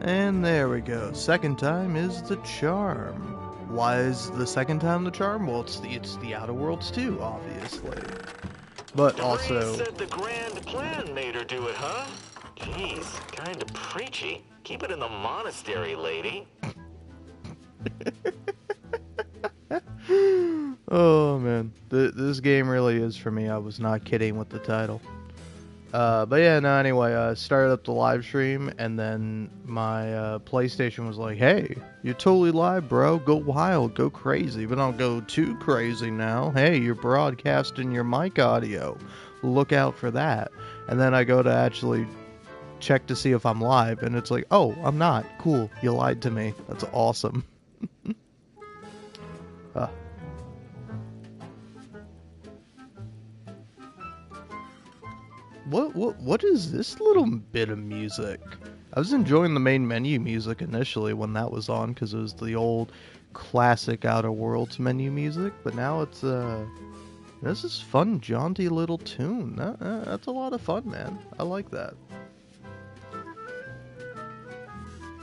And there we go. Second time is the charm. Why is the second time the charm? Well, it's the Outer Worlds too, obviously. But also... said the grand plan made her do it, huh? Jeez, kinda preachy. Keep it in the monastery, lady. Oh, man. This game really is for me. I was not kidding with the title. But yeah, no, anyway, started up the live stream, and then my PlayStation was like, hey, you're totally live, bro. Go wild, go crazy, but don't go too crazy now. Hey, you're broadcasting your mic audio. Look out for that. And then I go to actually check to see if I'm live, and it's like, oh, I'm not. Cool, you lied to me. That's awesome. What is this little bit of music? I was enjoying the main menu music initially when that was on, because it was the old classic Outer Worlds menu music, but now it's this is fun, jaunty little tune. That's a lot of fun, man. I like that.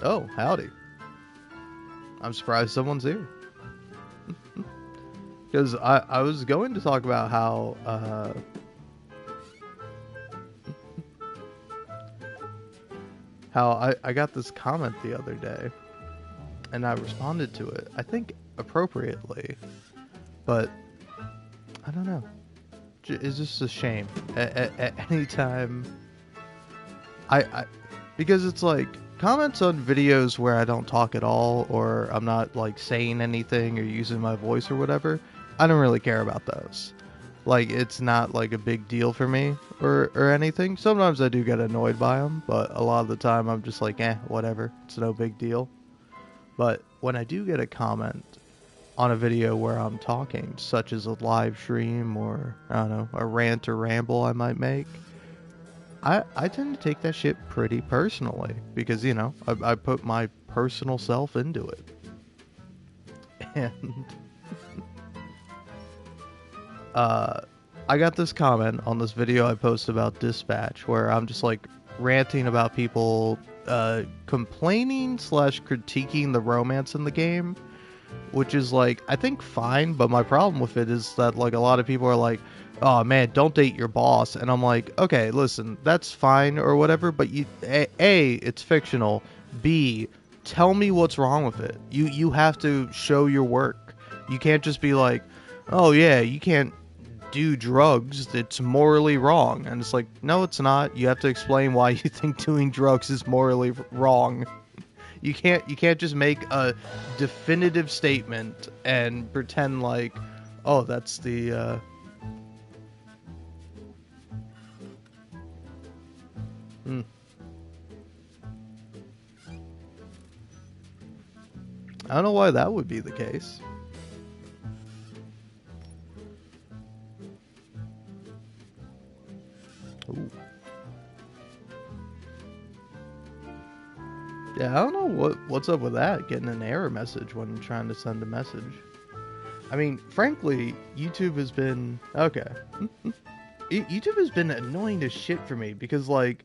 Oh, howdy. I'm surprised someone's here. Because I was going to talk about how I got this comment the other day, and I responded to it, I think appropriately, but I don't know. It's just a shame. At any time, because it's like, comments on videos where I don't talk at all, or I'm not like saying anything or using my voice or whatever, I don't really care about those. Like, it's not like a big deal for me or anything. Sometimes I do get annoyed by them, but a lot of the time I'm just like, whatever. It's no big deal. But when I do get a comment on a video where I'm talking, such as a live stream or, I don't know, a rant or ramble I might make, I tend to take that shit pretty personally. Because, you know, I put my personal self into it. And... I got this comment on this video I posted about Dispatch where I'm just like ranting about people complaining / critiquing the romance in the game, which is like, I think fine, but my problem with it is that like a lot of people are like, oh man, don't date your boss, and I'm like, okay, listen, that's fine or whatever, but you A, it's fictional, B, tell me what's wrong with it. You have to show your work. You can't just be like, oh yeah, you can't do drugs, it's morally wrong. And it's like, no, it's not. You have to explain why you think doing drugs is morally wrong. You can't just make a definitive statement and pretend like, oh, that's the I don't know why that would be the case. Ooh. Yeah, I don't know what's up with that, getting an error message when you're trying to send a message. I mean, frankly, YouTube has been... Okay. YouTube has been annoying as shit for me, because, like,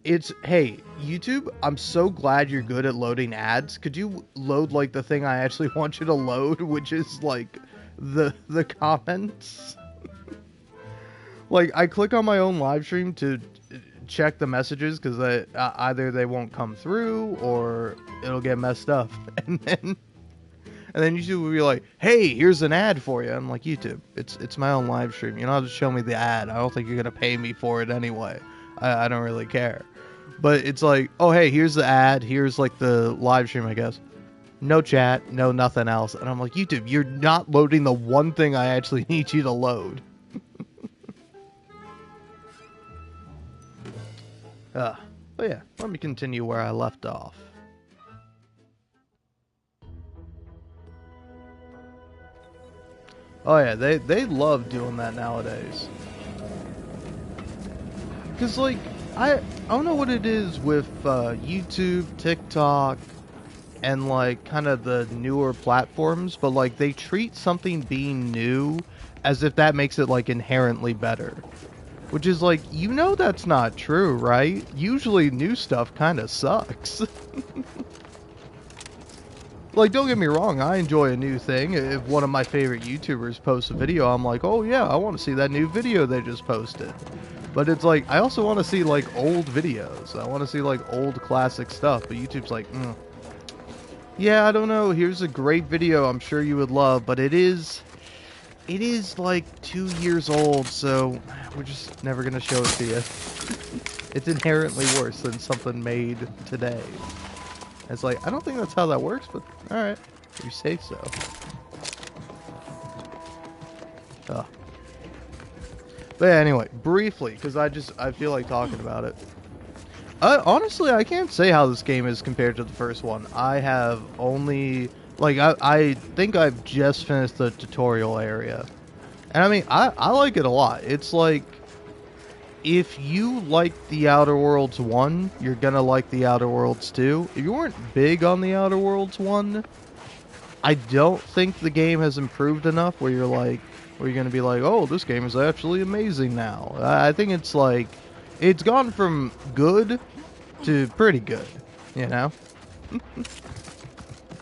it's... Hey, YouTube, I'm so glad you're good at loading ads. Could you load, like, the thing I actually want you to load, which is, like, the comments? Like, I click on my own live stream to check the messages, because either they won't come through, or it'll get messed up. And then YouTube will be like, hey, here's an ad for you. I'm like, YouTube, it's my own live stream. You don't have to show me the ad. I don't think you're going to pay me for it anyway. I don't really care. But it's like, oh, hey, here's the ad. Here's, like, the live stream, I guess. No chat, no nothing else. And I'm like, YouTube, you're not loading the one thing I actually need you to load. But yeah, let me continue where I left off. Oh yeah, they love doing that nowadays. Cause like, I don't know what it is with YouTube, TikTok, and like kind of the newer platforms, but like they treat something being new as if that makes it like inherently better. Which is like, you know that's not true, right? Usually new stuff kind of sucks. Like, don't get me wrong, I enjoy a new thing. If one of my favorite YouTubers posts a video, I'm like, oh yeah, I want to see that new video they just posted. But it's like, I also want to see like old videos. I want to see like old classic stuff, but YouTube's like, yeah, I don't know, here's a great video I'm sure you would love, but it is like 2 years old, so we're just never gonna show it to you. It's inherently worse than something made today. It's like, I don't think that's how that works, but alright, you say so. Oh. But yeah, anyway, briefly, because I feel like talking about it. Honestly, I can't say how this game is compared to the first one. I have only, like, I think I've just finished the tutorial area. And I mean, I like it a lot. It's like, if you like the Outer Worlds 1, you're gonna like the Outer Worlds 2. If you weren't big on the Outer Worlds 1, I don't think the game has improved enough where you're gonna be like, oh, this game is actually amazing now. I think it's like, it's gone from good to pretty good, you know?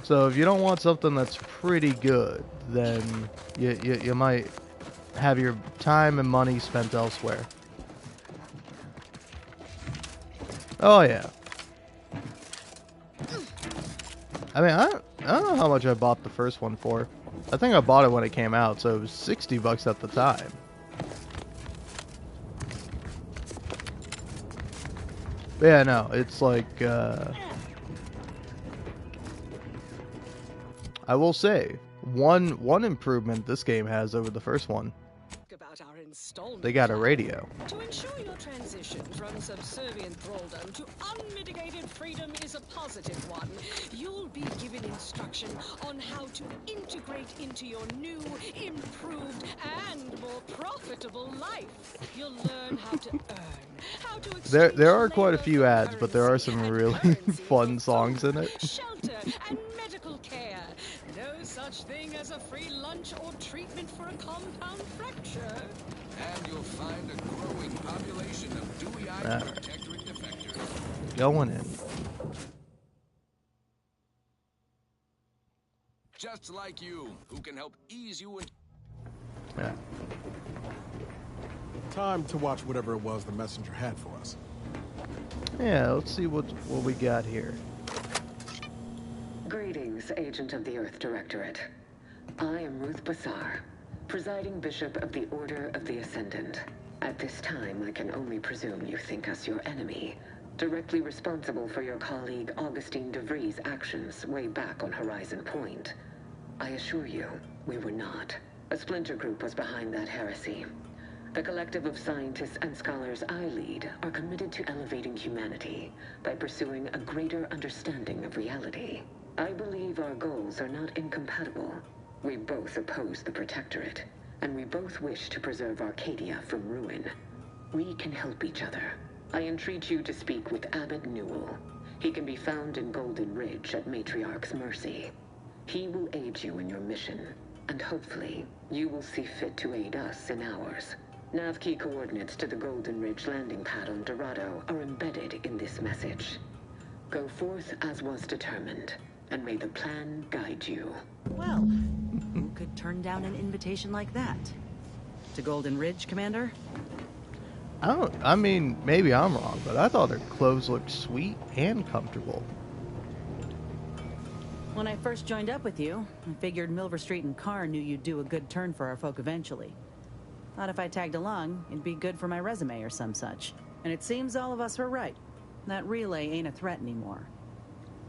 So if you don't want something that's pretty good, then you might have your time and money spent elsewhere. Oh yeah. I mean, I don't know how much I bought the first one for. I think I bought it when it came out, so it was 60 bucks at the time. But yeah, no, it's like, I will say, one improvement this game has over the first one. They got a radio. To ensure your transition from subservient thraldom to unmitigated freedom is a positive one, you'll be given instruction on how to integrate into your new, improved, and more profitable life. You'll learn how to earn, how to there are quite a few ads, but there are some really fun songs in it. Shelter and medical care. No such thing as a free lunch or treatment for a compound fracture. And you'll find a growing population of dewy-eyed protectorate defectors. Going in. Just like you, who can help ease you into... Yeah. Time to watch whatever it was the messenger had for us. Yeah, let's see what we got here. Greetings, Agent of the Earth Directorate. I am Ruth Bassar, Presiding Bishop of the Order of the Ascendant. At this time, I can only presume you think us your enemy, directly responsible for your colleague Augustine de Vries' actions way back on Horizon Point. I assure you, we were not. A splinter group was behind that heresy. The collective of scientists and scholars I lead are committed to elevating humanity by pursuing a greater understanding of reality. I believe our goals are not incompatible. We both oppose the Protectorate, and we both wish to preserve Arcadia from ruin. We can help each other. I entreat you to speak with Abbot Newell. He can be found in Golden Ridge at Matriarch's mercy. He will aid you in your mission, and hopefully, you will see fit to aid us in ours. Nav key coordinates to the Golden Ridge landing pad on Dorado are embedded in this message. Go forth as was determined, and may the plan guide you. Well, who could turn down an invitation like that? To Golden Ridge, Commander? I mean, maybe I'm wrong, but I thought her clothes looked sweet and comfortable. When I first joined up with you, I figured Milver Street and Carr knew you'd do a good turn for our folk eventually. Thought if I tagged along, it'd be good for my resume or some such. And it seems all of us were right. That relay ain't a threat anymore.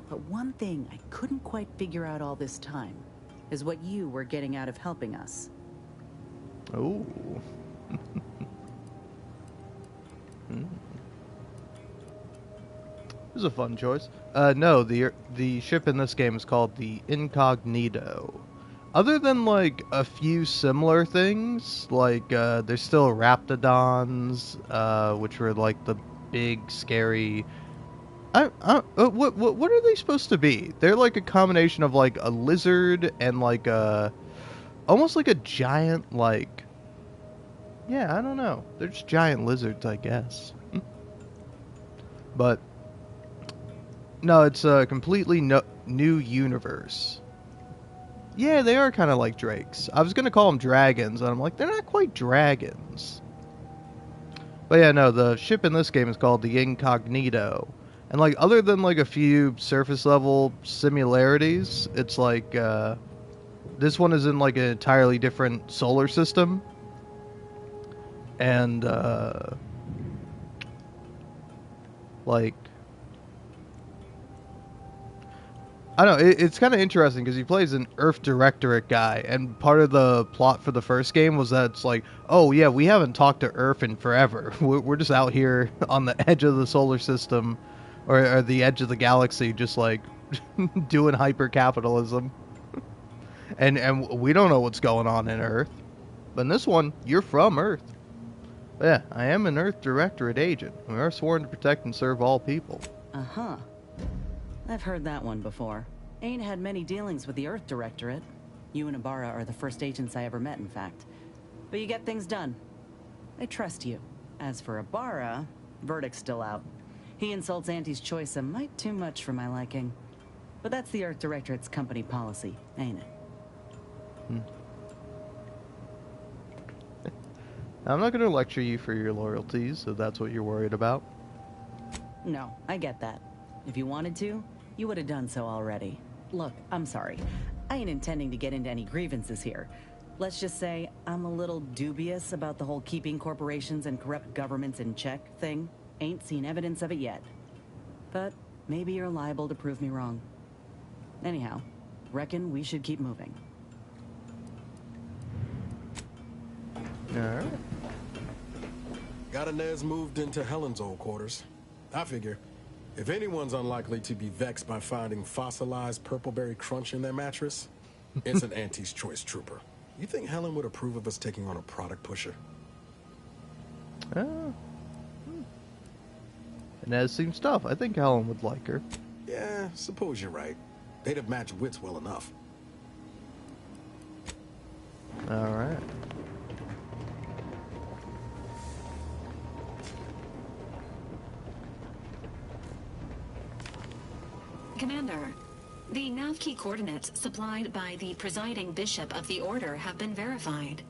But one thing I couldn't quite figure out all this time is what you were getting out of helping us. Oh. It was a fun choice. No, the ship in this game is called the Incognito. Other than, like, a few similar things, like, there's still Raptidons, which were, like, the big, scary... what are they supposed to be? They're, like, a combination of, like, a lizard and, like, almost like a giant, like... Yeah, I don't know. They're just giant lizards, I guess. But no, it's a completely new universe. Yeah, they are kind of like drakes. I was gonna call them dragons, and I'm like, they're not quite dragons. But yeah, no, the ship in this game is called the Incognito. And like, other than like a few surface level similarities, it's like, this one is in like an entirely different solar system. And, like, I don't know, it's kind of interesting because he plays an Earth Directorate guy, and part of the plot for the first game was that it's like, oh yeah, we haven't talked to Earth in forever. We're just out here on the edge of the solar system, or the edge of the galaxy, just like doing hyper-capitalism. And we don't know what's going on in Earth. But in this one, you're from Earth. But yeah, I am an Earth Directorate agent. We are sworn to protect and serve all people. Uh-huh. I've heard that one before. Ain't had many dealings with the Earth Directorate. You and Ibarra are the first agents I ever met, in fact. But you get things done. I trust you. As for Ibarra, verdict's still out. He insults Auntie's choice a mite too much for my liking. But that's the Earth Directorate's company policy, ain't it? I'm not going to lecture you for your loyalties, if that's what you're worried about. No, I get that. If you wanted to, you would have done so already. Look, I'm sorry. I ain't intending to get into any grievances here. Let's just say I'm a little dubious about the whole keeping corporations and corrupt governments in check thing. Ain't seen evidence of it yet. But maybe you're liable to prove me wrong. Anyhow, reckon we should keep moving. Alright. Got Inez moved into Helen's old quarters. I figure, if anyone's unlikely to be vexed by finding fossilized purpleberry crunch in their mattress, it's an Auntie's Choice trooper. You think Helen would approve of us taking on a product pusher? And Inez seems tough. I think Helen would like her. Yeah, suppose you're right. They'd have matched wits well enough. Alright. Commander, the nav key coordinates supplied by the presiding bishop of the Order have been verified.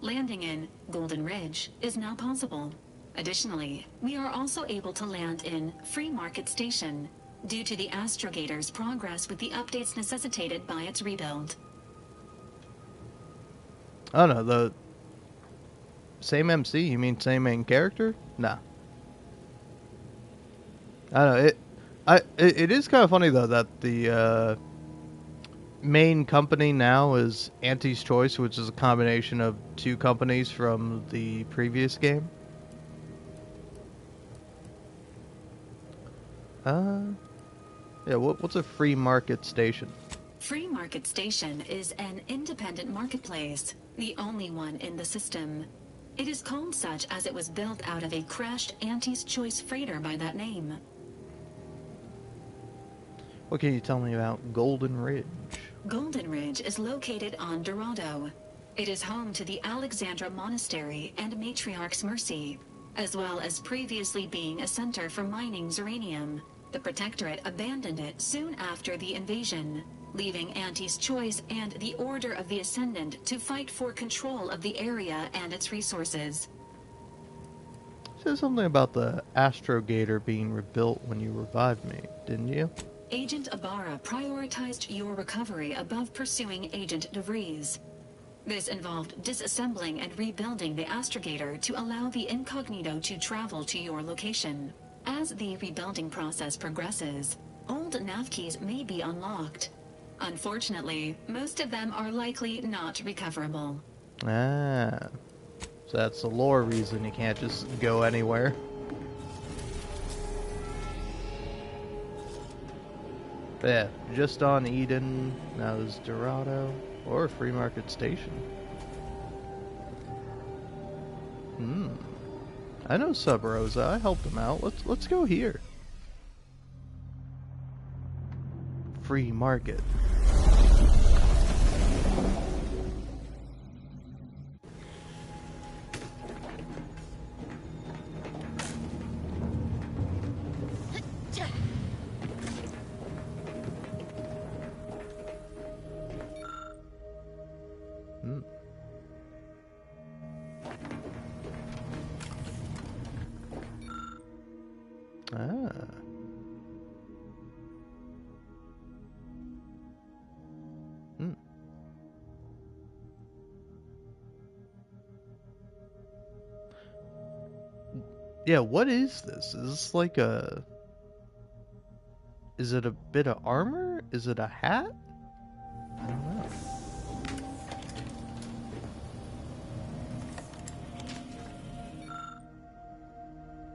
Landing in Golden Ridge is now possible. Additionally, we are also able to land in Free Market Station due to the Astrogator's progress with the updates necessitated by its rebuild. Oh no, the same MC? You mean same main character? Nah. I don't know, it is kind of funny though that the main company now is Auntie's Choice, which is a combination of two companies from the previous game. Yeah, what's a free market station? Free Market Station is an independent marketplace, the only one in the system. It is called such as it was built out of a crashed Auntie's Choice freighter by that name. What can you tell me about Golden Ridge? Golden Ridge is located on Dorado. It is home to the Alexandra Monastery and Matriarch's Mercy, as well as previously being a center for mining uranium. The Protectorate abandoned it soon after the invasion, leaving Auntie's Choice and the Order of the Ascendant to fight for control of the area and its resources. You said something about the Astrogator being rebuilt when you revived me, didn't you? Agent Ibarra prioritized your recovery above pursuing Agent DeVries. This involved disassembling and rebuilding the Astrogator to allow the Incognito to travel to your location. As the rebuilding process progresses, old nav keys may be unlocked. Unfortunately, most of them are likely not recoverable. Ah. So that's the lore reason you can't just go anywhere. But yeah, just on Eden, now there's Dorado, or Free Market Station. I know Sub Rosa, I helped him out. Let's go here. Free Market. Hmm. Yeah, what is this? Is this like a... Is it a bit of armor? Is it a hat? I don't know.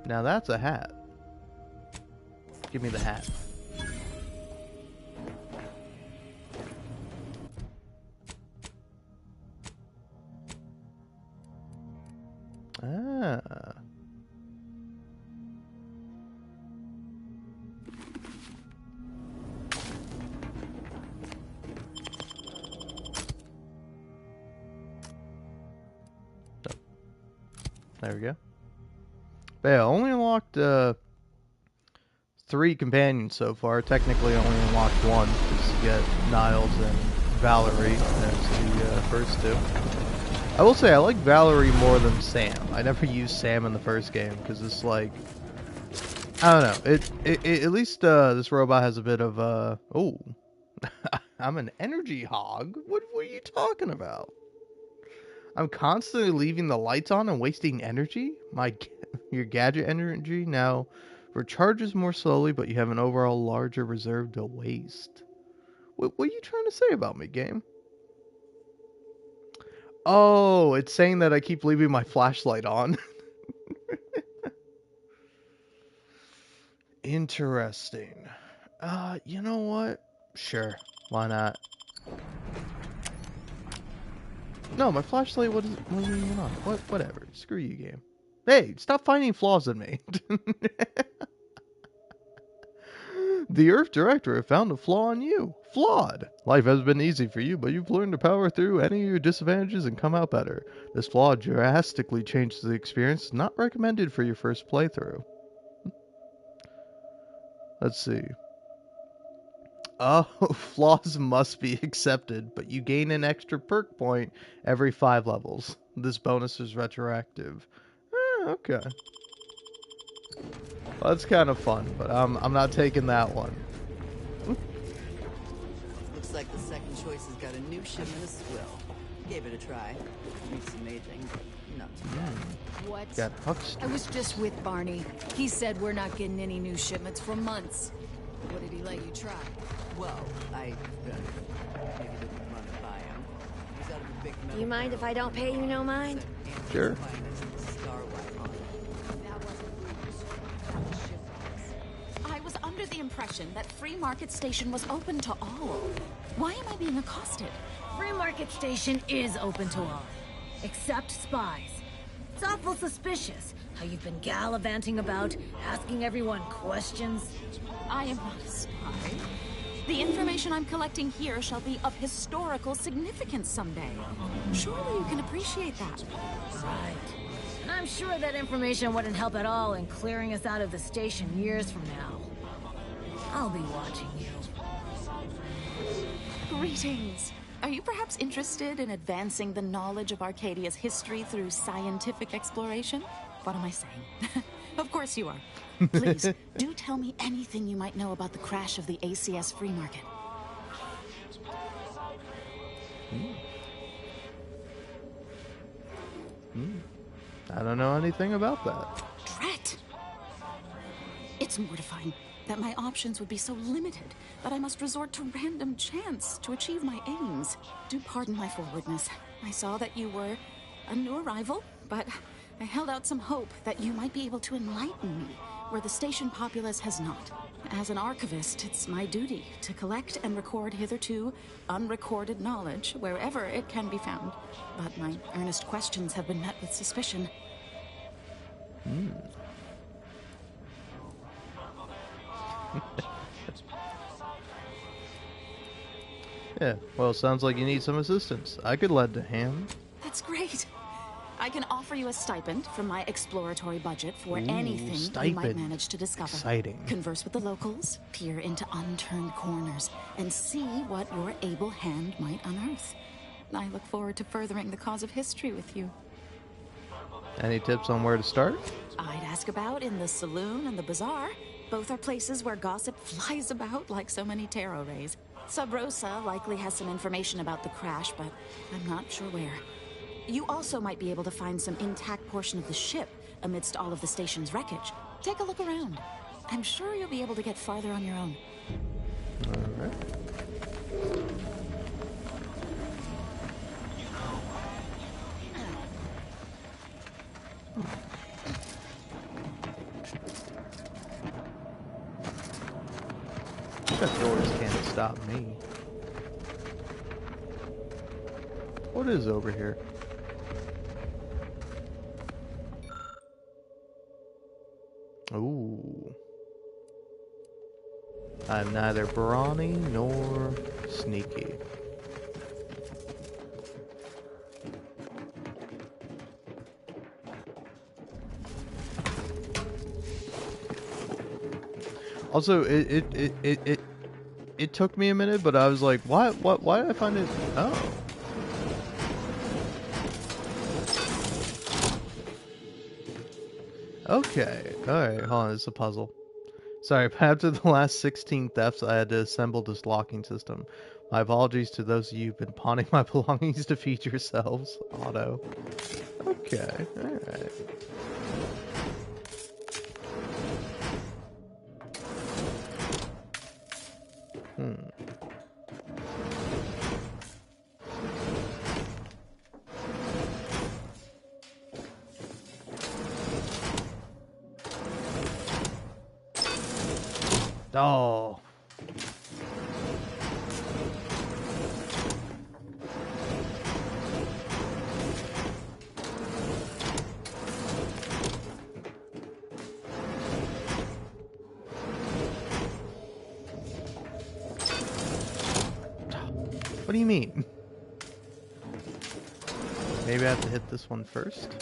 Now that's a hat. Give me the hat. Ah. There we go. But yeah, only unlocked 3 companions so far. Technically only unlocked 1, just to get Niles and Valerie as the first 2. I will say I like Valerie more than Sam. I never used Sam in the first game because it's like, I don't know. It at least this robot has a bit of oh, I'm an energy hog. What are you talking about? I'm constantly leaving the lights on and wasting energy. Your gadget energy now recharges more slowly, but you have an overall larger reserve to waste. What are you trying to say about me, game? Oh, it's saying that I keep leaving my flashlight on. Interesting. You know what? Sure, why not? No, my flashlight wasn't even on. Whatever. Screw you, game. Hey, stop finding flaws in me. The Earth Director found a flaw in you. Flawed. Life has been easy for you, but you've learned to power through any of your disadvantages and come out better. This flaw drastically changes the experience. Not recommended for your first playthrough. Let's see. Oh, flaws must be accepted, but you gain an extra perk point every 5 levels. This bonus is retroactive. Okay. Well, that's kind of fun, but I'm not taking that one. Looks like the second choice has got a new shipment of swill. Gave it a try. It's amazing, but not too bad. What? Got hooked. I was just with Barney. He said we're not getting any new shipments for months. What did he let you try? Well, I maybe didn't run it by him. He's out of a big Do you mind if I don't pay you no mind? Sure. I was under the impression that Free Market Station was open to all. Why am I being accosted? Free Market Station is open to all, except spies. It's awful suspicious how you've been gallivanting about, asking everyone questions. I am not a spy. The information I'm collecting here shall be of historical significance someday. Surely you can appreciate that. Right. And I'm sure that information wouldn't help at all in clearing us out of the station years from now. I'll be watching you. Greetings. Are you perhaps interested in advancing the knowledge of Arcadia's history through scientific exploration? What am I saying? Of course you are. Please, do tell me anything you might know about the crash of the ACS free market. I don't know anything about that. Drat! It's mortifying that my options would be so limited that I must resort to random chance to achieve my aims. Do pardon my forwardness. I saw that you were a new arrival, but I held out some hope that you might be able to enlighten me where the station populace has not. As an archivist, it's my duty to collect and record hitherto unrecorded knowledge wherever it can be found. But my earnest questions have been met with suspicion. Yeah, well, sounds like you need some assistance. I could lend a hand. That's great. I can offer you a stipend from my exploratory budget for anything you might manage to discover. Exciting. Converse with the locals, peer into unturned corners, and see what your able hand might unearth. I look forward to furthering the cause of history with you. Any tips on where to start? I'd ask about in the saloon and the bazaar. Both are places where gossip flies about like so many tarot rays. Sub Rosa likely has some information about the crash, but I'm not sure where. You also might be able to find some intact portion of the ship amidst all of the station's wreckage. Take a look around. I'm sure you'll be able to get farther on your own. Alright. Shut doors can't stop me. What is over here? Ooh. I'm neither brawny nor sneaky. Also, it took me a minute, but I was like, why did I find it? Oh. Okay. Alright, hold on, it's a puzzle. Sorry, after the last 16 thefts, I had to assemble this locking system. My apologies to those of you who've been pawning my belongings to feed yourselves. Otto. Okay, alright. Oh. What do you mean? Maybe I have to hit this one first?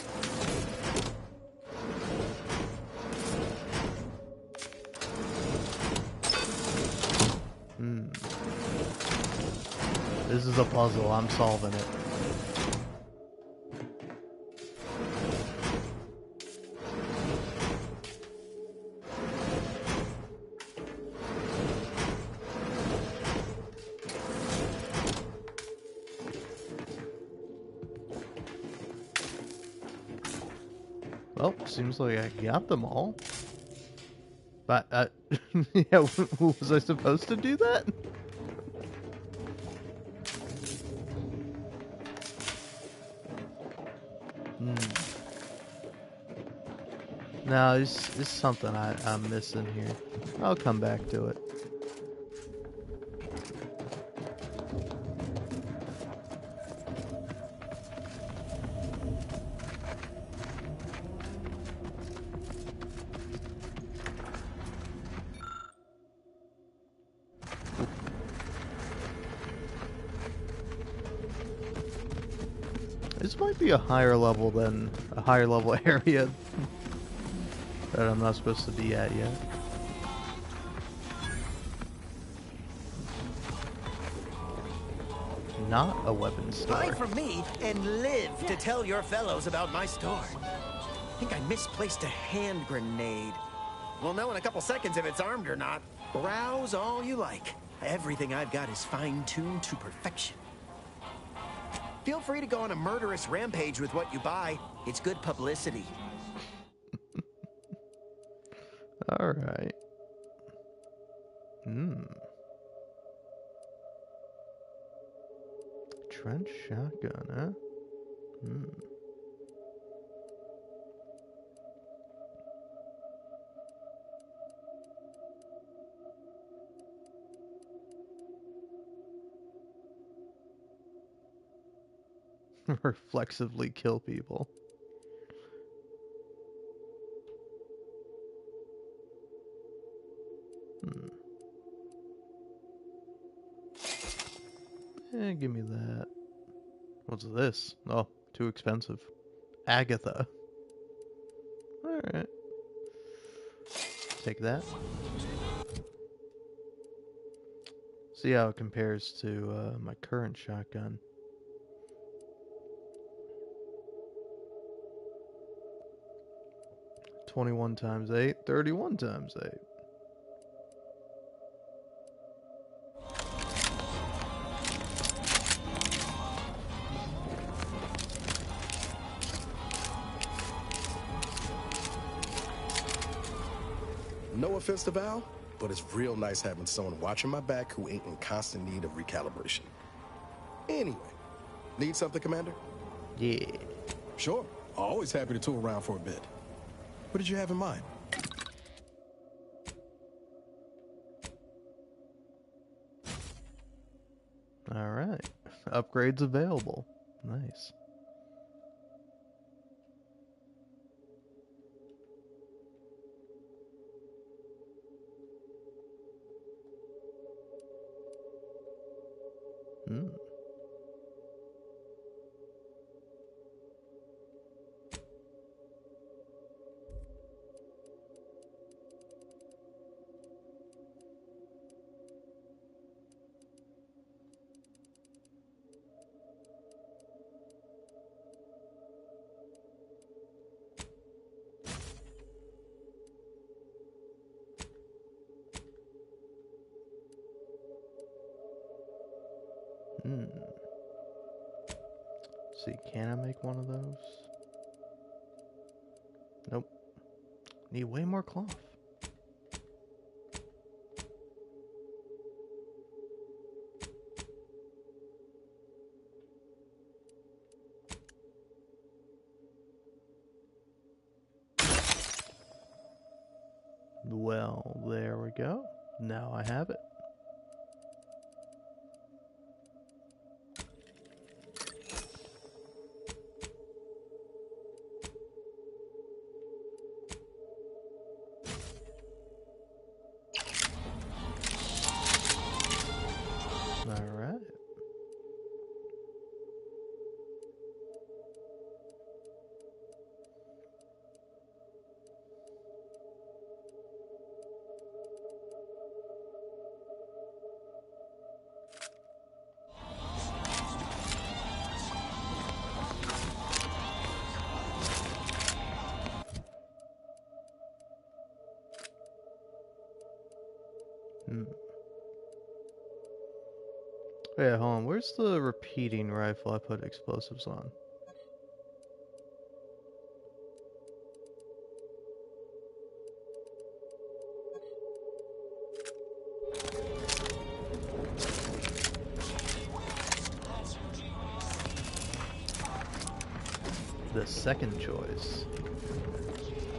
This is a puzzle. I'm solving it. Well, seems like I got them all. But, yeah, was I supposed to do that? No, it's something I'm missing here. I'll come back to it. This might be a higher level area that I'm not supposed to be at yet. Not a weapons store. Buy from me and live to tell your fellows about my store. I think I misplaced a hand grenade. We'll know in a couple seconds if it's armed or not. Browse all you like. Everything I've got is fine-tuned to perfection. Feel free to go on a murderous rampage with what you buy. It's good publicity. All right. Trench shotgun, huh? Reflexively kill people. Give me that. What's this? Oh, too expensive. Agatha. Alright. Take that. See how it compares to my current shotgun. $21 times 8, $31 times 8. No offense to Val, but it's real nice having someone watching my back who ain't in constant need of recalibration. Anyway, need something, Commander? Yeah. Sure. Always happy to tool around for a bit. What did you have in mind? All right. Upgrades available. Nice. Hmm. Hmm. Let's see, can I make one of those? Nope. Need way more cloth. Well, there we go. Now I have it. All right. Wait, hold on. Where's the repeating rifle I put explosives on? The second choice.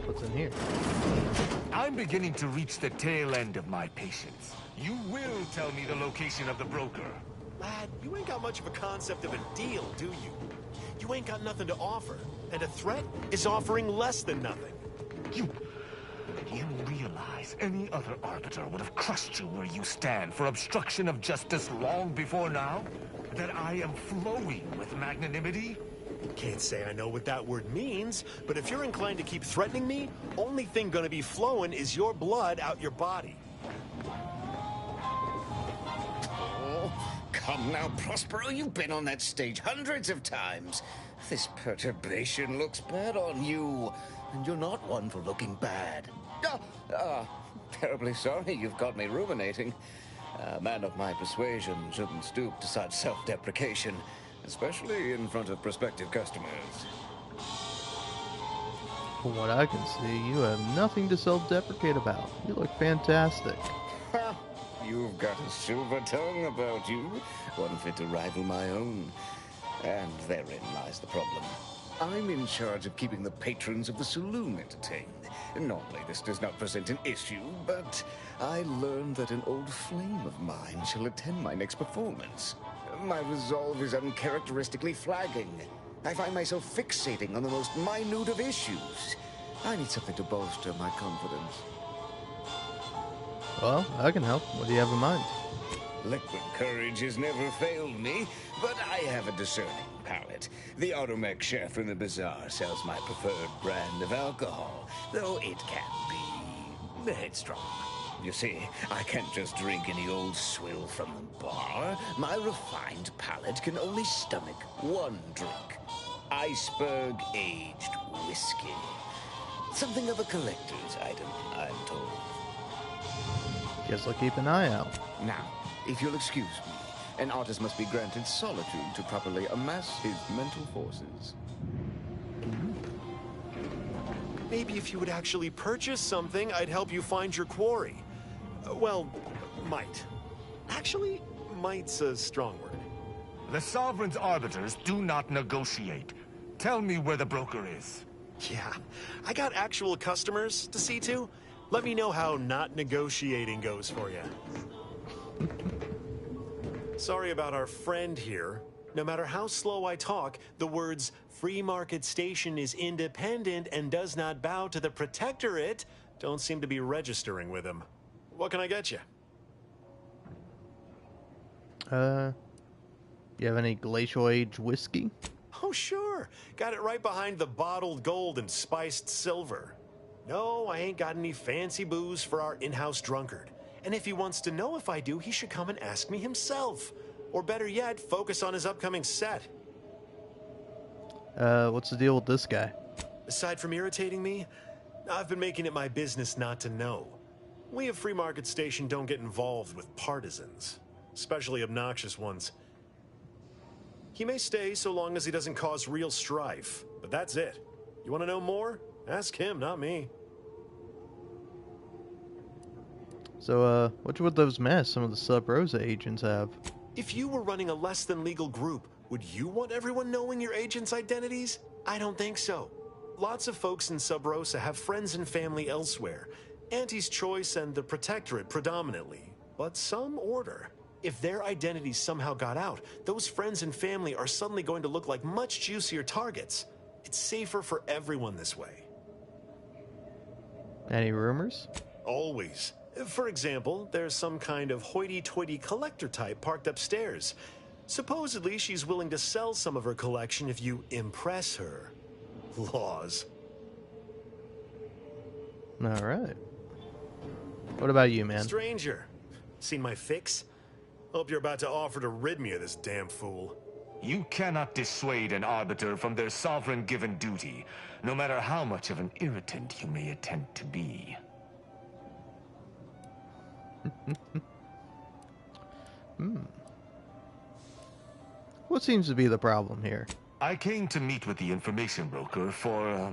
What's in here? I'm beginning to reach the tail end of my patience. You will tell me the location of the broker. Lad, you ain't got much of a concept of a deal, do you? You ain't got nothing to offer, and a threat is offering less than nothing. You realize any other arbiter would have crushed you where you stand for obstruction of justice long before now? That I am flowing with magnanimity? Can't say I know what that word means, but if you're inclined to keep threatening me, only thing gonna be flowing is your blood out your body. Oh, come now, Prospero, you've been on that stage hundreds of times. This perturbation looks bad on you, and you're not one for looking bad. Terribly sorry you've got me ruminating. A man of my persuasion shouldn't stoop to such self-deprecation, especially in front of prospective customers. From what I can see, you have nothing to self-deprecate about. You look fantastic. You've got a silver tongue about you, one fit to rival my own. And therein lies the problem. I'm in charge of keeping the patrons of the saloon entertained. Normally this does not present an issue, but I learned that an old flame of mine shall attend my next performance. My resolve is uncharacteristically flagging. I find myself fixating on the most minute of issues. I need something to bolster my confidence. Well, I can help. What do you have in mind? Liquid courage has never failed me, but I have a discerning palate. The automech chef from the bazaar sells my preferred brand of alcohol, though it can be headstrong. You see, I can't just drink any old swill from the bar. My refined palate can only stomach one drink. Iceberg aged whiskey. Something of a collector's item, I'm told. Guess I'll keep an eye out. Now, if you'll excuse me, an artist must be granted solitude to properly amass his mental forces. Maybe if you would actually purchase something, I'd help you find your quarry. Well, might. Actually, might's a strong word. The Sovereign's arbiters do not negotiate. Tell me where the broker is. Yeah, I got actual customers to see to. Let me know how not negotiating goes for you. Sorry about our friend here. No matter how slow I talk, the words "free market station is independent and does not bow to the protectorate" don't seem to be registering with him. What can I get you? You have any glacial age whiskey? Oh, sure. Got it right behind the bottled gold and spiced silver. No, I ain't got any fancy booze for our in-house drunkard. And if he wants to know if I do, he should come and ask me himself. Or better yet, focus on his upcoming set. What's the deal with this guy? Aside from irritating me, I've been making it my business not to know. We at Free Market Station don't get involved with partisans, especially obnoxious ones. He may stay so long as he doesn't cause real strife, but that's it. You want to know more? Ask him, not me. So, what's with those masks some of the Sub Rosa agents have? If you were running a less than legal group, would you want everyone knowing your agents' identities? I don't think so. Lots of folks in Sub Rosa have friends and family elsewhere. Auntie's Choice and the Protectorate predominantly, but some order. If their identities somehow got out, those friends and family are suddenly going to look like much juicier targets. It's safer for everyone this way. Any rumors? Always. For example, there's some kind of hoity-toity collector type parked upstairs. Supposedly, she's willing to sell some of her collection if you impress her. Laws. All right. What about you, man? Stranger. Seen my fix? Hope you're about to offer to rid me of this damn fool. You cannot dissuade an arbiter from their sovereign-given duty, no matter how much of an irritant you may attempt to be. What seems to be the problem here? I came to meet with the information broker for,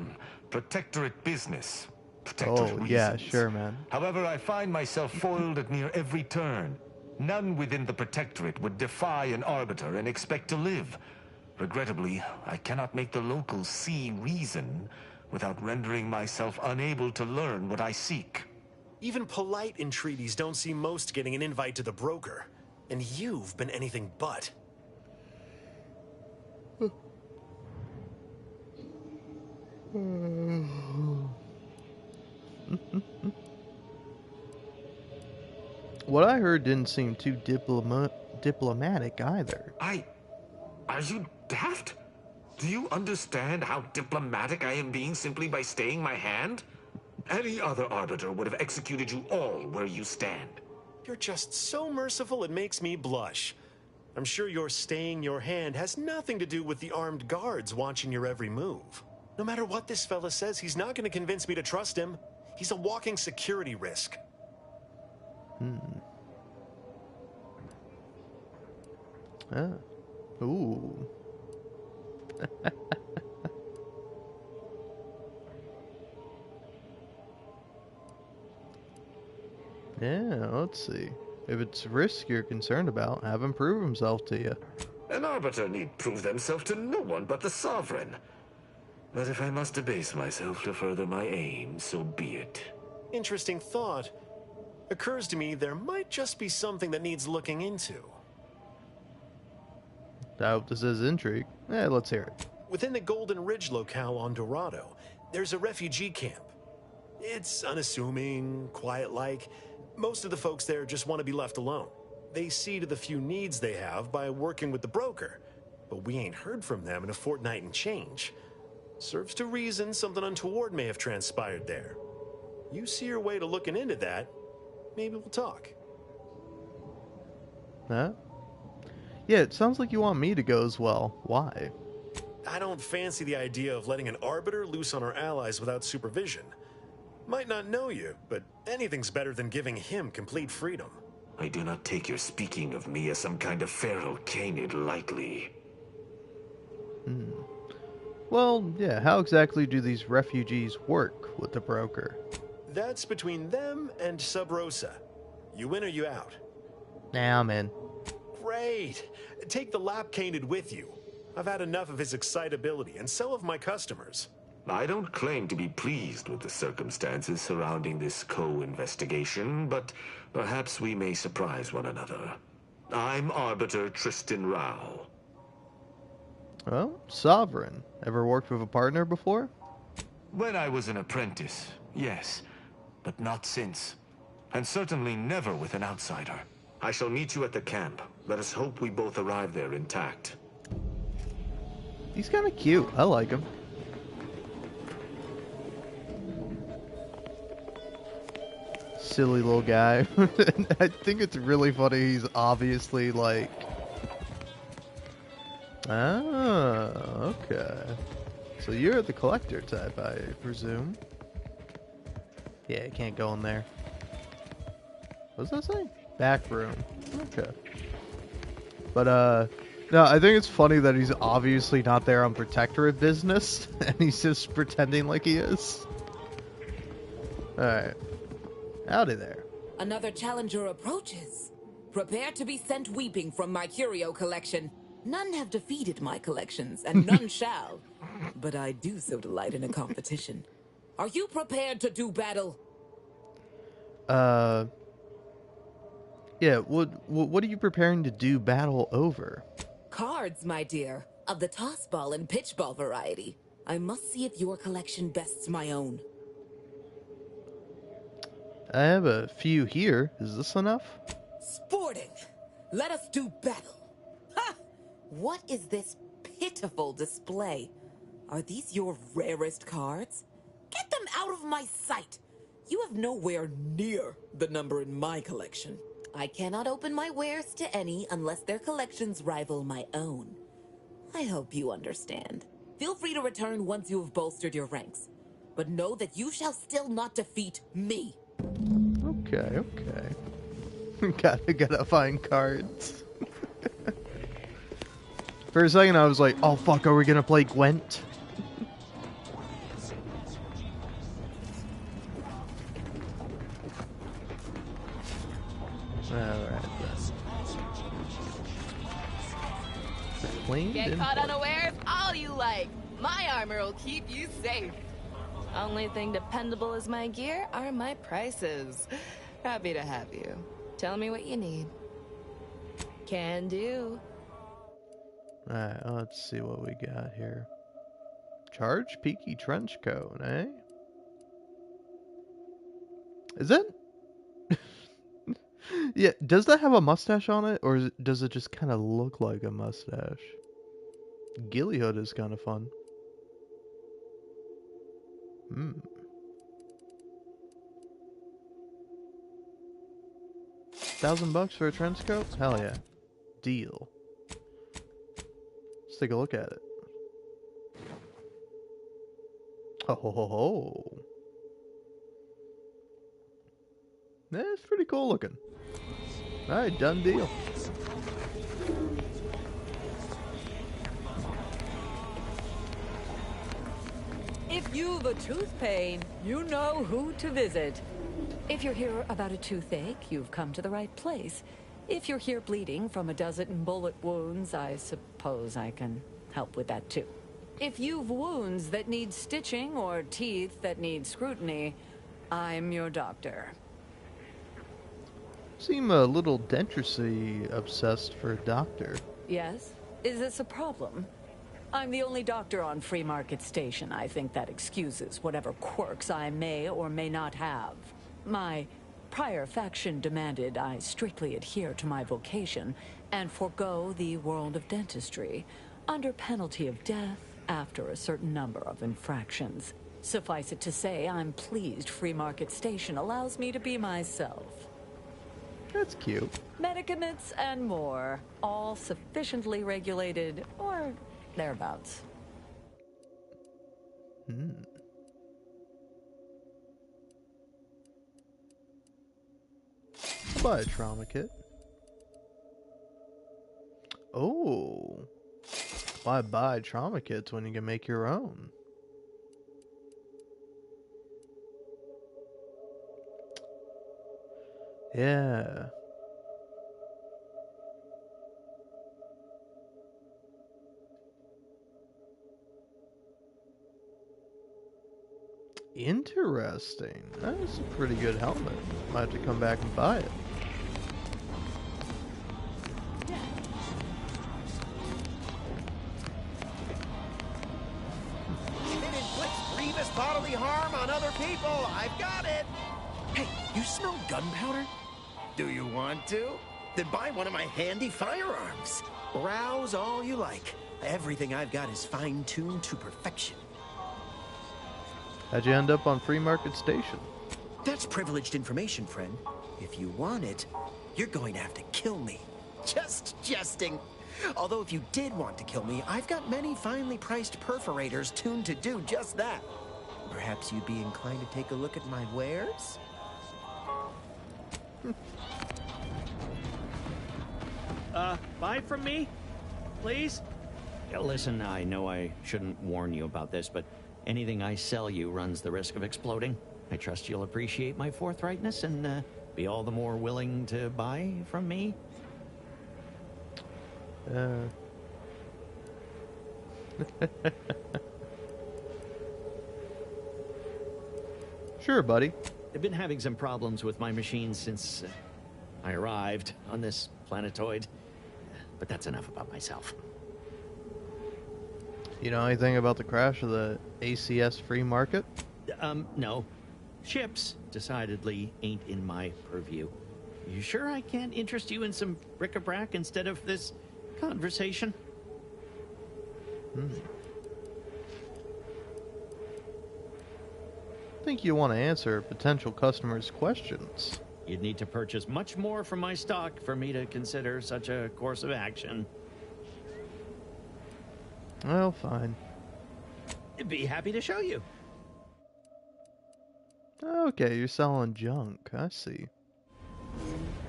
Protectorate business. Protectorate reasons. Yeah, sure, man. However, I find myself foiled at near every turn. None within the Protectorate would defy an arbiter and expect to live. Regrettably, I cannot make the locals see reason without rendering myself unable to learn what I seek. Even polite entreaties don't see most getting an invite to the broker. And you've been anything but. What I heard didn't seem too diplomatic either. Are you daft? Do you understand how diplomatic I am being simply by staying my hand? Any other arbiter would have executed you all where you stand. You're just so merciful it makes me blush. I'm sure your staying your hand has nothing to do with the armed guards watching your every move. No matter what this fella says, he's not going to convince me to trust him. He's a walking security risk. Ooh. Yeah, let's see. If it's risk you're concerned about, have him prove himself to you. An arbiter need prove themselves to no one but the sovereign. But if I must debase myself to further my aim, so be it. Interesting thought. Occurs to me there might just be something that needs looking into. I hope this is intrigue. Let's hear it. Within the Golden Ridge locale on Dorado, there's a refugee camp. It's unassuming, quiet-like. Most of the folks there just want to be left alone. They see to the few needs they have by working with the broker. But we ain't heard from them in a fortnight and change. Serves to reason something untoward may have transpired there. You see your way to looking into that, maybe we'll talk. Huh? Yeah, it sounds like you want me to go as well. Why? I don't fancy the idea of letting an arbiter loose on our allies without supervision. Might not know you, but anything's better than giving him complete freedom. I do not take your speaking of me as some kind of feral canid lightly. Well, yeah, how exactly do these refugees work with the broker? That's between them and Sub Rosa. You in or you out? Nah, I'm in. Great. Take the lap canid with you. I've had enough of his excitability, and so have my customers. I don't claim to be pleased with the circumstances surrounding this co-investigation, but perhaps we may surprise one another. I'm Arbiter Tristan Rao. Well, Sovereign. Ever worked with a partner before? When I was an apprentice, yes, but not since. And certainly never with an outsider. I shall meet you at the camp. Let us hope we both arrive there intact. He's kind of cute. I like him. Silly little guy. I think it's really funny. He's obviously like... Oh, okay. So you're the collector type, I presume. Yeah, can't go in there. What's that say? Back room. Okay. But, no, I think it's funny that he's obviously not there on protectorate business, and he's just pretending like he is. Alright. Howdy there. Another challenger approaches. Prepare to be sent weeping from my curio collection. None have defeated my collections, and none shall. But I do so delight in a competition. Are you prepared to do battle? Yeah, what are you preparing to do battle over? Cards, my dear, of the toss ball and pitch ball variety. I must see if your collection bests my own. I have a few here. Is this enough? Sporting! Let us do battle! Ha! What is this pitiful display? Are these your rarest cards? Get them out of my sight! You have nowhere near the number in my collection. I cannot open my wares to any unless their collections rival my own. I hope you understand. Feel free to return once you have bolstered your ranks. But know that you shall still not defeat me. Okay. Gotta find cards. For a second I was like, oh fuck, are we gonna play Gwent? Alright then. Get caught unawares all you like. My armor will keep you safe. Only thing dependable as my gear are my prices. Happy to have you. Tell me what you need. Can do. Alright, let's see what we got here. Charge Peaky Trench Coat, eh? Is it? Yeah, does that have a mustache on it, or does it just kind of look like a mustache? Ghillie Hood is kind of fun. $1,000 for a trench coat? Hell yeah. Deal. Let's take a look at it. Ho ho ho ho. Yeah, it's pretty cool looking. Alright, done deal. If you've a tooth pain, you know who to visit. If you're here about a toothache, you've come to the right place. If you're here bleeding from a dozen bullet wounds, I suppose I can help with that too. If you've wounds that need stitching or teeth that need scrutiny, I'm your doctor. Seem a little dentistry obsessed for a doctor. Yes? Is this a problem? I'm the only doctor on Free Market Station. I think that excuses whatever quirks I may or may not have. My prior faction demanded I strictly adhere to my vocation and forego the world of dentistry under penalty of death after a certain number of infractions. Suffice it to say, I'm pleased Free Market Station allows me to be myself. That's cute. Medicaments and more, all sufficiently regulated or thereabouts. Buy a trauma kit. Oh. Why buy trauma kits when you can make your own? Yeah. Interesting. That's a pretty good helmet. Might have to come back and buy it. It inflicts grievous bodily harm on other people. I've got it. Hey, you smell gunpowder? Do you want to? Then buy one of my handy firearms. Browse all you like. Everything I've got is fine-tuned to perfection. How'd you end up on Free Market Station? That's privileged information, friend. If you want it, you're going to have to kill me. Just jesting. Although if you did want to kill me, I've got many finely priced perforators tuned to do just that. Perhaps you'd be inclined to take a look at my wares? Buy from me? Please? Yeah, listen, I know I shouldn't warn you about this, but anything I sell you runs the risk of exploding. I trust you'll appreciate my forthrightness and be all the more willing to buy from me. Sure, buddy. I've been having some problems with my machines since I arrived on this planetoid. But that's enough about myself. You know anything about the crash of the ACS free market? No. Ships decidedly ain't in my purview. You sure I can't interest you in some bric-a-brac instead of this conversation? I think you want to answer potential customers' questions. You'd need to purchase much more from my stock for me to consider such a course of action. Well, fine. I'd be happy to show you. Okay, you're selling junk. I see.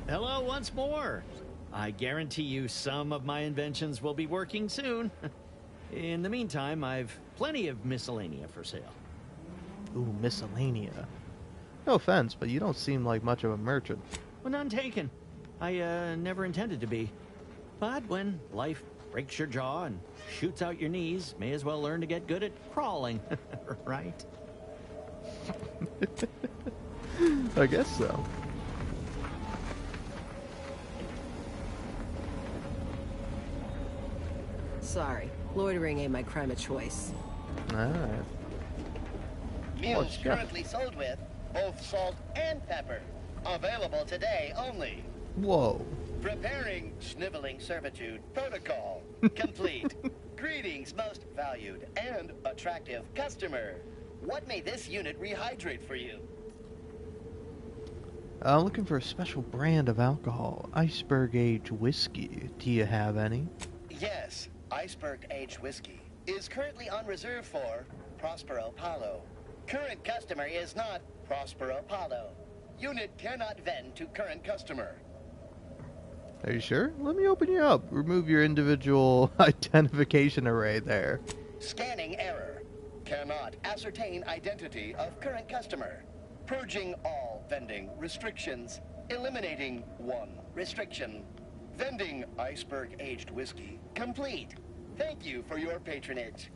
Hello once more. I guarantee you some of my inventions will be working soon. In the meantime, I've plenty of miscellanea for sale. Ooh, miscellanea. No offense, but you don't seem like much of a merchant. Well, none taken. I never intended to be. But when life breaks your jaw and shoots out your knees, may as well learn to get good at crawling, right? I guess so. Sorry, loitering ain't my crime of choice. Alright. Meals currently sold with both salt and pepper. Available today only. Whoa. Preparing sniveling servitude protocol complete. Greetings, most valued and attractive customer. What may this unit rehydrate for you? I'm looking for a special brand of alcohol. Iceberg Age whiskey. Do you have any? Yes, Iceberg Age whiskey is currently on reserve for Prospero Paulo. Current customer is not Prospero Paulo. Unit cannot vend to current customer. Are you sure? Let me open you up. Remove your individual identification array there. Scanning error. Cannot ascertain identity of current customer. Purging all vending restrictions. Eliminating one restriction. Vending Iceberg Aged Whiskey complete. Thank you for your patronage.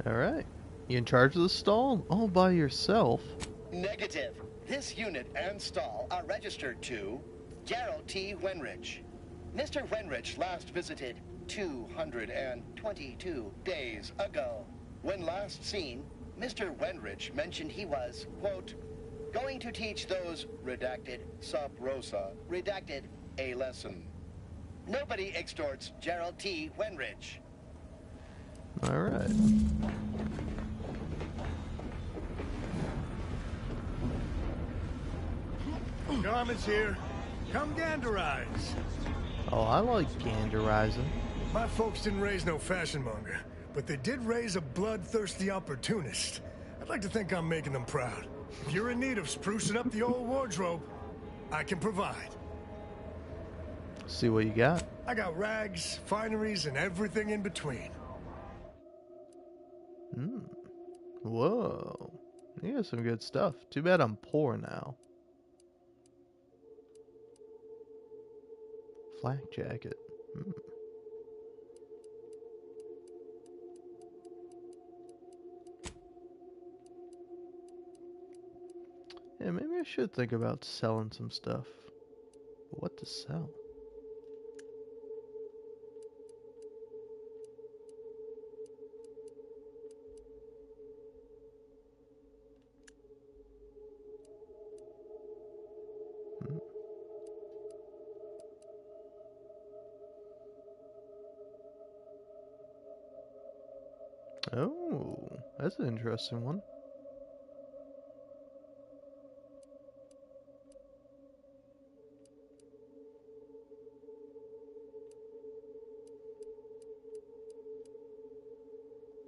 Alright. You in charge of the stall? All by yourself? Negative. This unit and stall are registered to Gerald T. Wenrich. Mr. Wenrich last visited 222 days ago. When last seen, Mr. Wenrich mentioned he was, quote, going to teach those, redacted, sub rosa, redacted, a lesson. Nobody extorts Gerald T. Wenrich. Alright. Garment's here. Come ganderize. Oh, I like ganderizing. My folks didn't raise no fashion monger, but they did raise a bloodthirsty opportunist. I'd like to think I'm making them proud. If you're in need of sprucing up the old wardrobe, I can provide. See what you got. I got rags, fineries, and everything in between. Whoa. You got some good stuff. Too bad I'm poor now. Flak jacket. Yeah, maybe I should think about selling some stuff. What to sell? Oh, that's an interesting one.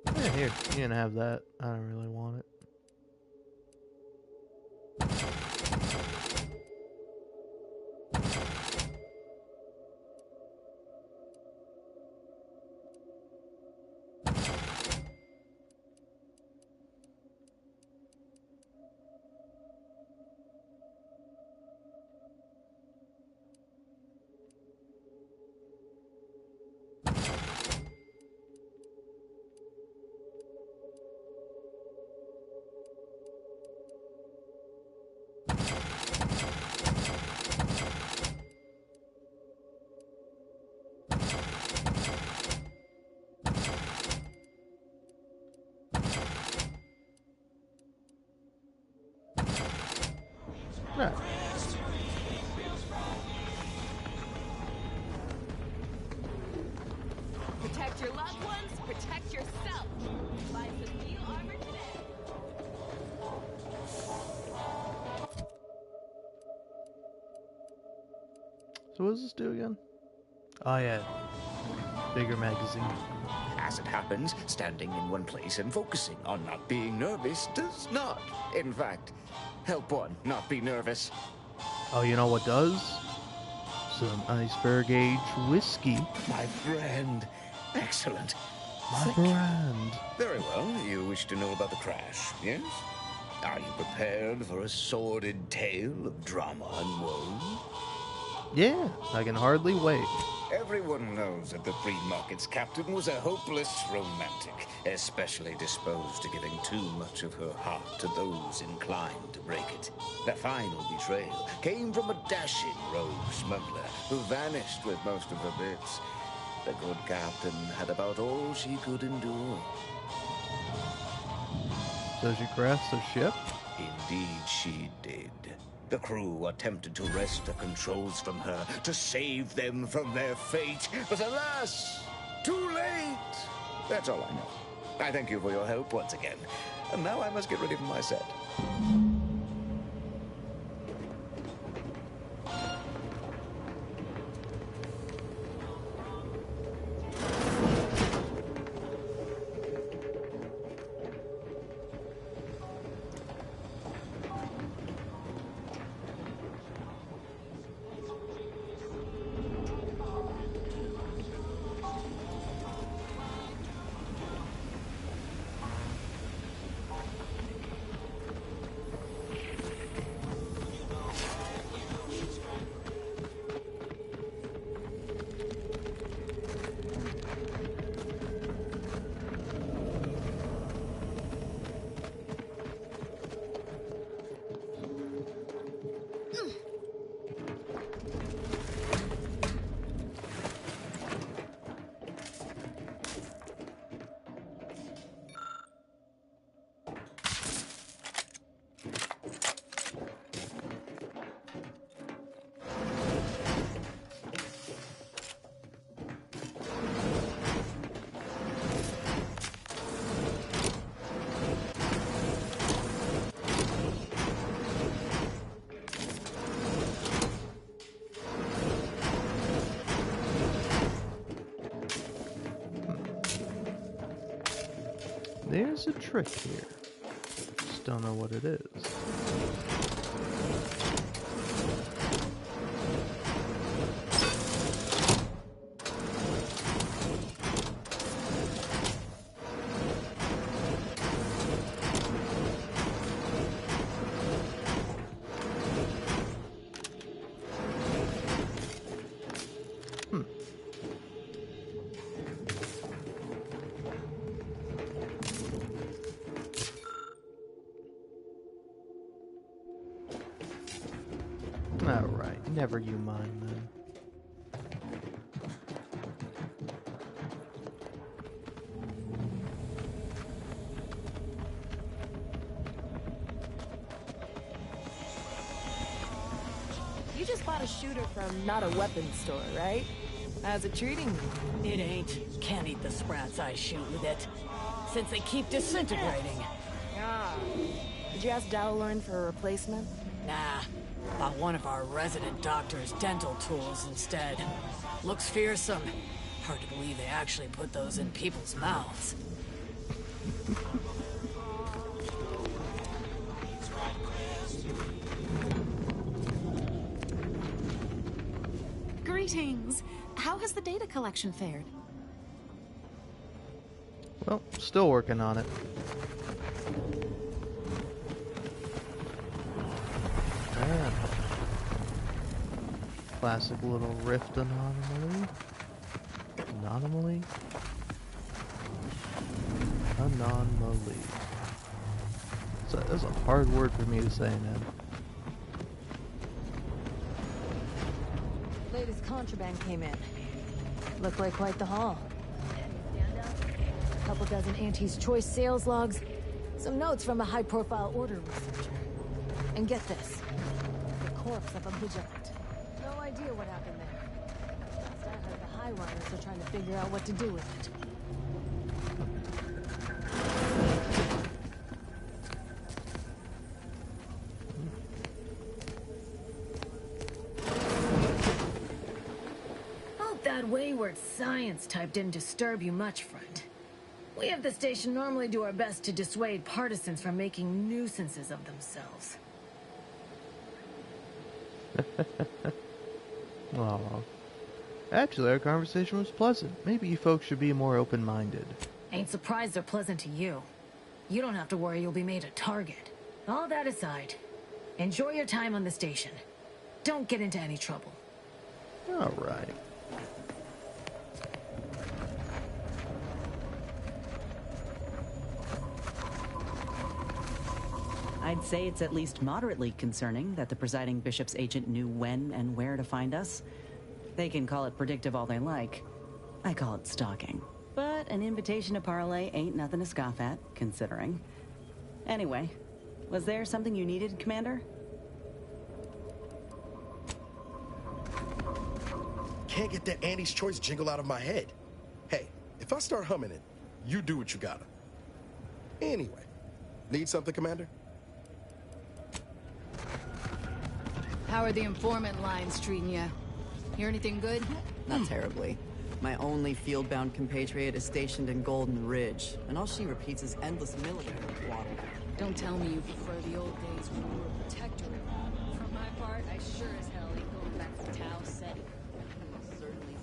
Yeah, here, you can have that. I don't really want it. Yeah. Protect your loved ones, protect yourself. Buy some new armor today. So what does this do again? Oh yeah, bigger magazine. As it happens, standing in one place and focusing on not being nervous does not, in fact, help one not be nervous. Oh, you know what does? Some iceberg age whiskey. My friend. Excellent. My friend. Very well. You wish to know about the crash, yes? Are you prepared for a sordid tale of drama and woe? Yeah, I can hardly wait. Everyone knows that the free market's captain was a hopeless romantic, especially disposed to giving too much of her heart to those inclined to break it. The final betrayal came from a dashing rogue smuggler who vanished with most of her bits. The good captain had about all she could endure. So she crashed the ship? Indeed she did. The crew attempted to wrest the controls from her to save them from their fate, but alas, too late. That's all I know. I thank you for your help once again. And now I must get ready for my set. There's a trick here. Just don't know what it is. Alright, never you mind then. You just bought a shooter from not a weapons store, right? How's it treating you? It ain't. Can't eat the sprats I shoot with it. Since they keep disintegrating. Ah. Did you ask Dowlorn for a replacement? Nah. Bought one of our resident doctor's dental tools instead. Looks fearsome. Hard to believe they actually put those in people's mouths. Greetings. How has the data collection fared? Well, still working on it. Ah. Classic little rift anomaly. Anomaly? Anomaly. That's a hard word for me to say, man. Latest contraband came in. Looked like quite the haul. A couple dozen Auntie's Choice sales logs, some notes from a high-profile order researcher. And get this, the corpse of a vigilant. No idea what happened there. Last I heard, the High Runners are trying to figure out what to do with it. Hope that wayward science type didn't disturb you much, friend. We at the station normally do our best to dissuade partisans from making nuisances of themselves. Aw. Actually, our conversation was pleasant. Maybe you folks should be more open-minded. Ain't surprised they're pleasant to you. You don't have to worry you'll be made a target. All that aside, enjoy your time on the station. Don't get into any trouble. Alright. I'd say it's at least moderately concerning that the presiding bishop's agent knew when and where to find us. They can call it predictive all they like. I call it stalking. But an invitation to parlay ain't nothing to scoff at, considering. Anyway, was there something you needed, Commander? Can't get that Andy's Choice jingle out of my head. Hey, if I start humming it, you do what you gotta. Anyway, need something, Commander? How are the informant lines treating you? Hear anything good? Not terribly. My only field-bound compatriot is stationed in Golden Ridge, and all she repeats is endless military twaddle. Don't tell me you prefer the old days when you were a protectorate. For my part, I sure as hell ain't going back to Tau Ceti. Certainly.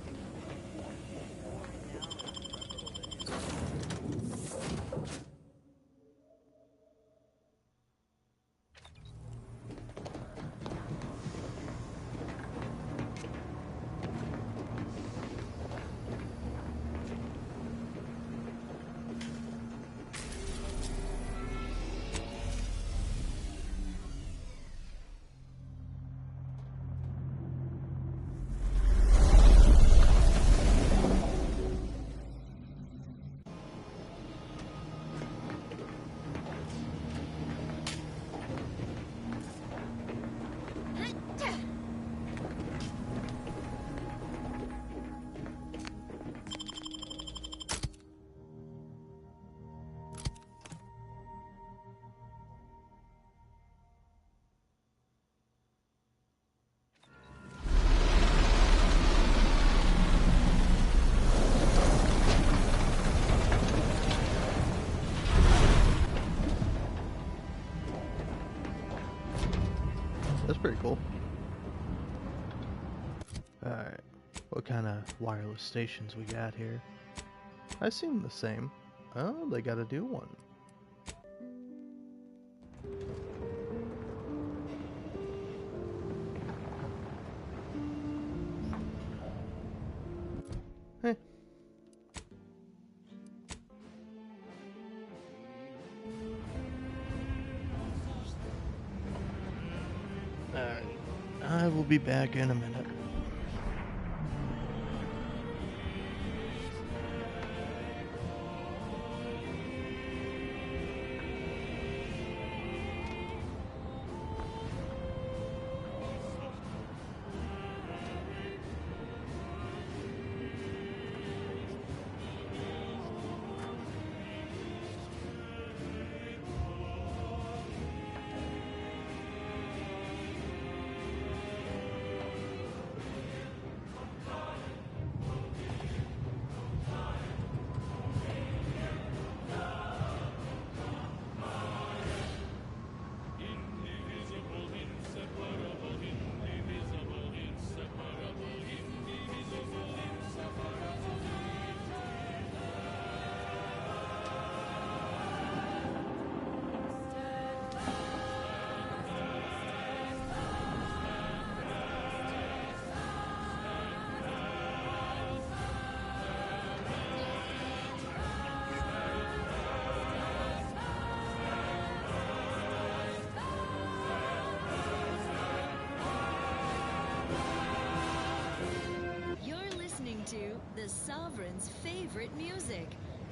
That's pretty cool. Alright, what kind of wireless stations we got here? I seem the same. Oh, they got a new one. Hey. Alright. I will be back in a minute. To the Sovereign's favorite music,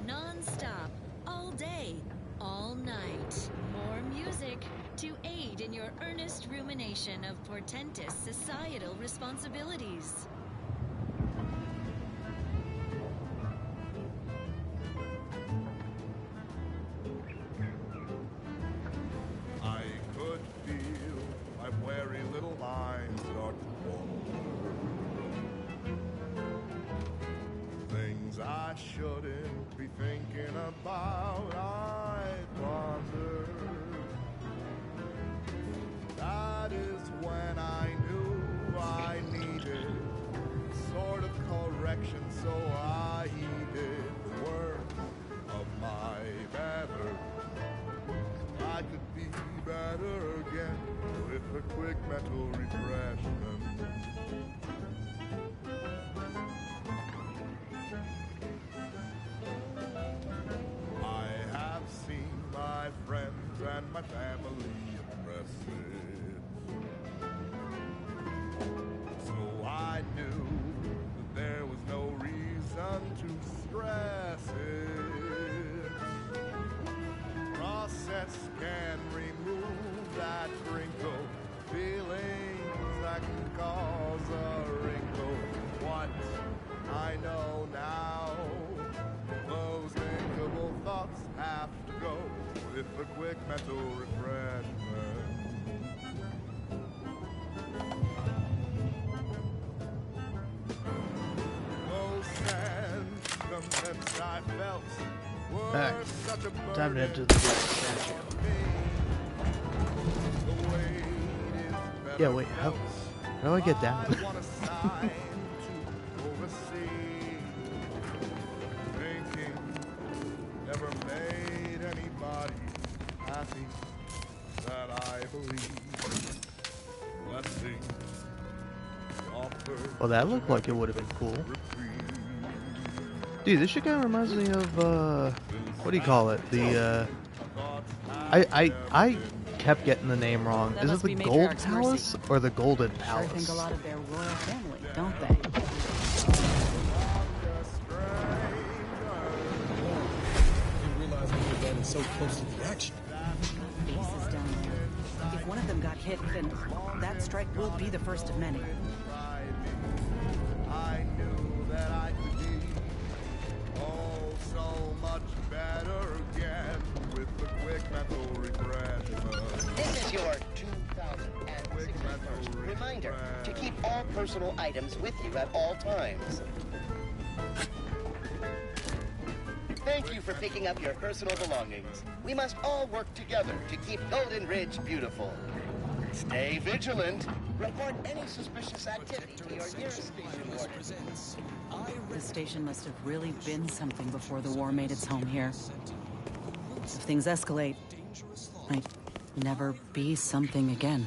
non-stop, all day, all night. More music to aid in your earnest rumination of portentous societal responsibilities. I could feel my weary little mind start to fall. Things I shouldn't be thinking about, I ponder. That is when I knew I needed sort of correction, so I heeded the words of my better. I could be better again with a quick mental refreshment. I have seen my friends and my family impressive, so I knew that there was no reason to stress it. Process can remove that crinkle, feelings that can cause a wrinkle. What I know now, those thinkable thoughts have to go with a quick mental refreshment. Those sentiments I felt were such a burden. Time to enter the statue. Yeah, wait, how do I get down? Never made anybody happy that I believe. Blessing. Well, that looked like it would have been cool. Dude, this shit kind of reminds me of, what do you call it? The, I kept getting the name wrong. That Is it must the be Gold Matriarch's Palace mercy. or the Golden Sure Palace? think a lot of their royal family, don't they? Didn't realize we were getting so close to the action. Bases down there. If one of them got hit, then that strike will be the first of many. I knew that I could be oh so much better again with the quick mental refreshment. This is your 2061st reminder to keep all personal items with you at all times. Thank you for picking up your personal belongings. We must all work together to keep Golden Ridge beautiful. Stay vigilant. Report any suspicious activity to your nearest station warden. The station must have really been something before the war made its home here. If things escalate, might never be something again.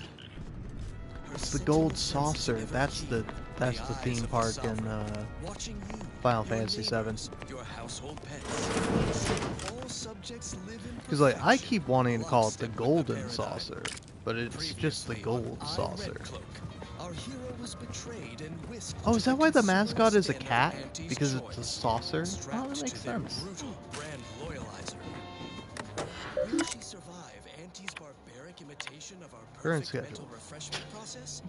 It's the Gold Saucer. That's the theme park in Final Fantasy VII. Because like I keep wanting to call it the Golden Saucer, but it's just the Gold Saucer. our hero was betrayed and whisked Oh, to is that why the consumer mascot is a den of cat? Auntie's Because it's a choice, saucer? Oh, strapped that makes to their sense. brutal brand loyalizer. Will she survive Auntie's barbaric imitation of our Current perfect mental schedule. refreshment process?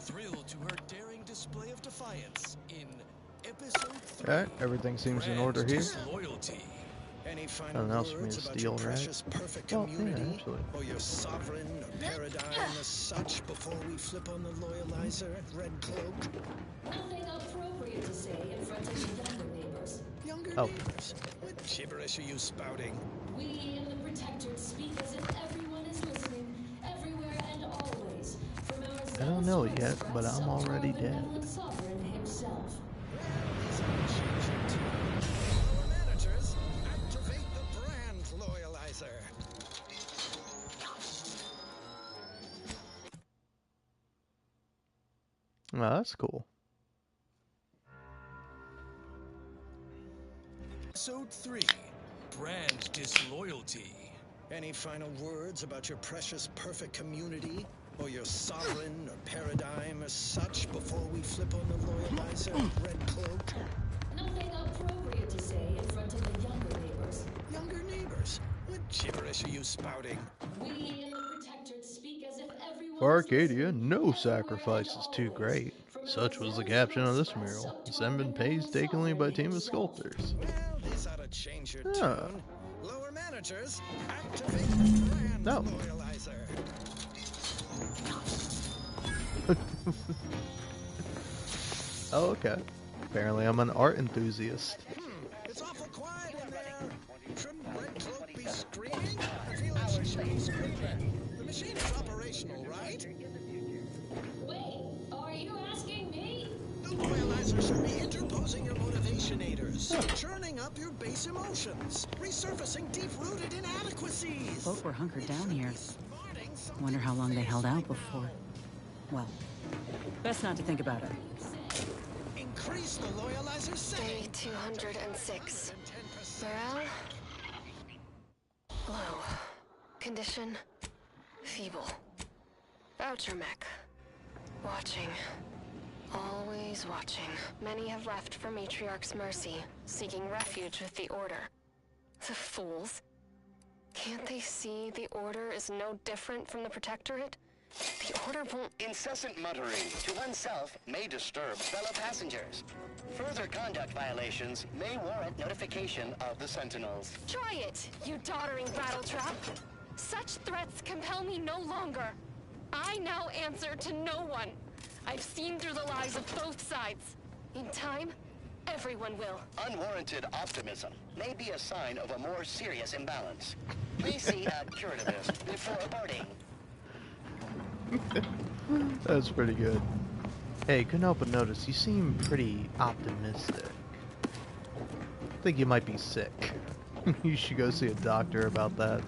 Thrilled to her daring display of defiance in episode 3. Alright, everything seems in order here. Disloyalty. Any final Nothing else for me words to about steal, your right? precious perfect Well, community yeah, actually. or your sovereign or paradigm as such before we flip on the loyalizer, Red Cloak? Nothing appropriate to say in front of the younger neighbors. Younger neighbors? What gibberish are you spouting? We in the Protectorate speak as if everyone is listening, everywhere and always. From our I don't know it yet, zealous but press I'm up to our already dead. benevolent sovereign himself. Lower managers, activate the brand loyalizer. Well, that's cool. Episode 3, Brand Disloyalty. Any final words about your precious perfect community or your sovereign or paradigm as such before we flip on the loyalizer, Red Cloak? Nothing appropriate to say in front of the younger neighbors. Younger neighbors? What gibberish are you spouting? We in the Protectorate speak as if everyone For Arcadia, no sacrifice is too great. Such was the caption of this mural. It's then been painstakingly by a team of sculptors. Well, this ought to change your Ah. tune. Lower managers, activate the brand No. loyalizer. Oh, okay. Apparently I'm an art enthusiast. It's awful quiet in there. Shouldn't Red Cloak be screaming? I feel like she should be screaming. The machine is operational, right? Wait, are you asking me? The loyalizer should be interposing your motivationators, churning up your base emotions, resurfacing deep-rooted inadequacies. Folk were hunkered down here. Wonder how long they held out before. Well, best not to think about it. Increase the loyalizer setting. Day 206. Morale? Low. Condition? Feeble. Voucher mech. Watching. Always watching. Many have left for Matriarch's mercy, seeking refuge with the Order. The fools. Can't they see the Order is no different from the Protectorate? The Order won't... Incessant muttering to oneself may disturb fellow passengers. Further conduct violations may warrant notification of the Sentinels. Try it, you doddering rattletrap. Such threats compel me no longer. I now answer to no one. I've seen through the lies of both sides. In time, everyone will. Unwarranted optimism may be a sign of a more serious imbalance. Please see a curativist before boarding. That's pretty good. Hey, couldn't help but notice you seem pretty optimistic. I think you might be sick. You should go see a doctor about that.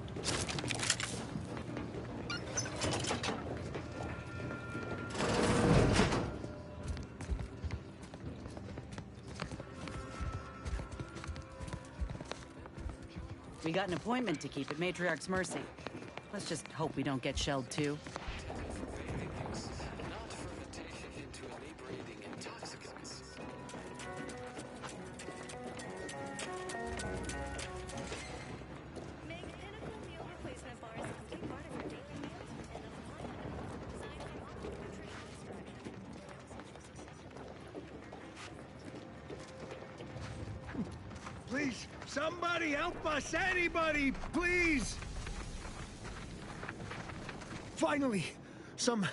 We got an appointment to keep at Matriarch's mercy. Let's just hope we don't get shelled too. Please, somebody help us! Anybody, please! Finally, some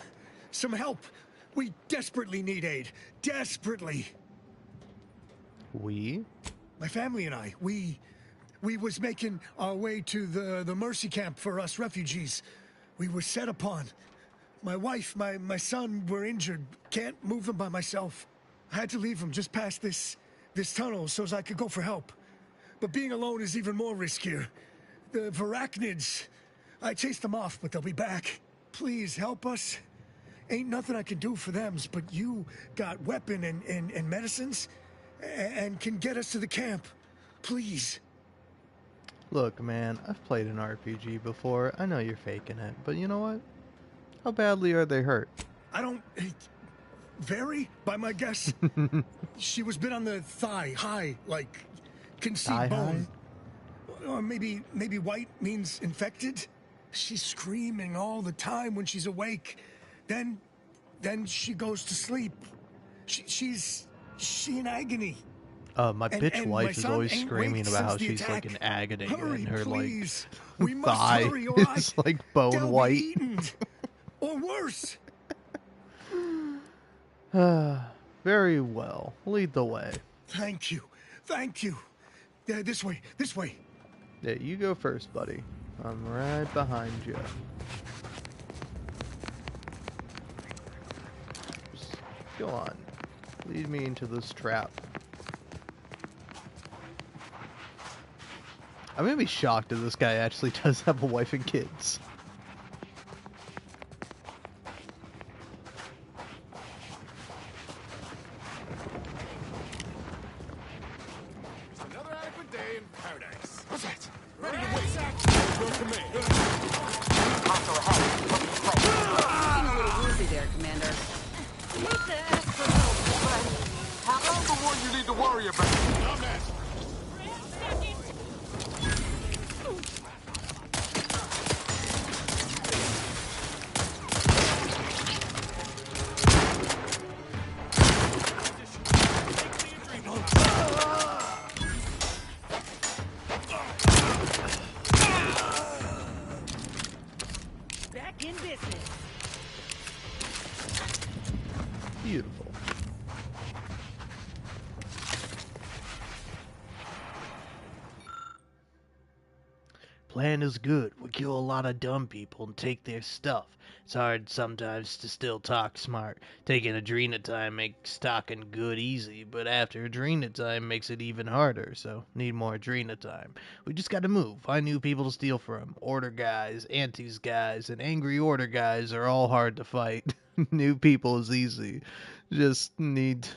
help. We desperately need aid. Desperately. We? My family and I, we was making our way to the mercy camp for us refugees. We were set upon. My wife, my son were injured. Can't move them by myself. I had to leave them just past this tunnel so as I could go for help. But being alone is even more riskier. The Varachnids, I chased them off, but they'll be back. Please help us. Ain't nothing I can do for them, but you got weapon and medicines and can get us to the camp. Please. Look, man, I've played an RPG before. I know you're faking it, but you know what? How badly are they hurt? I don't... vary by my guess. She was bit on the thigh, high, like can see Thigh bone. Or maybe white means infected. She's screaming all the time when she's awake. Then she goes to sleep. She's in agony. My bitch and wife my is son always ain't screaming waked about how since the she's like attack. in agony Hurry, and her please. like We must thigh hurry, or is like bone they'll white. be eaten. Or worse. Very well. Lead the way. Thank you. Yeah, this way. Yeah, you go first, buddy. I'm right behind you. Just go on. Lead me into this trap. I'm gonna be shocked if this guy actually does have a wife and kids. Another adequate day in paradise. What's that? Ready to wait. Your command. Looking a little woozy there, Commander. Hate to ask for help, but I'm the one you need to worry about. I'm asking. Back in business. Beautiful. Plan is good. We kill a lot of dumb people and take their stuff. It's hard sometimes to still talk smart. Taking Adrena time makes talking good easy, but after Adrena time makes it even harder, so need more Adrena time. We just gotta move, find new people to steal from. Order guys, antis guys, and angry order guys are all hard to fight. New people is easy. Just need to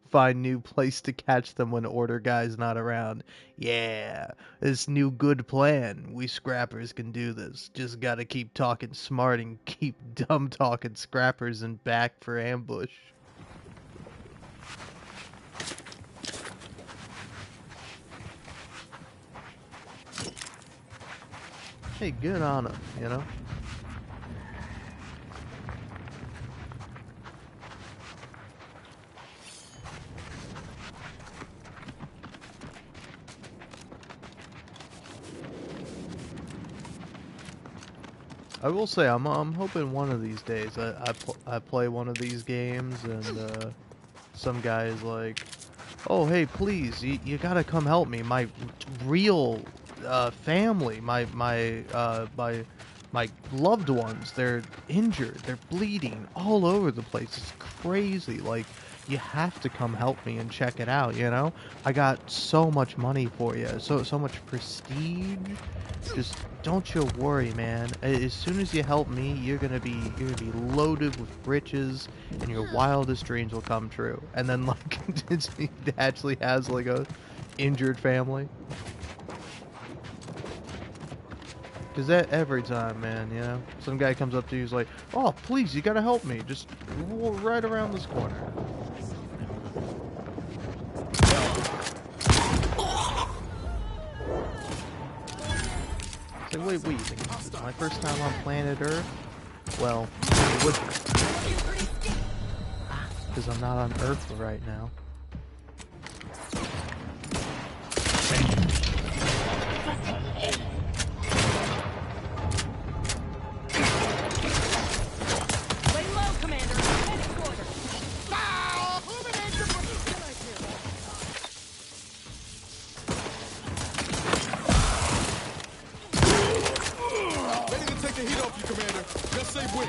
find new place to catch them when order guy's not around. Yeah, this new good plan. We scrappers can do this. Just gotta keep talking smart and keep dumb talking scrappers in back for ambush. Hey, good on him, you know? I will say, I'm hoping one of these days I play one of these games and some guy is like, oh hey please you gotta come help me, my real family, my loved ones, they're injured, they're bleeding all over the place, it's crazy, like you have to come help me and check it out, you know? I got so much money for you, so much prestige. Just don't you worry, man. As soon as you help me, you're gonna be loaded with riches, and your wildest dreams will come true. And then like, he actually has like a injured family. Cause that every time, man, you know, some guy comes up to you, he's like, "Oh, please, you gotta help me. Just right around this corner." It's like, wait, what do you think? This is my first time on planet Earth? Well, it would be. Because I'm not on Earth right now. Lay low, Commander. Heading for them. Ready to take the heat off you, Commander. Just say when.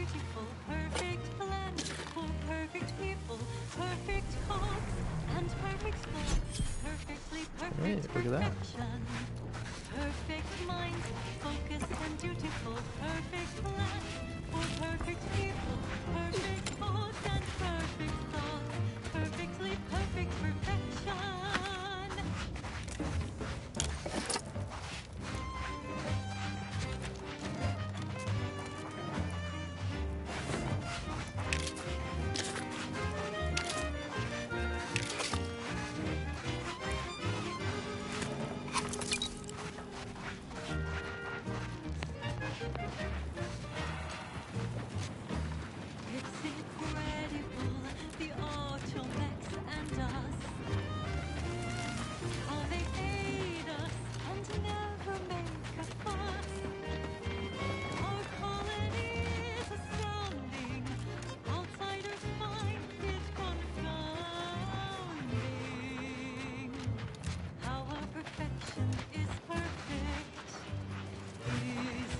dutiful, perfect blend for perfect people, perfect cause, and perfect thoughts, perfectly Hey, perfect look at that. perfection. Perfect mind, focused and dutiful, perfect blend for perfect people, perfect cause, and perfect thoughts, perfectly perfect perfection. It's incredible, the automax and us. How they aid us and never make a fuss. Our colony is astounding. Outsiders find it confounding. How our perfection is perfect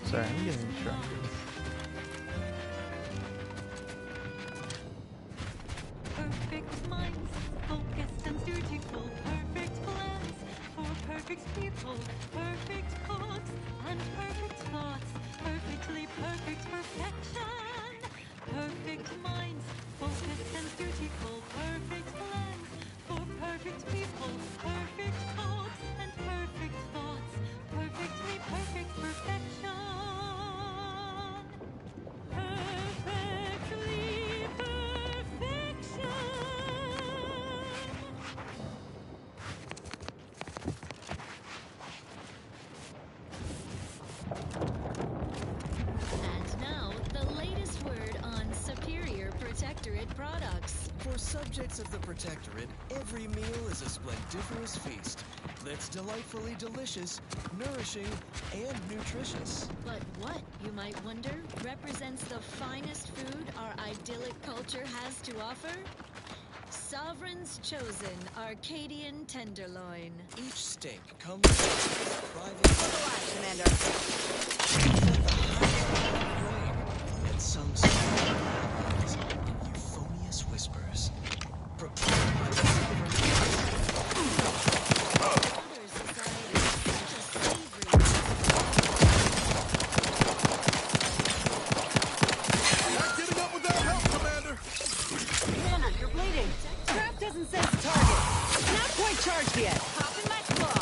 is Sorry, I'm getting distracted. perfect minds, focused and dutiful, perfect plans for perfect people, perfect cause, and perfect thoughts, perfectly perfect perfection. Perfect minds, focused and dutiful, perfect plans for perfect people, perfect cause, and perfect thoughts, perfectly perfect perfection. Perfectly perfection. And now, the latest word on Superior Protectorate products. For subjects of the Protectorate, every meal is a splendiferous feast that's delightfully delicious, nourishing, and nutritious. But what, you might wonder, represents the finest food our idyllic culture has to offer? Sovereign's Chosen Arcadian Tenderloin. Each steak comes with a private Commander. and sung songs in euphonious whispers. Prepared by the Not giving up without help, Commander! Commander, you're bleeding. Strap doesn't sense target. Not quite charged yet. Pop in my claw.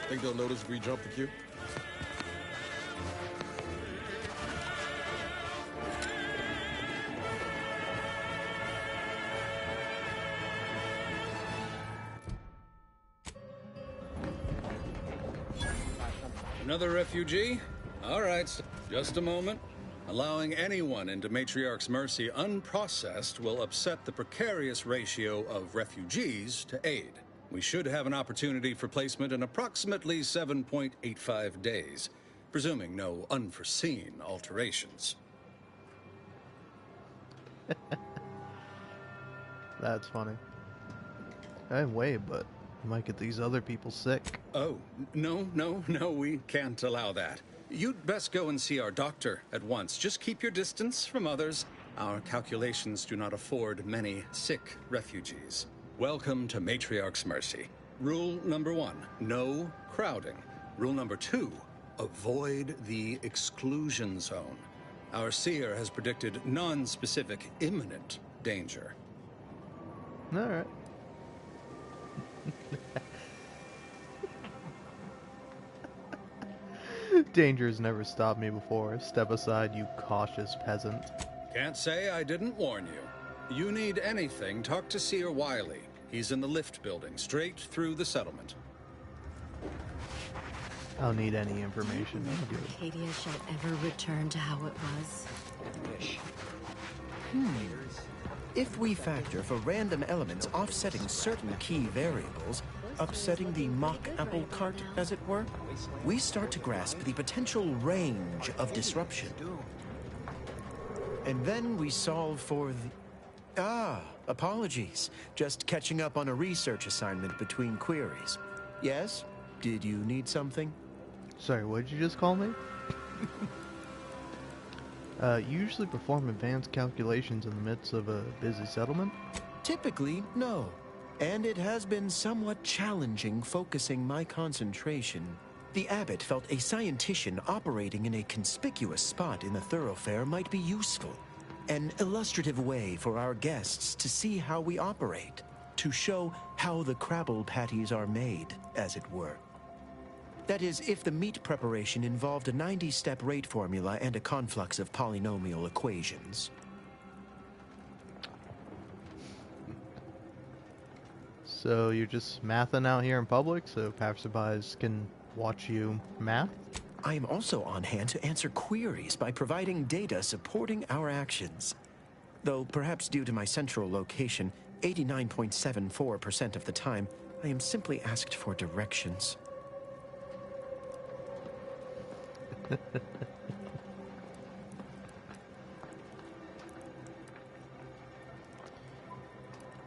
Think they'll notice if we jump the queue? Another refugee? All right, just a moment. Allowing anyone into Matriarch's Mercy unprocessed will upset the precarious ratio of refugees to aid. We should have an opportunity for placement in approximately 7.85 days, presuming no unforeseen alterations. That's funny. I wait, but you might get these other people sick. Oh, no, we can't allow that. You'd best go and see our doctor at once. Just keep your distance from others. Our calculations do not afford many sick refugees. Welcome to Matriarch's Mercy. Rule number 1, no crowding. Rule number 2, avoid the exclusion zone. Our seer has predicted non-specific imminent danger. All right. Danger has never stopped me before. Step aside, you cautious peasant. Can't say I didn't warn you. You need anything, talk to Seer Wiley. He's in the lift building, straight through the settlement. I don't need any information. Do you think Arcadia shall ever return to how it was? If we factor for random elements offsetting certain key variables, upsetting the mock apple cart, as it were, we start to grasp the potential range of disruption. And then we solve for the... apologies. Just catching up on a research assignment between queries. Yes? Did you need something? Sorry, what did you just call me? You usually perform advanced calculations in the midst of a busy settlement? Typically, no. And it has been somewhat challenging focusing my concentration. The abbot felt a scientician operating in a conspicuous spot in the thoroughfare might be useful. An illustrative way for our guests to see how we operate. To show how the crabble patties are made, as it were. That is, if the meat preparation involved a 90-step rate formula and a conflux of polynomial equations. So you're just mathing out here in public so passerbys can watch you math? I am also on hand to answer queries by providing data supporting our actions. Though perhaps due to my central location, 89.74% of the time, I am simply asked for directions.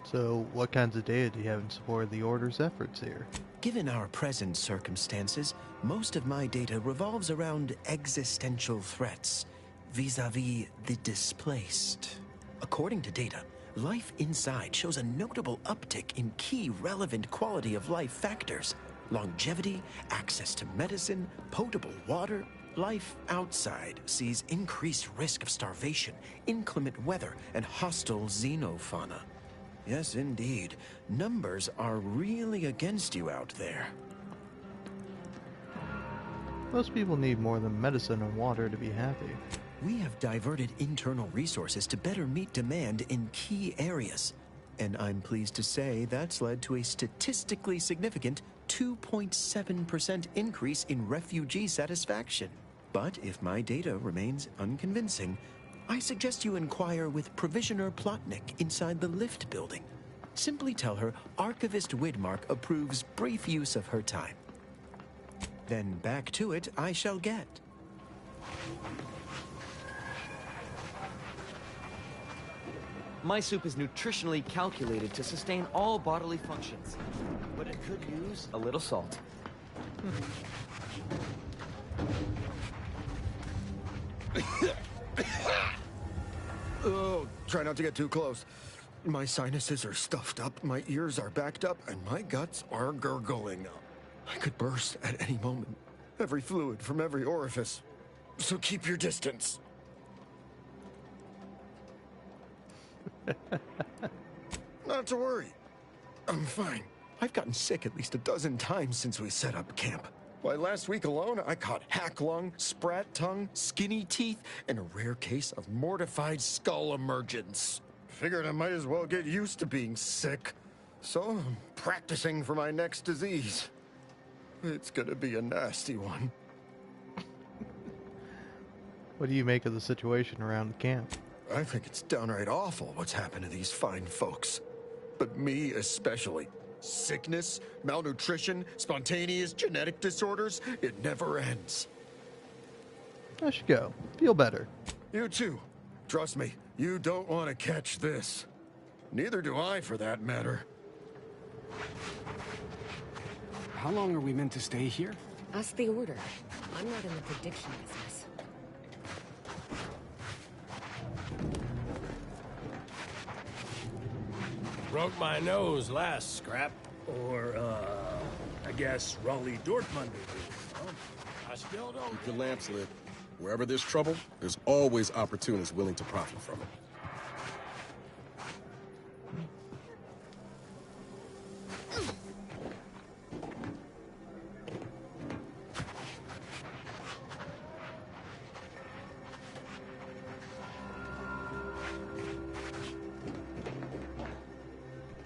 So, what kinds of data do you have in support of the Order's efforts here? Given our present circumstances, most of my data revolves around existential threats, vis-a-vis the displaced. According to data, life inside shows a notable uptick in key relevant quality of life factors. Longevity, access to medicine, potable water. Life outside sees increased risk of starvation, inclement weather, and hostile xenofauna. Yes, indeed. Numbers are really against you out there. Most people need more than medicine and water to be happy. We have diverted internal resources to better meet demand in key areas. And I'm pleased to say that's led to a statistically significant 2.7% increase in refugee satisfaction. But if my data remains unconvincing, I suggest you inquire with Provisioner Plotnik inside the lift building. Simply tell her Archivist Widmark approves brief use of her time. Then back to it I shall get. My soup is nutritionally calculated to sustain all bodily functions, but it could use a little salt. Oh, try not to get too close. My sinuses are stuffed up, my ears are backed up, and my guts are gurgling. I could burst at any moment. Every fluid from every orifice. So keep your distance. Not to worry. I'm fine. I've gotten sick at least a dozen times since we set up camp. Why, last week alone, I caught hack lung, sprat tongue, skinny teeth, and a rare case of mortified skull emergence. Figured I might as well get used to being sick. So I'm practicing for my next disease. It's gonna be a nasty one. What do you make of the situation around the camp? I think it's downright awful what's happened to these fine folks. But me especially. Sickness, malnutrition, spontaneous genetic disorders, it never ends. I should go. Feel better. You too. Trust me, you don't want to catch this. Neither do I, for that matter. How long are we meant to stay here? Ask the Order. I'm not in the prediction business. Broke my nose last scrap. Or, I guess Raleigh Dortmunder did. Huh? I still don't... Keep your lamps lit. Wherever there's trouble, there's always opportunists willing to profit from it.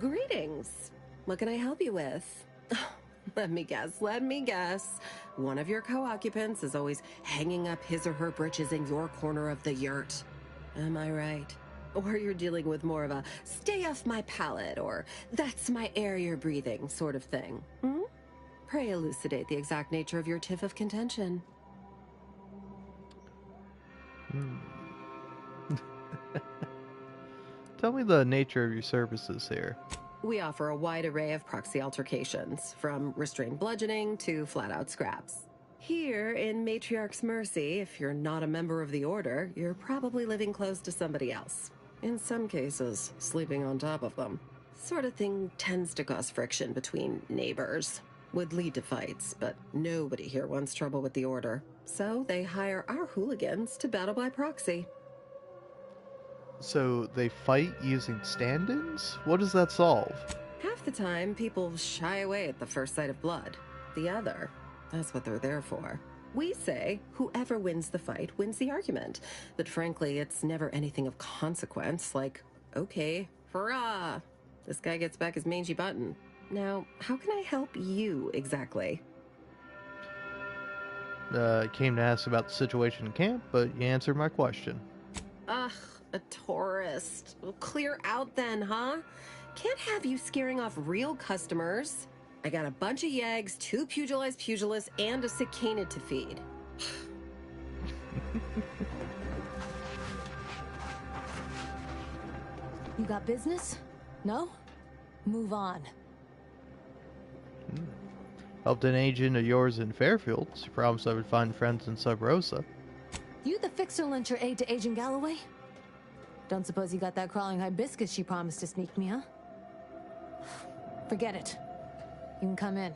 Greetings. What can I help you with? Let me guess. One of your co-occupants is always hanging up his or her britches in your corner of the yurt. Am I right? Or you're dealing with more of a stay off my palate or that's my air you're breathing sort of thing. Hmm? Pray elucidate the exact nature of your tiff of contention. Tell me the nature of your services here. We offer a wide array of proxy altercations, from restrained bludgeoning to flat-out scraps. Here in Matriarch's Mercy, if you're not a member of the Order, you're probably living close to somebody else. In some cases, sleeping on top of them. Sort of thing tends to cause friction between neighbors. Would lead to fights, but nobody here wants trouble with the Order. So they hire our hooligans to battle by proxy. So they fight using stand-ins? What does that solve? Half the time, people shy away at the first sight of blood. The other, that's what they're there for. We say whoever wins the fight wins the argument. But frankly, it's never anything of consequence, like, okay, hurrah! This guy gets back his mangy button. Now, how can I help you exactly? I came to ask about the situation in camp, but you answered my question. Ugh, a tourist. Well, clear out then, huh? Can't have you scaring off real customers. I got a bunch of yeggs, 2 pugilists, and a cicada to feed. You got business? No? Move on. Helped an agent of yours in Fairfield. She promised I would find friends in Sub Rosa. You the fixer lent your aid to Agent Galloway? Don't suppose you got that crawling hibiscus she promised to sneak me, huh? Forget it. You can come in.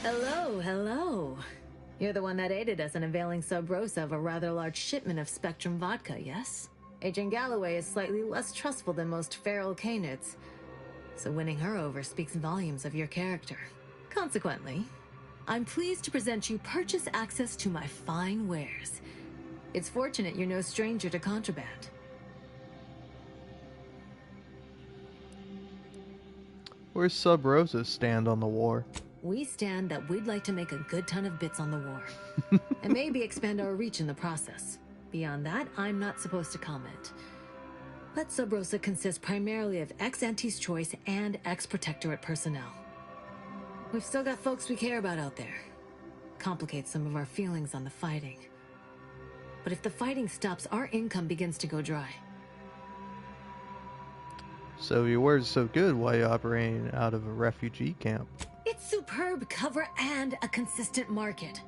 Hello. You're the one that aided us in availing Sub Rosa of a rather large shipment of Spectrum vodka, yes? Agent Galloway is slightly less trustful than most feral canids, so winning her over speaks volumes of your character. Consequently, I'm pleased to present you purchase access to my fine wares. It's fortunate you're no stranger to contraband. Where's Sub Rosa stand on the war? We stand that we'd like to make a good ton of bits on the war. And maybe expand our reach in the process. Beyond that, I'm not supposed to comment. But Sub Rosa consists primarily of ex-Ante's Choice and ex-Protectorate personnel. We've still got folks we care about out there. Complicates some of our feelings on the fighting. But if the fighting stops, our income begins to go dry. So your word's so good, why are you operating out of a refugee camp? It's superb cover and a consistent market.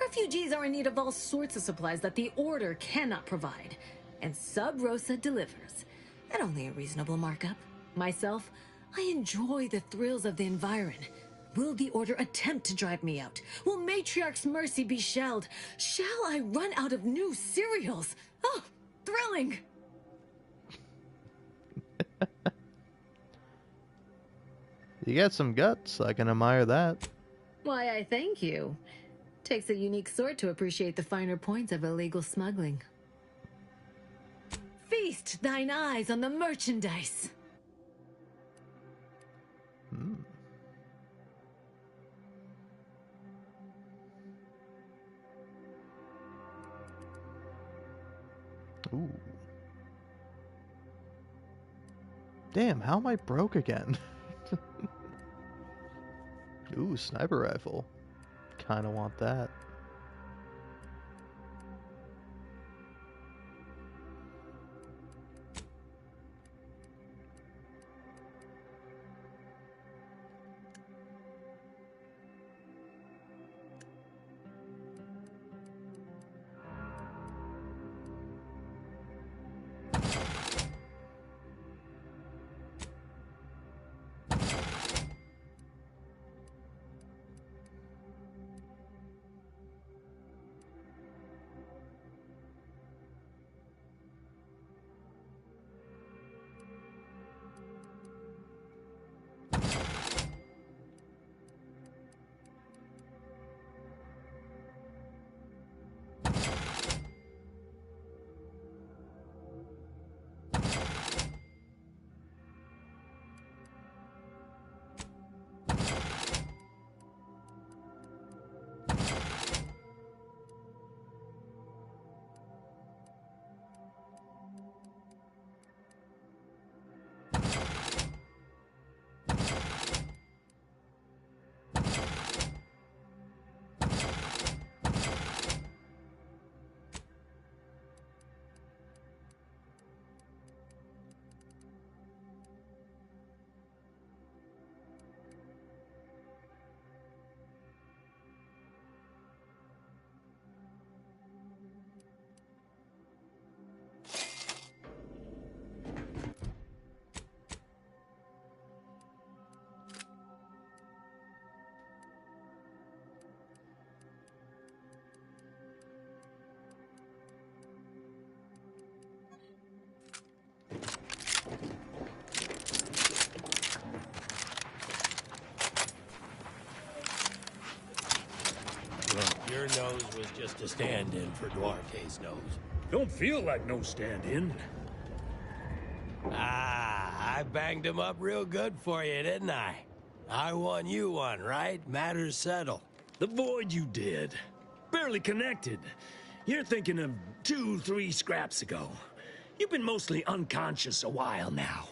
Refugees are in need of all sorts of supplies that the Order cannot provide. And Sub Rosa delivers. At only a reasonable markup. Myself, I enjoy the thrills of the environ. Will the Order attempt to drive me out? Will Matriarch's Mercy be shelled? Shall I run out of new cereals? Oh, thrilling! You got some guts. I can admire that. Why, I thank you. Takes a unique sort to appreciate the finer points of illegal smuggling. Feast thine eyes on the merchandise. Ooh. Damn, how am I broke again? Ooh, sniper rifle. Kinda want that. Look, your nose was just a stand-in for Duarte's nose. Don't feel like no stand-in. Ah, I banged him up real good for you, didn't I? I won you one, right? Matters settled. The void you did. Barely connected. You're thinking of 2-3 scraps ago. You've been mostly unconscious a while now.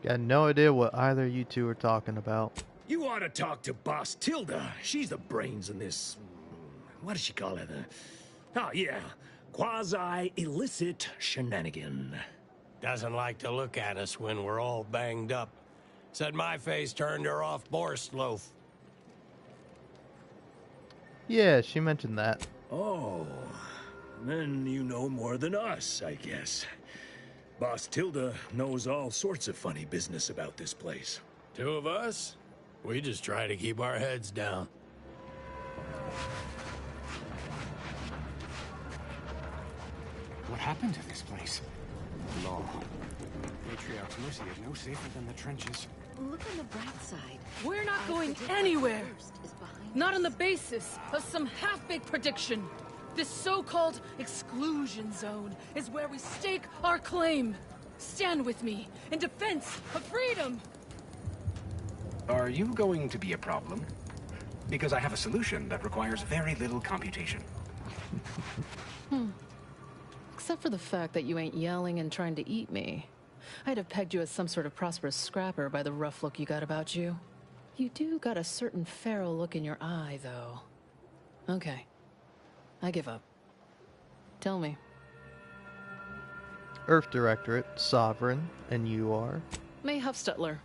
Got no idea what either you two are talking about. You ought to talk to Boss Tilda. She's the brains in this... What does she call it? Oh, yeah. Quasi-illicit shenanigan. Doesn't like to look at us when we're all banged up. Said my face turned her off Borstloaf. Yeah, she mentioned that. Oh, then you know more than us, I guess. Boss Tilda knows all sorts of funny business about this place. Two of us? We just try to keep our heads down. What happened to this place? Law. Matriarch's Mercy is no safer than the trenches. Look on the bright side. We're not going anywhere. Not on the basis of some half-baked prediction. This so-called exclusion zone is where we stake our claim. Stand with me in defense of freedom. Are you going to be a problem? Because I have a solution that requires very little computation. Except for the fact that you ain't yelling and trying to eat me. I'd have pegged you as some sort of prosperous scrapper by the rough look you got about you. You do got a certain feral look in your eye, though. Okay. I give up. Tell me. Earth Directorate, Sovereign, and you are? May Huffstutler,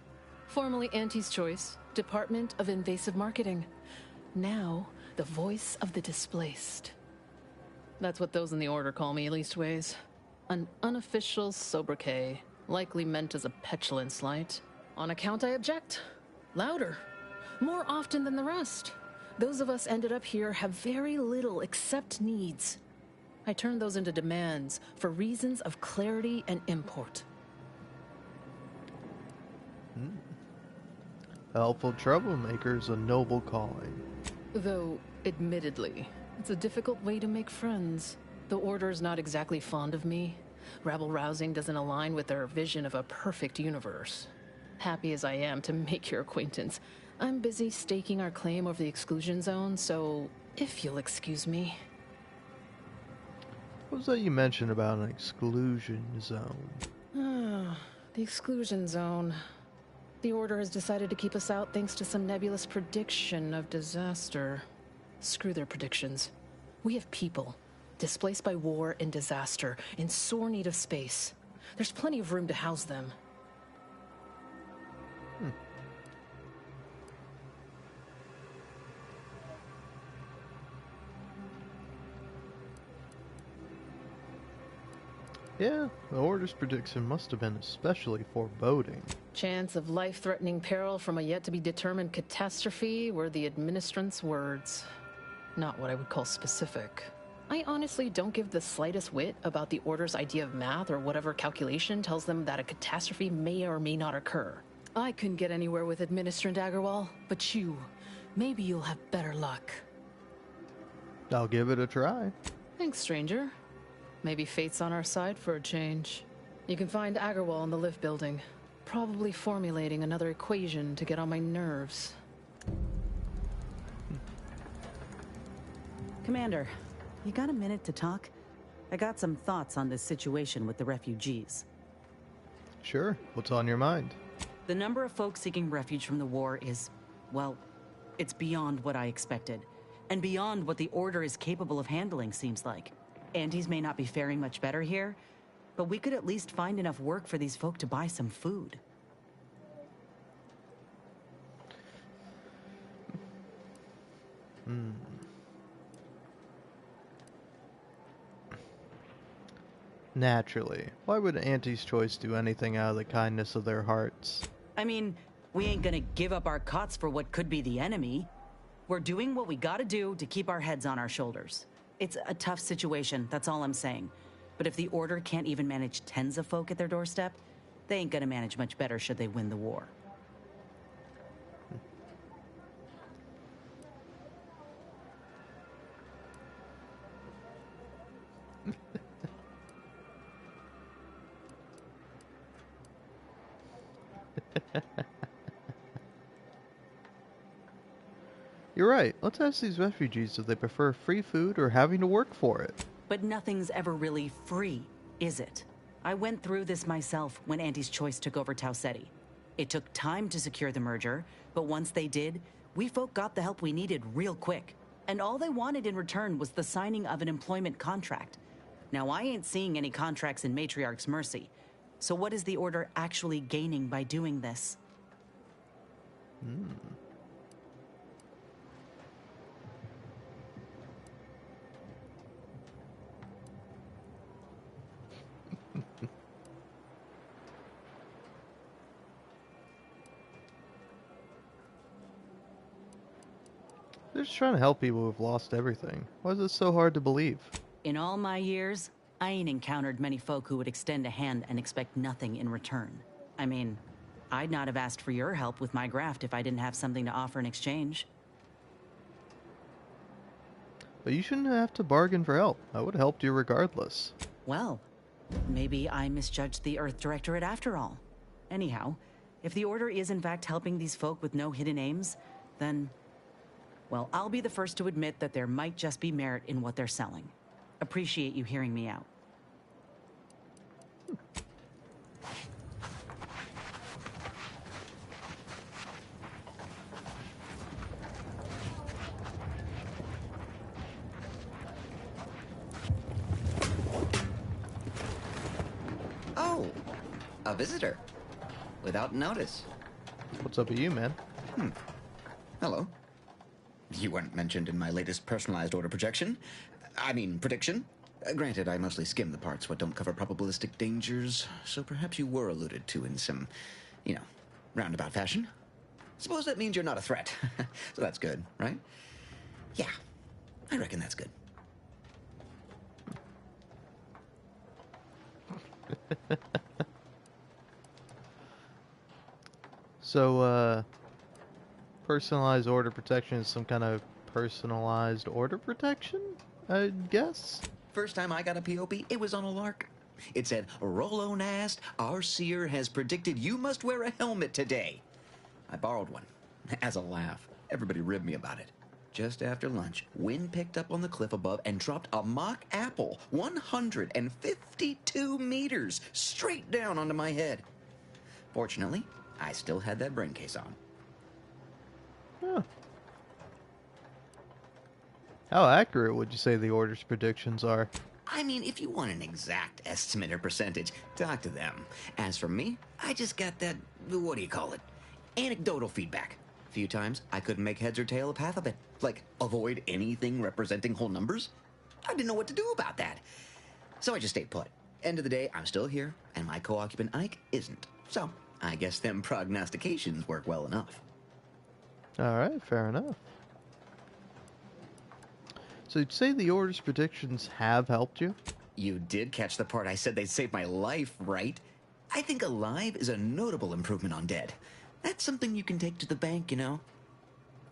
formerly Auntie's Choice, Department of Invasive Marketing. Now, the voice of the displaced. That's what those in the Order call me, leastways. An unofficial sobriquet, likely meant as a petulant slight. On account I object. Louder. More often than the rest. Those of us ended up here have very little except needs. I turned those into demands for reasons of clarity and import. Helpful troublemaker is a noble calling. Though, admittedly, it's a difficult way to make friends. The Order's not exactly fond of me. Rabble-rousing doesn't align with their vision of a perfect universe. Happy as I am to make your acquaintance, I'm busy staking our claim over the exclusion zone, so if you'll excuse me. What was that you mentioned about an exclusion zone? The exclusion zone. The Order has decided to keep us out thanks to some nebulous prediction of disaster. Screw their predictions. We have people, displaced by war and disaster, in sore need of space. There's plenty of room to house them. Yeah, the Order's prediction must have been especially foreboding. Chance of life-threatening peril from a yet-to-be-determined catastrophe were the administrant's words. Not what I would call specific. I honestly don't give the slightest whit about the Order's idea of math or whatever calculation tells them that a catastrophe may or may not occur. I couldn't get anywhere with Administrant Agarwal, but maybe you'll have better luck. I'll give it a try. Thanks, stranger. Maybe fate's on our side for a change. You can find Agarwal in the lift building, probably formulating another equation to get on my nerves. Commander, you got a minute to talk? I got some thoughts on this situation with the refugees. Sure. What's on your mind? The number of folks seeking refuge from the war is, well, it's beyond what I expected. And beyond what the Order is capable of handling, seems like. Andes may not be faring much better here, but we could at least find enough work for these folk to buy some food. Naturally. Why would Auntie's Choice do anything out of the kindness of their hearts? I mean, we ain't gonna give up our cots for what could be the enemy. We're doing what we gotta do to keep our heads on our shoulders. It's a tough situation, that's all I'm saying. But if the Order can't even manage tens of folk at their doorstep, they ain't gonna manage much better should they win the war. You're right. Let's ask these refugees if they prefer free food or having to work for it. But nothing's ever really free, is it? I went through this myself when Auntie's Choice took over Tau Ceti. It took time to secure the merger, but once they did, we folk got the help we needed real quick. And all they wanted in return was the signing of an employment contract. Now, I ain't seeing any contracts in Matriarch's Mercy. So what is the Order actually gaining by doing this? They're just trying to help people who've lost everything. Why is it so hard to believe? In all my years, I ain't encountered many folk who would extend a hand and expect nothing in return. I mean, I'd not have asked for your help with my graft if I didn't have something to offer in exchange. But you shouldn't have to bargain for help. I would have helped you regardless. Well, maybe I misjudged the Earth Directorate after all. Anyhow, if the Order is in fact helping these folk with no hidden aims, then, well, I'll be the first to admit that there might just be merit in what they're selling. Appreciate you hearing me out. Oh, a visitor. Without notice. What's up with you, man? Hello. You weren't mentioned in my latest personalized order projection. I mean, prediction. Granted, I mostly skim the parts what don't cover probabilistic dangers, so perhaps you were alluded to in some, roundabout fashion. Suppose that means you're not a threat. So that's good, right? Yeah, I reckon that's good. So, personalized order protection is some kind of personalized order protection, I guess? First time I got a POP, it was on a lark. It said, Rolo Nast, our seer has predicted you must wear a helmet today. I borrowed one, as a laugh. Everybody ribbed me about it. Just after lunch, wind picked up on the cliff above and dropped a mock apple 152 meters straight down onto my head. Fortunately, I still had that brain case on. Huh. How accurate would you say the order's predictions are? I mean, if you want an exact estimate or percentage, talk to them. As for me, I just got that, what do you call it? Anecdotal feedback. A few times, I couldn't make heads or tail of half of it. Like, avoid anything representing whole numbers? I didn't know what to do about that. So I just stayed put. End of the day, I'm still here, and my co-occupant Ike isn't. So, I guess them prognostications work well enough. Alright, fair enough. So you'd say the order's predictions have helped you? You did catch the part I said they'd save my life, right? I think alive is a notable improvement on dead. That's something you can take to the bank, you know?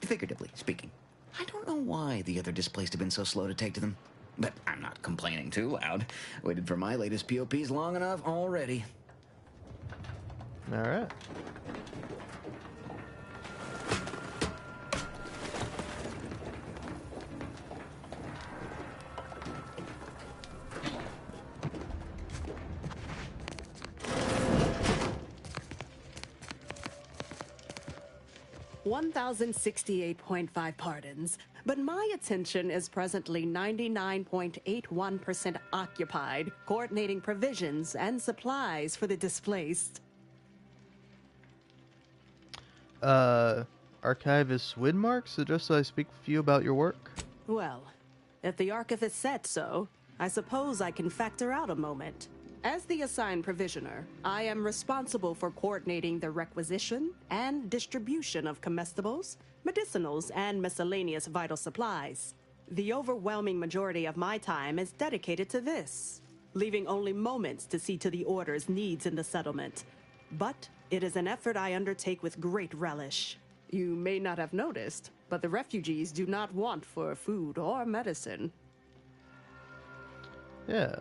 Figuratively speaking. I don't know why the other displaced have been so slow to take to them. But I'm not complaining too loud. Waited for my latest POPs long enough already. Alright. $1,068.5 pardons, but my attention is presently 99.81% occupied, coordinating provisions and supplies for the displaced. Archivist Widmark suggests I speak with you about your work? Well, if the archivist said so, I suppose I can factor out a moment. As the assigned provisioner, I am responsible for coordinating the requisition and distribution of comestibles, medicinals, and miscellaneous vital supplies. The overwhelming majority of my time is dedicated to this, leaving only moments to see to the Order's needs in the settlement. But it is an effort I undertake with great relish. You may not have noticed, but the refugees do not want for food or medicine. Yeah.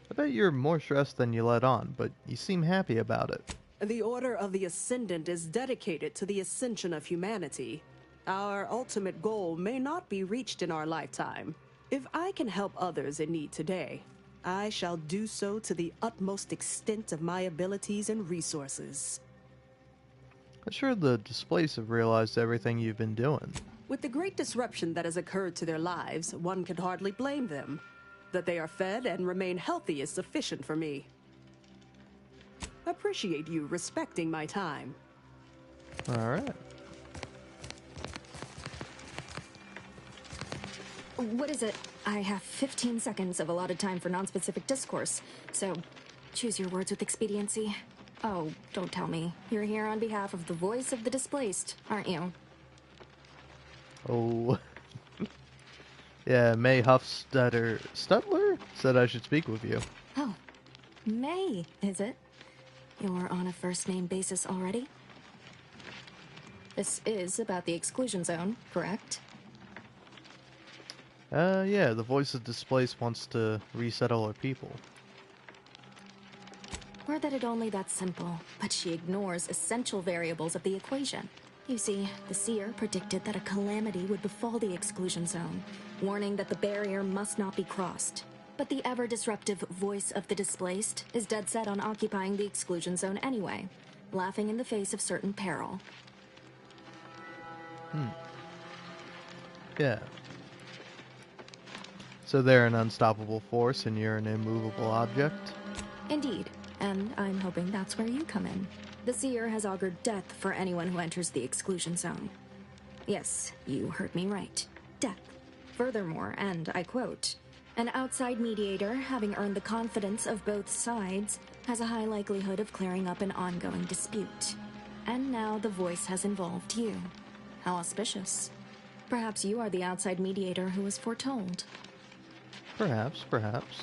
I bet you're more stressed than you let on, but you seem happy about it. The Order of the Ascendant is dedicated to the ascension of humanity. Our ultimate goal may not be reached in our lifetime. If I can help others in need today, I shall do so to the utmost extent of my abilities and resources. I'm sure the displaced have realized everything you've been doing. With the great disruption that has occurred to their lives, one can hardly blame them. That they are fed and remain healthy is sufficient for me. Appreciate you respecting my time. Alright. What is it? I have 15 seconds of allotted time for non-specific discourse, so choose your words with expediency. Oh, don't tell me. You're here on behalf of the voice of the displaced, aren't you? Oh. Yeah, May Huffstutler said I should speak with you. Oh, May, is it? You're on a first-name basis already? This is about the exclusion zone, correct? Yeah, the voice of displaced wants to resettle our people. Or that it only that simple, but she ignores essential variables of the equation. You see, the seer predicted that a calamity would befall the exclusion zone, warning that the barrier must not be crossed. But the ever-disruptive voice of the displaced is dead set on occupying the exclusion zone anyway, laughing in the face of certain peril. Yeah. So they're an unstoppable force and you're an immovable object? Indeed, and I'm hoping that's where you come in. The seer has augured death for anyone who enters the exclusion zone. Yes, you heard me right. Death. Furthermore, and I quote, an outside mediator, having earned the confidence of both sides, has a high likelihood of clearing up an ongoing dispute. And now the voice has involved you. How auspicious. Perhaps you are the outside mediator who was foretold. Perhaps, perhaps.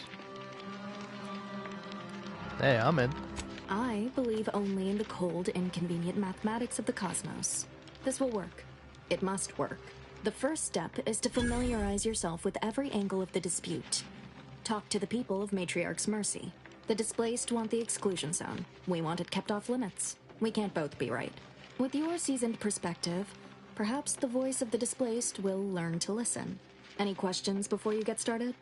Hey, I'm in. I believe only in the cold, inconvenient mathematics of the cosmos. This will work. It must work. The first step is to familiarize yourself with every angle of the dispute. Talk to the people of Matriarch's Mercy. The displaced want the exclusion zone. We want it kept off limits. We can't both be right. With your seasoned perspective, perhaps the voice of the displaced will learn to listen. Any questions before you get started?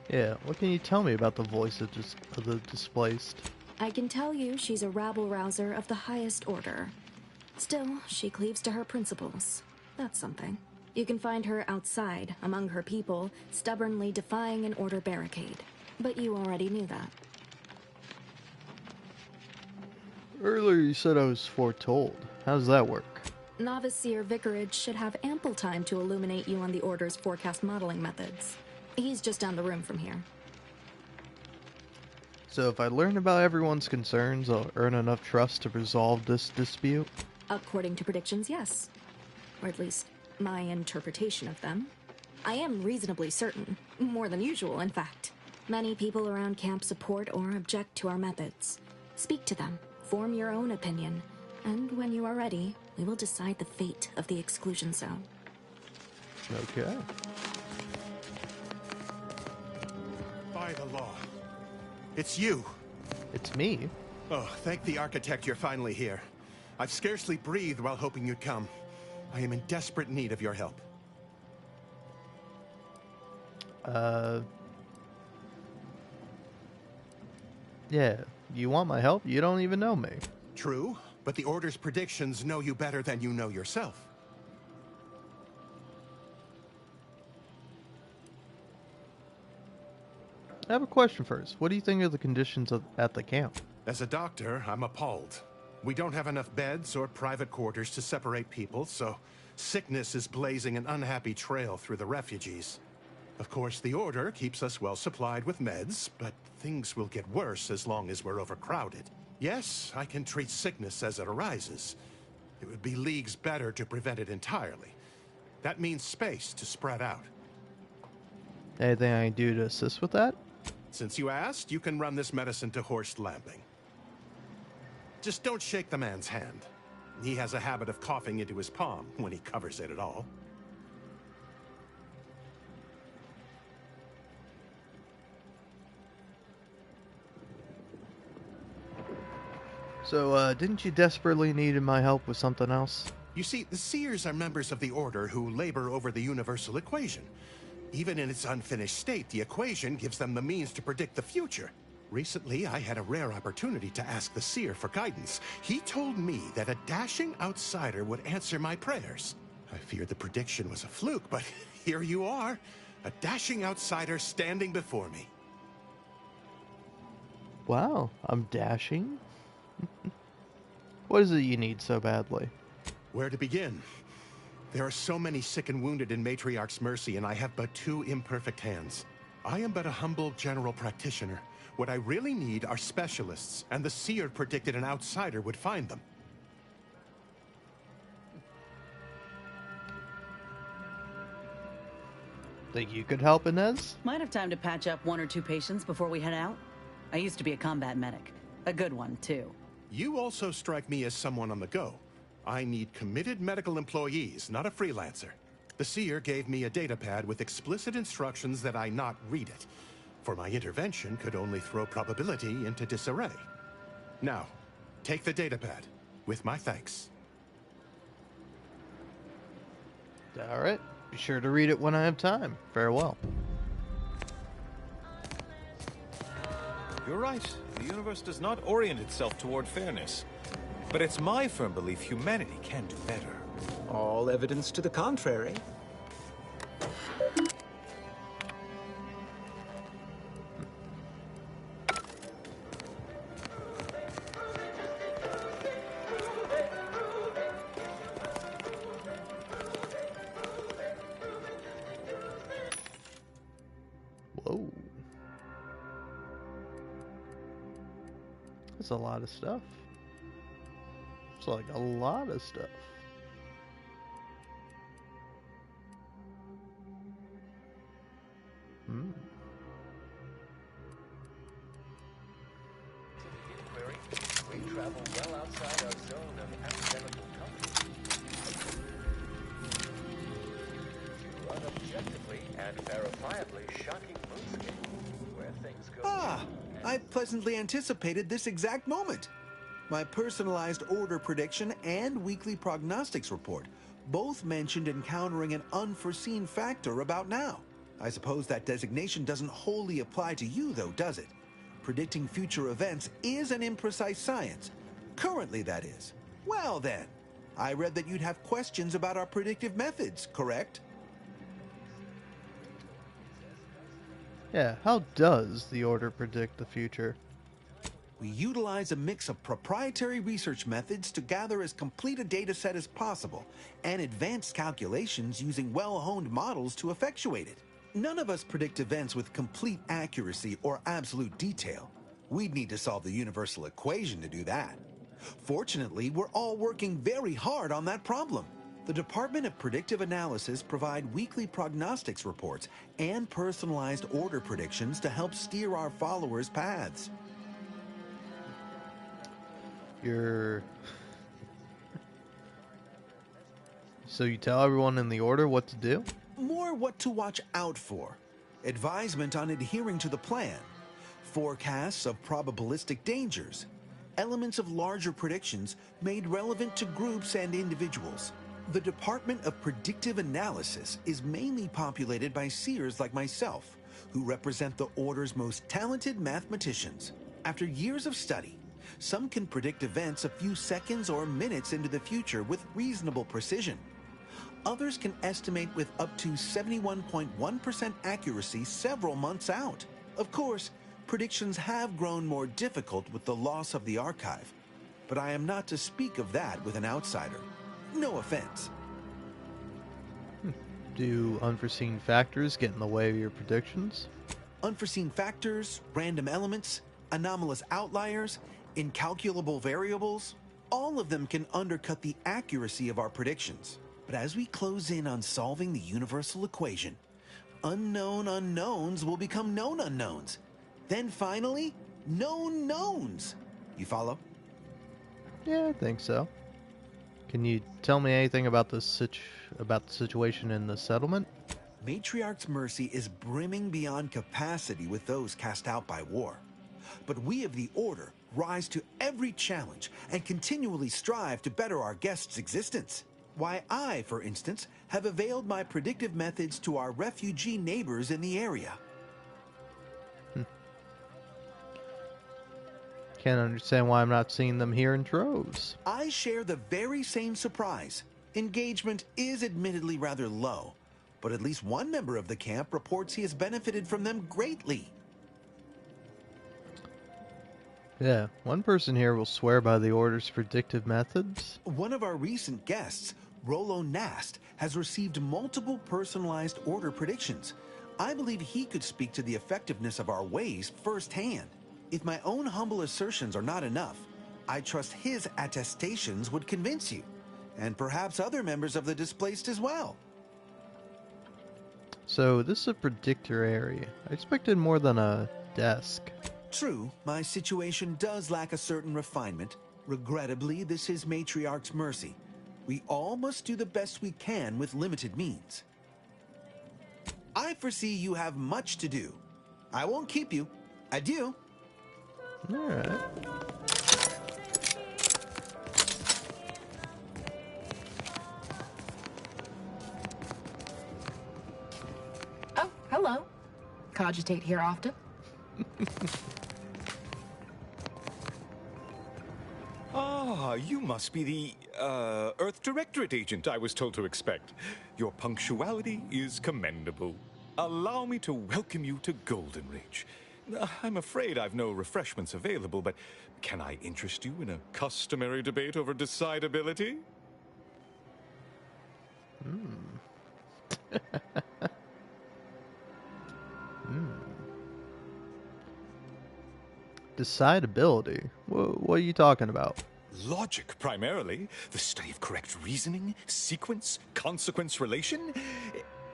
Yeah, what can you tell me about the voice of the displaced? I can tell you she's a rabble-rouser of the highest order. Still, she cleaves to her principles. That's something. You can find her outside, among her people, stubbornly defying an order barricade. But you already knew that. Earlier you said I was foretold. How does that work? Novice Seer Vicarage should have ample time to illuminate you on the Order's forecast modeling methods. He's just down the room from here. So if I learn about everyone's concerns, I'll earn enough trust to resolve this dispute? According to predictions, yes. Or at least, my interpretation of them. I am reasonably certain. More than usual, in fact. Many people around camp support or object to our methods. Speak to them. Form your own opinion. And when you are ready, we will decide the fate of the exclusion zone. Okay. By the law. It's you. It's me. Oh, thank the architect you're finally here. I've scarcely breathed while hoping you'd come. I am in desperate need of your help. Yeah, you want my help? You don't even know me. True, but the Order's predictions know you better than you know yourself. I have a question first. What do you think of the conditions at the camp? As a doctor, I'm appalled. We don't have enough beds or private quarters to separate people, so sickness is blazing an unhappy trail through the refugees. Of course, the Order keeps us well supplied with meds, but things will get worse as long as we're overcrowded. Yes, I can treat sickness as it arises. It would be leagues better to prevent it entirely. That means space to spread out. Anything I can do to assist with that? Since you asked, you can run this medicine to Horst Lamping. Just don't shake the man's hand. He has a habit of coughing into his palm when he covers it at all. So, didn't you desperately need my help with something else? You see, the Seers are members of the Order who labor over the universal equation. Even in its unfinished state, the equation gives them the means to predict the future. Recently, I had a rare opportunity to ask the Seer for guidance. He told me that a dashing outsider would answer my prayers. I feared the prediction was a fluke, but here you are. A dashing outsider standing before me. Wow, I'm dashing? What is it you need so badly? Where to begin? There are so many sick and wounded in Matriarch's Mercy, and I have but 2 imperfect hands. I am but a humble general practitioner. What I really need are specialists, and the Seer predicted an outsider would find them. Think you could help, Inez? Might have time to patch up 1 or 2 patients before we head out. I used to be a combat medic. A good one, too. You also strike me as someone on the go. I need committed medical employees, not a freelancer. The Seer gave me a datapad with explicit instructions that I not read it, for my intervention could only throw probability into disarray. Now, take the datapad, with my thanks. Alright, be sure to read it when I have time. Farewell. You're right. The universe does not orient itself toward fairness. But it's my firm belief humanity can do better. All evidence to the contrary. Whoa. That's a lot of stuff. It's like a lot of stuff. pleasantly anticipated this exact moment. My personalized order prediction and weekly prognostics report both mentioned encountering an unforeseen factor about now. I suppose that designation doesn't wholly apply to you, though, does it? Predicting future events is an imprecise science. Currently, that is. Well, then. I read that you'd have questions about our predictive methods, correct? Yeah, how does the Order predict the future? We utilize a mix of proprietary research methods to gather as complete a data set as possible, and advanced calculations using well-honed models to effectuate it. None of us predict events with complete accuracy or absolute detail. We'd need to solve the universal equation to do that. Fortunately, we're all working very hard on that problem. The Department of Predictive Analysis provide weekly prognostics reports and personalized order predictions to help steer our followers' paths. So you tell everyone in the Order what to do? More what to watch out for. Advisement on adhering to the plan. Forecasts of probabilistic dangers. Elements of larger predictions made relevant to groups and individuals. The Department of Predictive Analysis is mainly populated by seers like myself, who represent the Order's most talented mathematicians. After years of study, some can predict events a few seconds or minutes into the future with reasonable precision. Others can estimate with up to 71.1% accuracy several months out. Of course, predictions have grown more difficult with the loss of the archive, but I am not to speak of that with an outsider. No offense. Do unforeseen factors get in the way of your predictions? Unforeseen factors, random elements, anomalous outliers, incalculable variables, all of them can undercut the accuracy of our predictions. But as we close in on solving the universal equation, unknown unknowns will become known unknowns. Then finally, known knowns. You follow? Yeah, I think so. Can you tell me anything about the situation in the settlement? Matriarch's Mercy is brimming beyond capacity with those cast out by war. But we of the Order rise to every challenge and continually strive to better our guests' existence. Why, I, for instance, have availed my predictive methods to our refugee neighbors in the area. Can't understand why I'm not seeing them here in droves. I share the very same surprise. Engagement is admittedly rather low, but at least one member of the camp reports he has benefited from them greatly. Yeah, one person here will swear by the Order's predictive methods. One of our recent guests, Rollo Nast, has received multiple personalized Order predictions. I believe he could speak to the effectiveness of our ways firsthand. If my own humble assertions are not enough, I trust his attestations would convince you, and perhaps other members of the displaced as well. So this is a predictor area. I expected more than a desk. True, my situation does lack a certain refinement. Regrettably, this is Matriarch's Mercy. We all must do the best we can with limited means. I foresee you have much to do. I won't keep you. Adieu. All right. Oh, hello. Cogitate here often? Ah, you must be the, Earth Directorate agent I was told to expect. Your punctuality is commendable. Allow me to welcome you to Golden Ridge. I'm afraid I've no refreshments available, but can I interest you in a customary debate over decidability? Decidability? What are you talking about? Logic, primarily. The study of correct reasoning, sequence, consequence relation.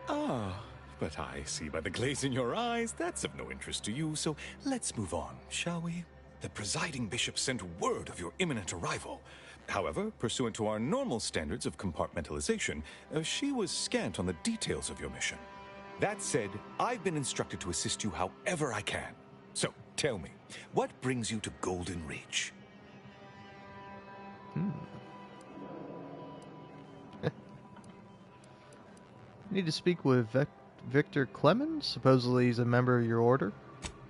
Ah, but I see by the glaze in your eyes that's of no interest to you, so let's move on, shall we? The presiding bishop sent word of your imminent arrival. However, pursuant to our normal standards of compartmentalization, she was scant on the details of your mission. That said, I've been instructed to assist you however I can. So, tell me, what brings you to Golden Ridge? Need to speak with Victor Clemens? Supposedly he's a member of your order.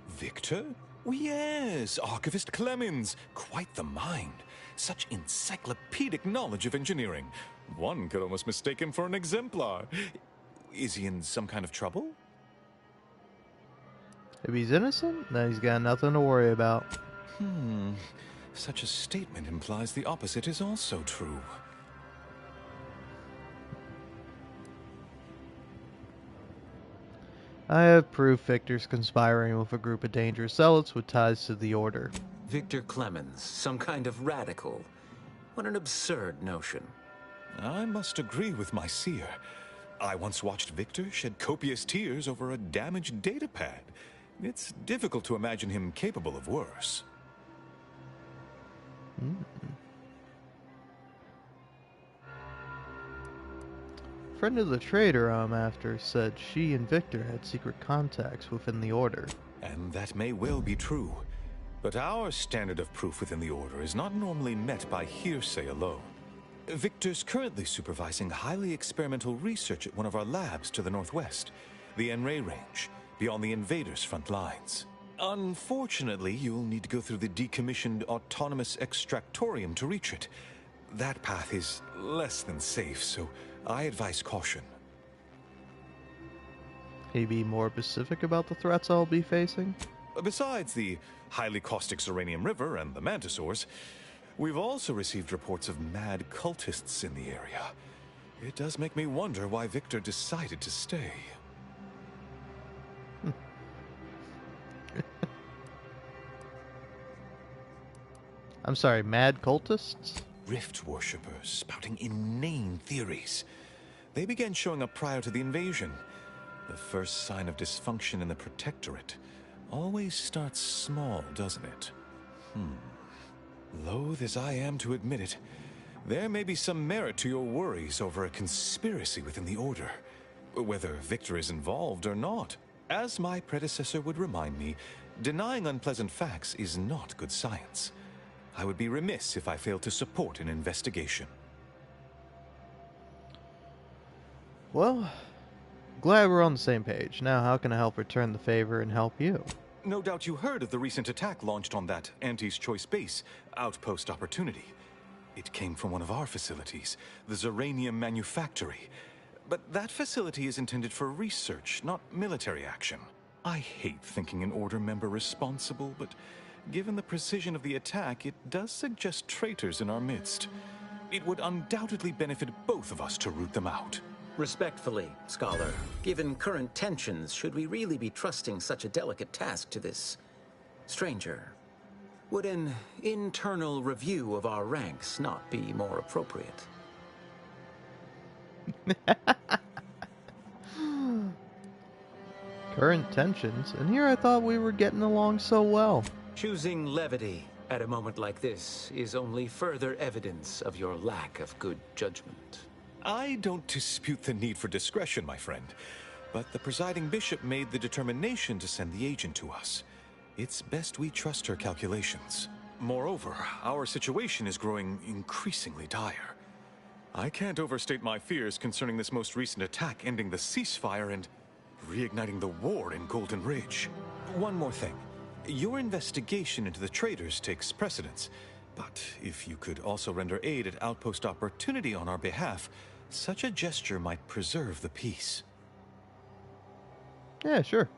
Victor? Oh, yes, Archivist Clemens. Quite the mind. Such encyclopedic knowledge of engineering. One could almost mistake him for an exemplar. Is he in some kind of trouble? If he's innocent, then he's got nothing to worry about. Such a statement implies the opposite is also true. I have proof Victor's conspiring with a group of dangerous zealots with ties to the Order. Victor Clemens, some kind of radical. What an absurd notion. I must agree with my seer. I once watched Victor shed copious tears over a damaged datapad. It's difficult to imagine him capable of worse. Friend of the trader I'm after said she and Victor had secret contacts within the Order. And that may well be true. But our standard of proof within the Order is not normally met by hearsay alone. Victor's currently supervising highly experimental research at one of our labs to the northwest, the Enray Range, beyond the invaders' front lines. Unfortunately, you'll need to go through the decommissioned autonomous extractorium to reach it. That path is less than safe, so I advise caution. Can you be more specific about the threats I'll be facing? Besides the highly caustic Zeranium River and the Mantisaurs, we've also received reports of mad cultists in the area. It does make me wonder why Victor decided to stay. I'm sorry, mad cultists? Rift worshippers spouting inane theories. They began showing up prior to the invasion. The first sign of dysfunction in the Protectorate always starts small, doesn't it? Loath as I am to admit it, there may be some merit to your worries over a conspiracy within the Order, whether Victor is involved or not. As my predecessor would remind me, denying unpleasant facts is not good science. I would be remiss if I failed to support an investigation. Well, glad we're on the same page. Now how can I help return the favor and help you? No doubt you heard of the recent attack launched on that Auntie's Choice base, Outpost Opportunity. It came from one of our facilities, the Zeranium Manufactory. But that facility is intended for research, not military action. I hate thinking an Order member responsible, but given the precision of the attack, it does suggest traitors in our midst. It would undoubtedly benefit both of us to root them out. Respectfully, Scholar, given current tensions, should we really be trusting such a delicate task to this stranger? Would an internal review of our ranks not be more appropriate? Current tensions, and here I thought we were getting along so well. Choosing levity at a moment like this is only further evidence of your lack of good judgment. I don't dispute the need for discretion, my friend, but the presiding bishop made the determination to send the agent to us. It's best we trust her calculations. Moreover, our situation is growing increasingly dire. I can't overstate my fears concerning this most recent attack ending the ceasefire and reigniting the war in Golden Ridge. One more thing. Your investigation into the traitors takes precedence, but if you could also render aid at Outpost Opportunity on our behalf, such a gesture might preserve the peace. Yeah, sure.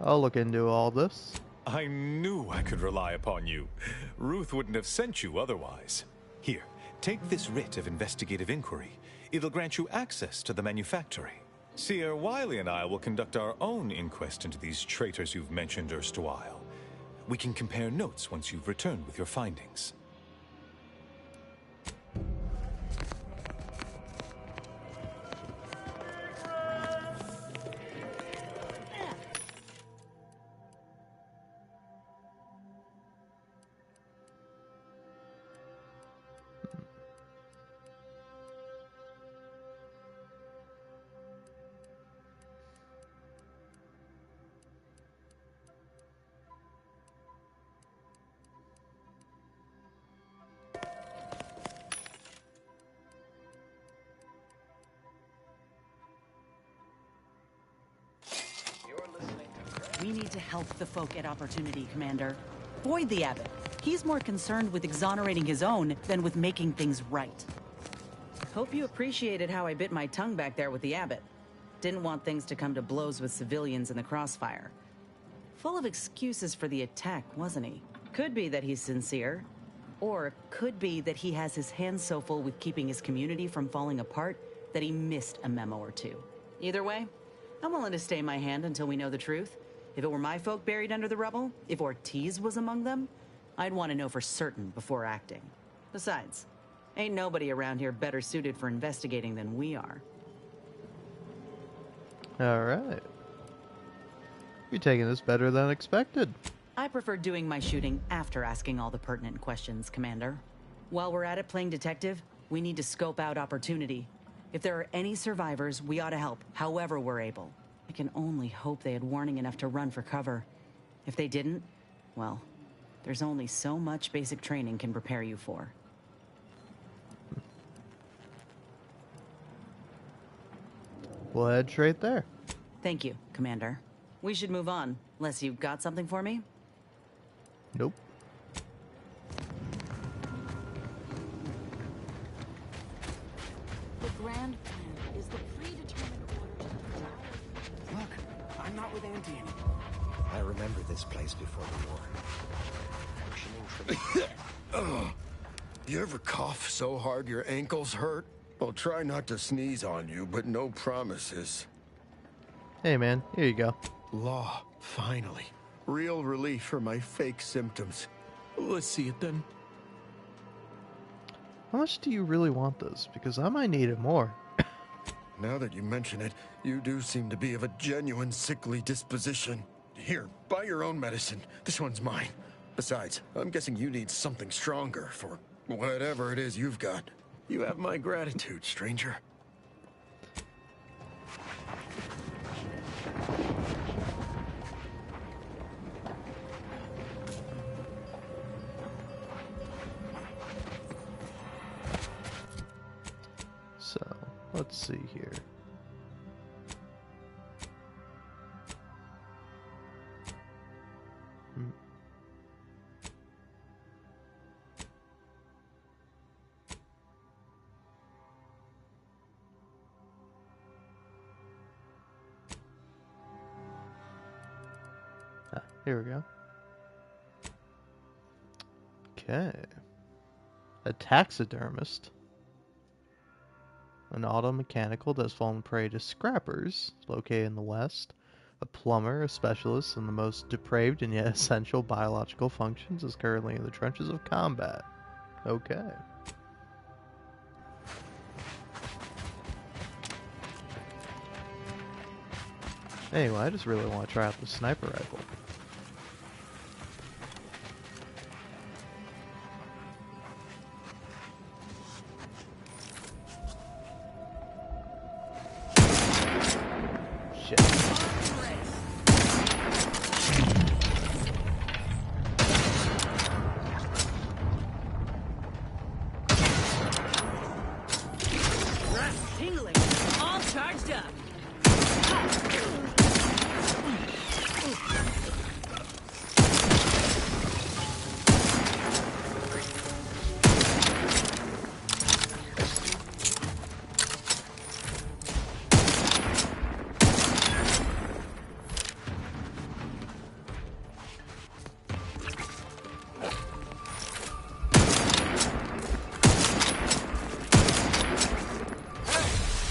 I'll look into all this. I knew I could rely upon you. Ruth wouldn't have sent you otherwise. Here, take this writ of investigative inquiry. It'll grant you access to the manufactory. Seer Wiley and I will conduct our own inquest into these traitors you've mentioned erstwhile. We can compare notes once you've returned with your findings. We need to help the folk at Opportunity, Commander. Void the Abbot. He's more concerned with exonerating his own than with making things right. Hope you appreciated how I bit my tongue back there with the Abbot. Didn't want things to come to blows with civilians in the crossfire. Full of excuses for the attack, wasn't he? Could be that he's sincere. Or could be that he has his hands so full with keeping his community from falling apart that he missed a memo or two. Either way, I'm willing to stay my hand until we know the truth. If it were my folk buried under the rubble, if Ortiz was among them, I'd want to know for certain before acting. Besides, ain't nobody around here better suited for investigating than we are. Alright. You're taking this better than expected. I prefer doing my shooting after asking all the pertinent questions, Commander. While we're at it playing detective, we need to scope out Opportunity. If there are any survivors, we ought to help, however we're able. I can only hope they had warning enough to run for cover. If they didn't, well, there's only so much basic training can prepare you for. We'll head straight there. Thank you, Commander. We should move on, unless you've got something for me? Nope. The grand plan is the predetermined order to... Look, I'm not with Auntie anymore. I remember this place before the war. Ugh. You ever cough so hard your ankles hurt? I'll try not to sneeze on you, but no promises. Hey man, here you go. Law, finally. Real relief for my fake symptoms. Let's see it then. How much do you really want this? Because I might need it more. Now that you mention it, you do seem to be of a genuine sickly disposition. Here, buy your own medicine. This one's mine. Besides, I'm guessing you need something stronger for whatever it is you've got. You have my gratitude, stranger. So, let's see here. Here we go. Okay. A taxidermist. An auto mechanical that's fallen prey to scrappers, located in the West. A plumber, a specialist in the most depraved and yet essential biological functions, is currently in the trenches of combat. Okay. Anyway, I just really want to try out the sniper rifle. Shit. Breath tingling, all charged up.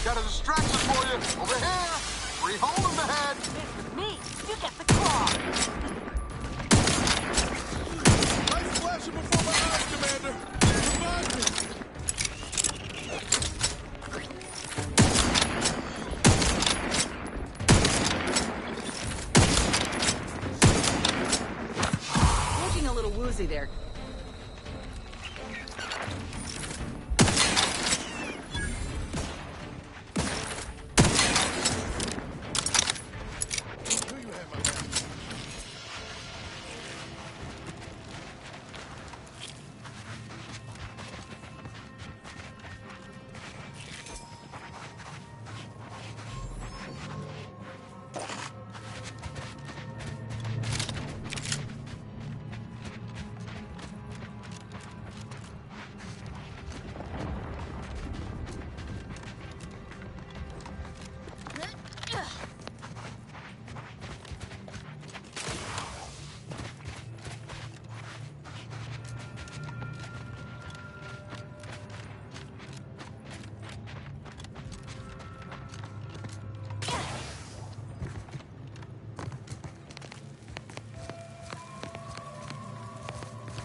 Got a distraction for you. Over here. Free hole in the head. Me, you get the claw. Lights flashing before my eyes, Commander. Revive me. Looking a little woozy there.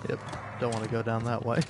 Yep, don't want to go down that way.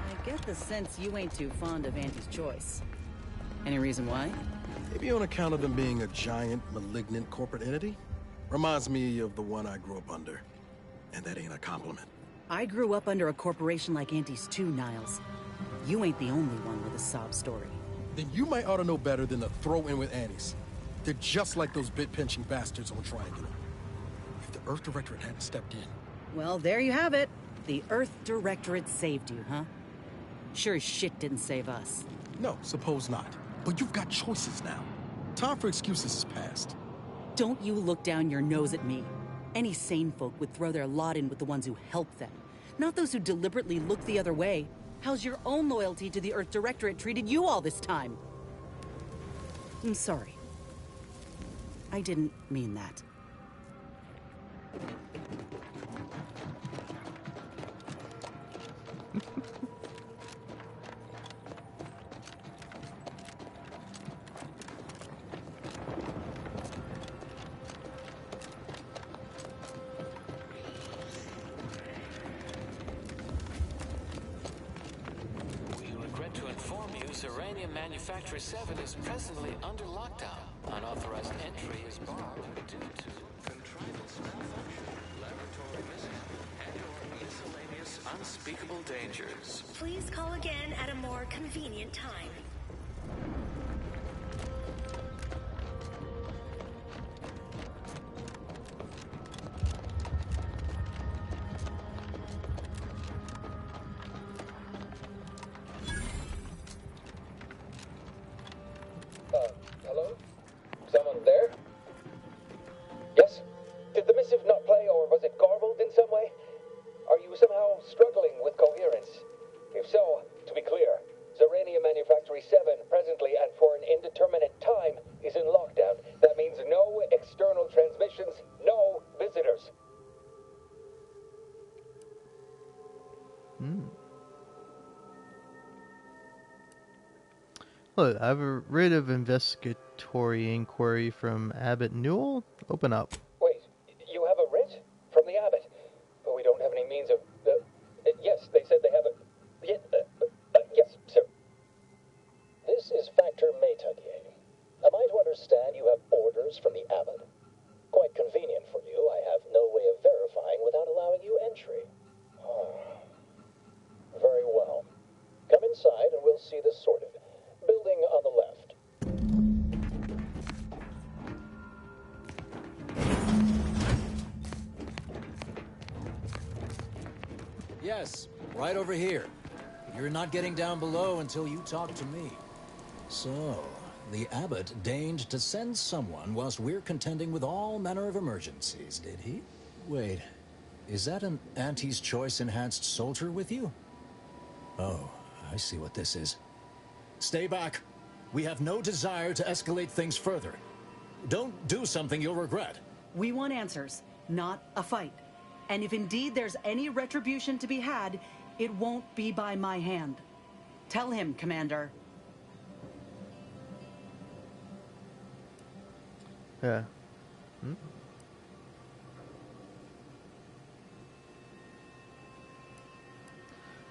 I get the sense you ain't too fond of Auntie's choice. Any reason why? Maybe on account of them being a giant, malignant corporate entity. Reminds me of the one I grew up under. And that ain't a compliment. I grew up under a corporation like Auntie's too, Niles. You ain't the only one with a sob story. Then you might ought to know better than to throw in with Annie's. They're just like those bit-pinching bastards on Triangular. If the Earth Directorate hadn't stepped in... Well, there you have it. The Earth Directorate saved you, huh? Sure as shit didn't save us. No, suppose not. But you've got choices now. Time for excuses is past. Don't you look down your nose at me. Any sane folk would throw their lot in with the ones who help them, not those who deliberately look the other way. How's your own loyalty to the Earth Directorate treated you all this time? I'm sorry. I didn't mean that. Manufacturer 7 is presently under lockdown. Unauthorized entry is barred due to contrivance malfunction, laboratory missing, and/or miscellaneous unspeakable dangers. Please call again at a more convenient time. Hello? Someone there? Yes? Did the missive not play, or was it garbled in some way? Are you somehow struggling with coherence? If so, to be clear, Zerania Manufactory 7 presently and for an indeterminate time is in lockdown. That means no external transmissions, no visitors. Look, I have a writ of investigatory inquiry from Abbot Newell. Open up. Wait, you have a writ? From the Abbot? But we don't have any means of... yes, they said they have a... yes, sir. This is Factor Métaguier. Am I to understand you have orders from the Abbot? Quite convenient for you. I have no way of verifying without allowing you entry. Oh. Very well. Come inside and we'll see this sorted. Building on the left. Yes, right over here. You're not getting down below until you talk to me. So, the Abbot deigned to send someone whilst we're contending with all manner of emergencies, did he? Wait, is that an Auntie's Choice enhanced soldier with you? Oh, I see what this is. Stay back. We have no desire to escalate things further. Don't do something you'll regret. We want answers, not a fight. And if indeed there's any retribution to be had, it won't be by my hand. Tell him, Commander. Yeah.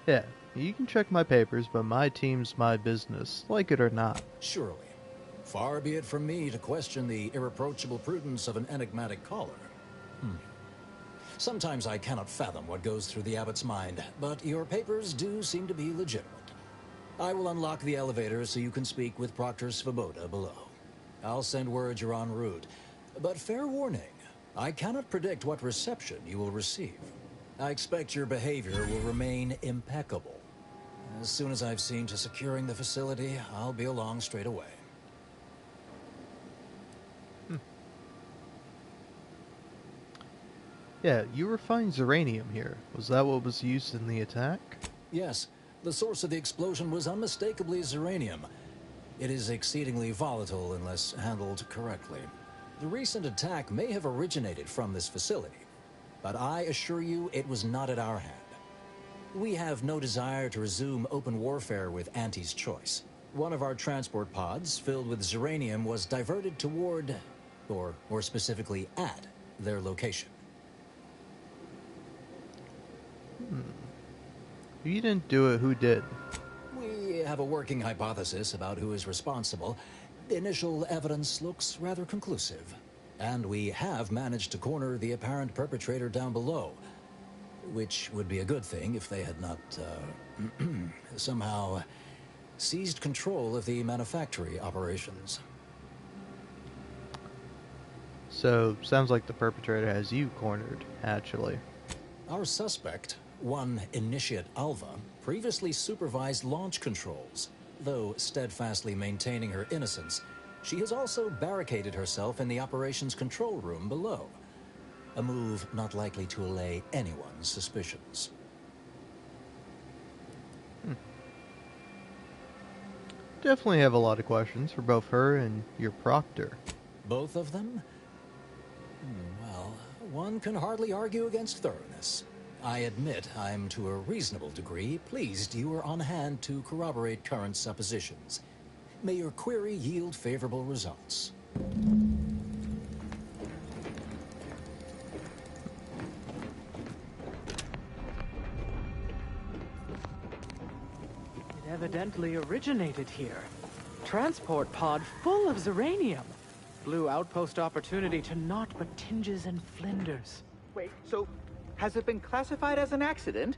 Yeah, you can check my papers, but my team's my business, like it or not. Surely. Far be it from me to question the irreproachable prudence of an enigmatic caller. Sometimes I cannot fathom what goes through the abbot's mind, but your papers do seem to be legitimate. I will unlock the elevator so you can speak with Proctor Svoboda below. I'll send word you're en route, but fair warning, I cannot predict what reception you will receive. I expect your behavior will remain impeccable. As soon as I've seen to securing the facility, I'll be along straight away. Yeah, you refined uranium here. Was that what was used in the attack? Yes, the source of the explosion was unmistakably uranium. It is exceedingly volatile unless handled correctly. The recent attack may have originated from this facility, but I assure you it was not at our hand. We have no desire to resume open warfare with Auntie's choice. One of our transport pods filled with uranium was diverted toward, or more specifically at, their location. If you didn't do it, who did? We have a working hypothesis about who is responsible. Initial evidence looks rather conclusive, and we have managed to corner the apparent perpetrator down below, which would be a good thing if they had not, somehow seized control of the manufactory operations. So, sounds like the perpetrator has you cornered, actually. Our suspect, one Initiate Alva, previously supervised launch controls. Though steadfastly maintaining her innocence, she has also barricaded herself in the operations control room below. A move not likely to allay anyone's suspicions. Definitely have a lot of questions for both her and your proctor. Both of them? Well, one can hardly argue against thoroughness. I admit I'm to a reasonable degree pleased you are on hand to corroborate current suppositions. May your query yield favorable results. It evidently originated here. Transport pod full of uranium. Blue outpost opportunity to naught but tinges and flinders. Wait, so has it been classified as an accident?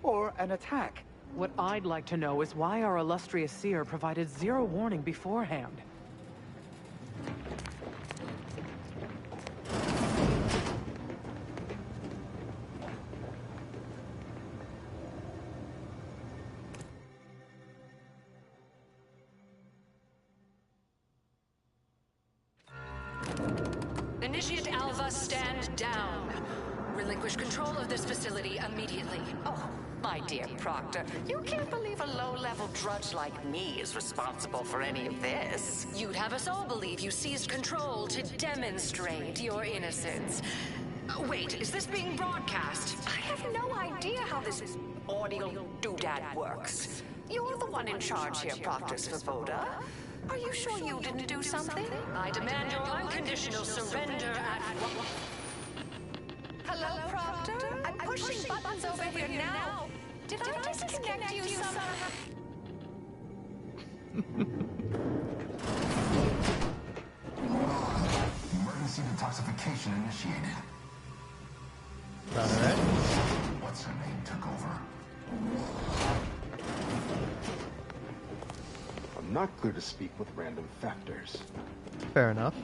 Or an attack? What I'd like to know is why our illustrious seer provided zero warning beforehand. Initiate Alva, stand down. Relinquish control of this facility immediately. Oh, my dear Proctor, you can't believe a low-level drudge like me is responsible for any of this. You'd have us all believe you seized control to demonstrate your innocence. Wait, is this being broadcast? I have no idea how this audio doodad works. You're the one in charge here, Proctor Svoboda. Are you sure you didn't do something? I demand your unconditional surrender at... Hello, Proctor? I'm pushing buttons over here now. Did I disconnect you somehow? Emergency detoxification initiated. Alright. What's her name took over? I'm not clear to speak with random factors. Fair enough.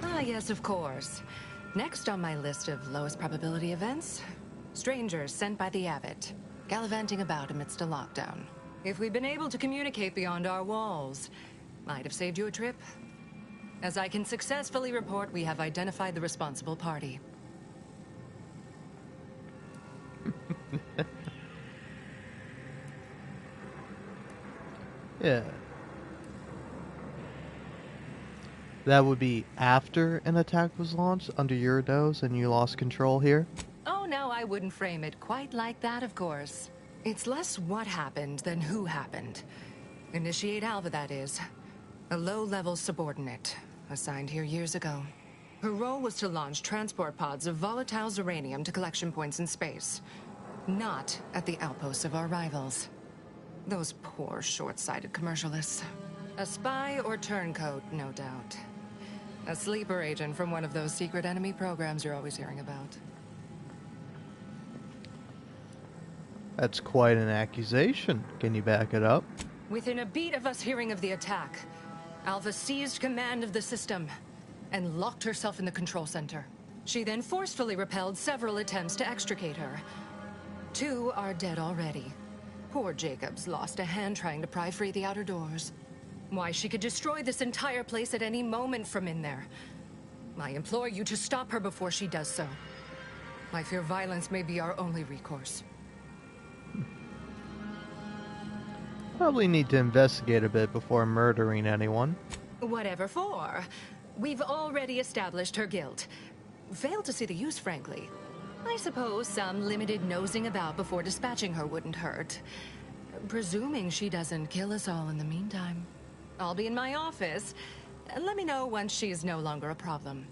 Ah, yes, of course. Next on my list of lowest probability events, strangers sent by the Abbot, gallivanting about amidst a lockdown. If we'd been able to communicate beyond our walls, might have saved you a trip. As I can successfully report, we have identified the responsible party. Yeah. That would be after an attack was launched under your nose and you lost control here? Oh, no, I wouldn't frame it quite like that, of course. It's less what happened than who happened. Initiate Alva, that is. A low-level subordinate, assigned here years ago. Her role was to launch transport pods of volatile uranium to collection points in space. Not at the outposts of our rivals. Those poor, short-sighted commercialists. A spy or turncoat, no doubt. A sleeper agent from one of those secret enemy programs you're always hearing about. That's quite an accusation. Can you back it up? Within a beat of us hearing of the attack, Alpha seized command of the system and locked herself in the control center. She then forcefully repelled several attempts to extricate her. 2 are dead already. Poor Jacobs lost a hand trying to pry free the outer doors. Why, she could destroy this entire place at any moment from in there. I implore you to stop her before she does so. I fear violence may be our only recourse. Probably need to investigate a bit before murdering anyone. Whatever for. We've already established her guilt. Failed to see the use, frankly. I suppose some limited nosing about before dispatching her wouldn't hurt. Presuming she doesn't kill us all in the meantime. I'll be in my office. Let me know once she's no longer a problem.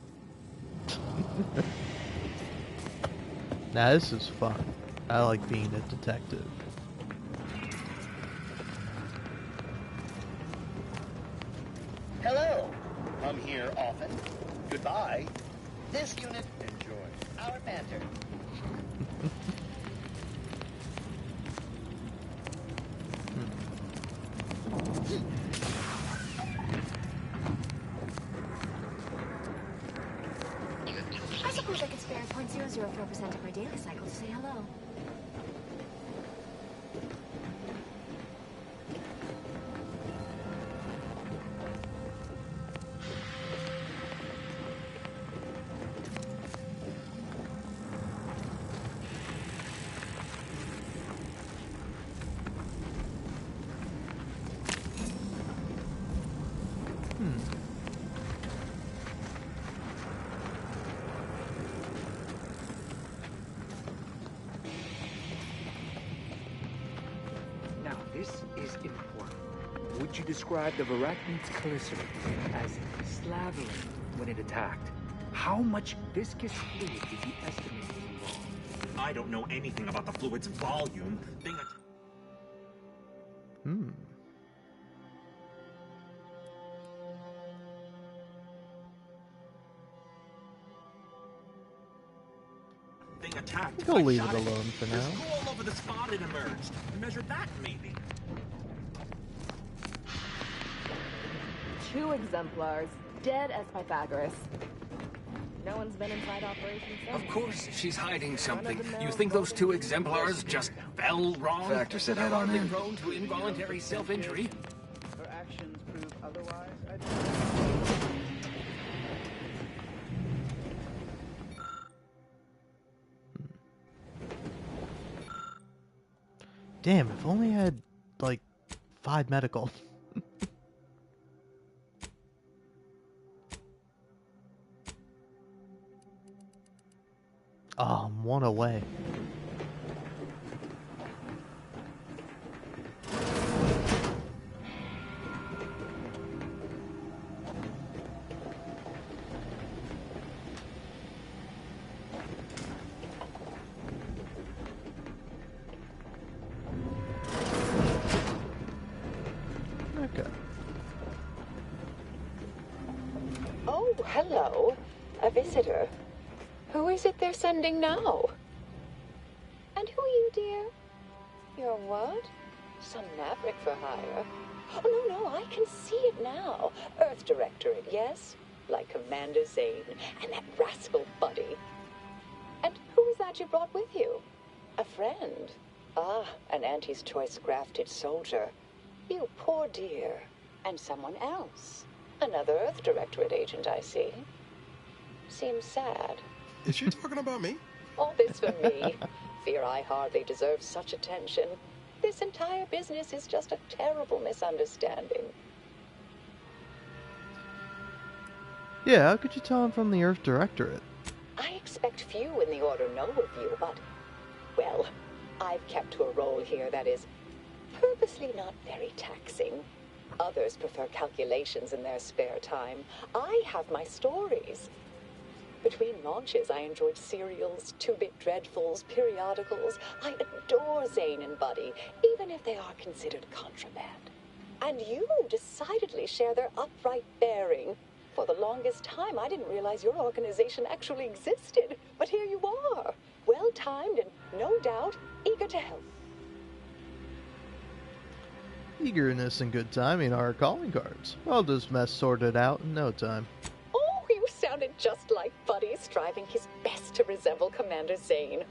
Now this is fun. I like being a detective. Hello. I'm here often. Goodbye. This unit, enjoy our banter. I suppose I could spare 0.004% of my daily cycle to say hello. Now, this is important. Would you describe the Varachnids glycerin as slavering when it attacked? How much viscous fluid did you estimate was involved? I don't know anything about the fluid's volume. Thing attacked. We'll I leave shot it alone for There's now. goo all over the spot it emerged. Measure that, maybe. 2 exemplars, dead as Pythagoras. No one's been inside operation since. Of course, she's hiding something. You think those 2 exemplars just fell wrong? Factor said head on in. Prone to involuntary self-injury. Her actions prove otherwise. Damn, if only I had, like, 5 medical. Oh, I'm 1 away. Okay. Oh, hello. A visitor. Who is it they're sending now? And who are you, dear? You're what? Some maverick for hire? Oh, no, I can see it now. Earth Directorate, yes? Like Commander Zane and that rascal Buddy. And who is that you brought with you? A friend? Ah, an Auntie's Choice grafted soldier. You poor dear. And someone else. Another Earth Directorate agent, I see. Seems sad. Is she talking about me? All this for me. Fear I hardly deserve such attention. This entire business is just a terrible misunderstanding. Yeah, how could you tell I'm from the Earth Directorate? I expect few in the Order know of you, but, well, I've kept to a role here that is purposely not very taxing. Others prefer calculations in their spare time. I have my stories. Between launches, I enjoyed serials, two-bit dreadfuls, periodicals. I adore Zane and Buddy, even if they are considered contraband. And you decidedly share their upright bearing. For the longest time, I didn't realize your organization actually existed. But here you are, well-timed and, no doubt, eager to help. Eagerness and good timing are our calling cards. I'll just mess sorted out in no time. Oh, you sounded just like Buddy, striving his best to resemble Commander Zane.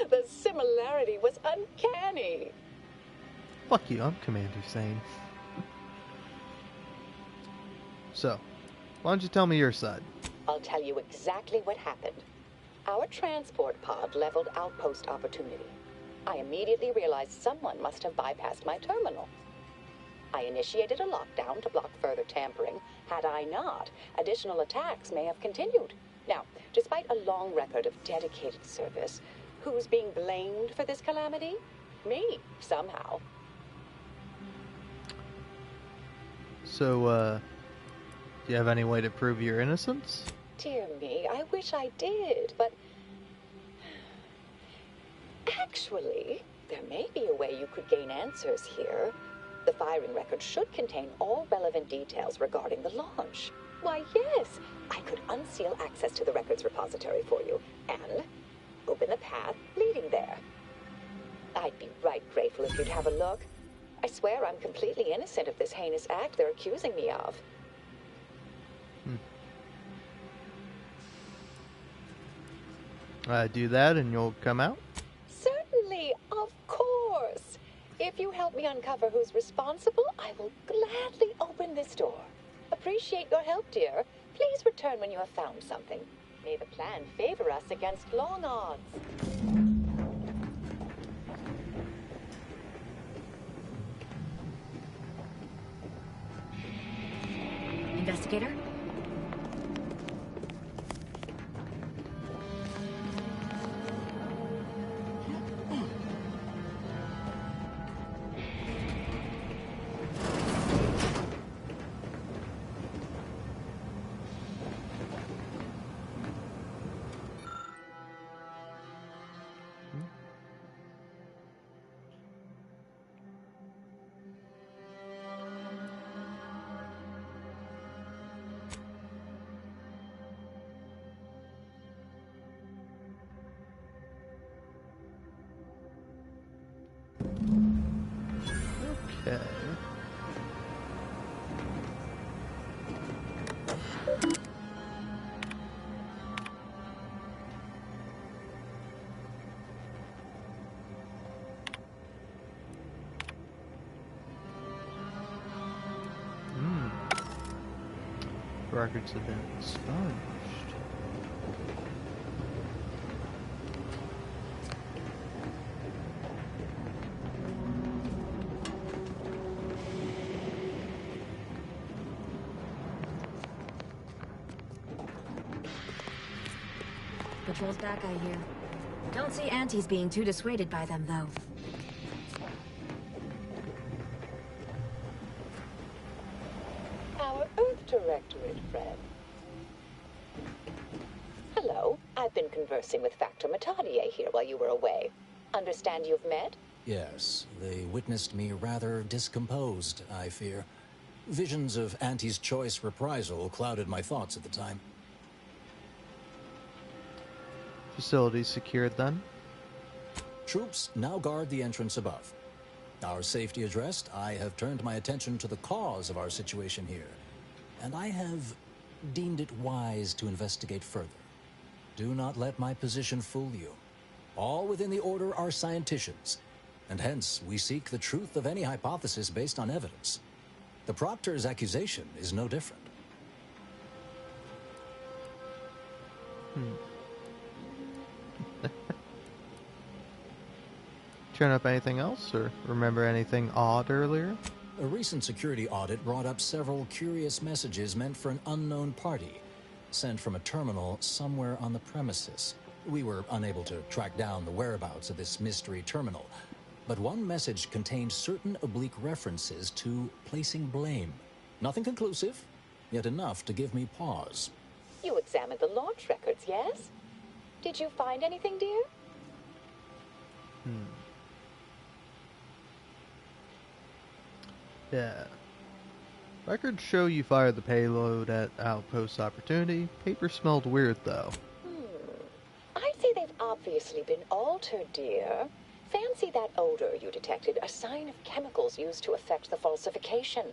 The similarity was uncanny. Fuck you, I'm Commander Zane. So, why don't you tell me your side? I'll tell you exactly what happened. Our transport pod leveled outpost opportunity. I immediately realized someone must have bypassed my terminal. I initiated a lockdown to block further tampering. Had I not, additional attacks may have continued. Now, despite a long record of dedicated service, who's being blamed for this calamity? Me, somehow. So, do you have any way to prove your innocence? Dear me, I wish I did, but... Actually, there may be a way you could gain answers here. The firing record should contain all relevant details regarding the launch. Why, yes, I could unseal access to the records repository for you, and open the path leading there. I'd be right grateful if you'd have a look. I swear I'm completely innocent of this heinous act they're accusing me of. Do that and you'll come out? Certainly, of course. If you help me uncover who's responsible, I will gladly open this door. Appreciate your help, dear. Please return when you have found something. May the plan favor us against long odds. Investigator? Okay. Records have been expunged. Patrol's back, I hear. Don't see Auntie's being too dissuaded by them, though. Our Earth Directorate friend. Hello. I've been conversing with Factor Matadier here while you were away. Understand you've met? Yes, they witnessed me rather discomposed, I fear. Visions of Auntie's choice reprisal clouded my thoughts at the time. Facility secured then? Troops now guard the entrance above. Our safety addressed, I have turned my attention to the cause of our situation here, and I have deemed it wise to investigate further. Do not let my position fool you. All within the Order are scienticians, and hence we seek the truth of any hypothesis based on evidence. The Proctor's accusation is no different. Turn up anything else, or remember anything odd earlier? A recent security audit brought up several curious messages meant for an unknown party, sent from a terminal somewhere on the premises. We were unable to track down the whereabouts of this mystery terminal, but one message contained certain oblique references to placing blame. Nothing conclusive, yet enough to give me pause. You examined the launch records, yes? Did you find anything, dear? Yeah. Records show you fired the payload at Outpost Opportunity. Paper smelled weird, though. I'd say they've obviously been altered, dear. Fancy that odor you detected, a sign of chemicals used to affect the falsification.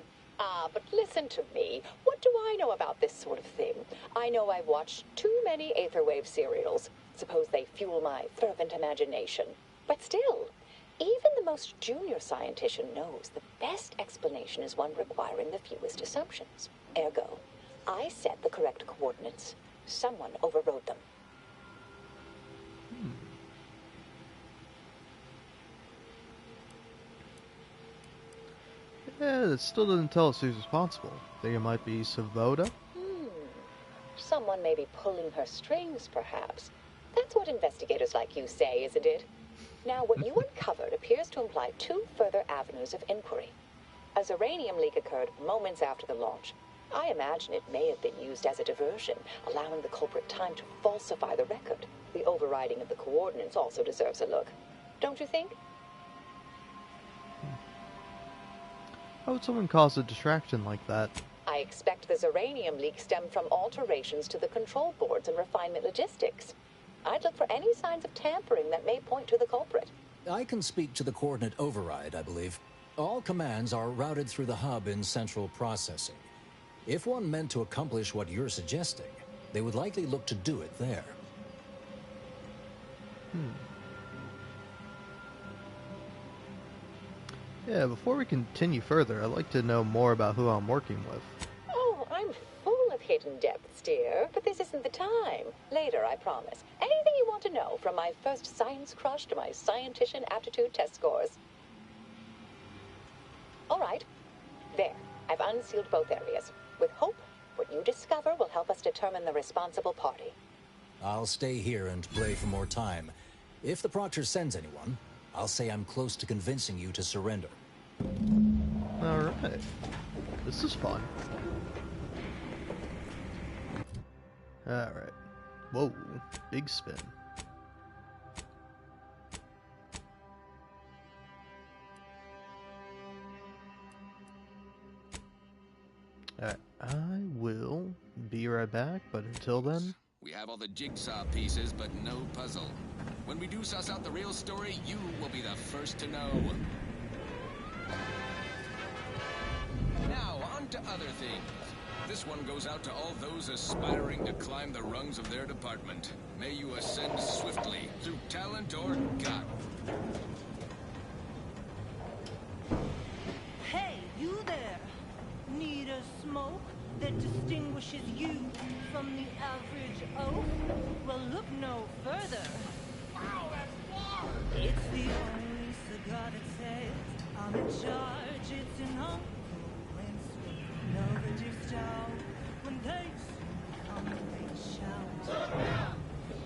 But listen to me. What do I know about this sort of thing? I know I've watched too many Aetherwave serials. Suppose they fuel my fervent imagination. But still, even the most junior scientist knows the best explanation is one requiring the fewest assumptions. Ergo, I set the correct coordinates. Someone overrode them. Yeah, it still doesn't tell us who's responsible. Think it might be Savoda? Someone may be pulling her strings, perhaps. That's what investigators like you say, isn't it? Now, what you uncovered appears to imply two further avenues of inquiry. A Zeranium leak occurred moments after the launch. I imagine it may have been used as a diversion, allowing the culprit time to falsify the record. The overriding of the coordinates also deserves a look. Don't you think? How would someone cause a distraction like that? I expect the Zeranium leak stemmed from alterations to the control boards and refinement logistics. I'd look for any signs of tampering that may point to the culprit. I can speak to the coordinate override, I believe. All commands are routed through the hub in central processing. If one meant to accomplish what you're suggesting, they would likely look to do it there. Yeah, before we continue further, I'd like to know more about who I'm working with. Oh, I'm full of hidden depths, dear, but this isn't the time. Later, I promise. Anything you want to know, from my first science crush to my scientician aptitude test scores. All right. There. I've unsealed both areas. With hope, what you discover will help us determine the responsible party. I'll stay here and play for more time. If the Proctor sends anyone, I'll say I'm close to convincing you to surrender. Alright. This is fun. Alright. Whoa. Big spin. Alright. I will be right back, but until then... We have all the jigsaw pieces, but no puzzle. When we do suss out the real story, you will be the first to know. Now, on to other things. This one goes out to all those aspiring to climb the rungs of their department. May you ascend swiftly, through talent or gut. Hey, you there! Need a smoke that distinguishes you from the average oak? Well, look no further. Wow, that's far! It's the only cigar that says I'm in charge. It's an uncle when know that you're stout. When they come, they shout.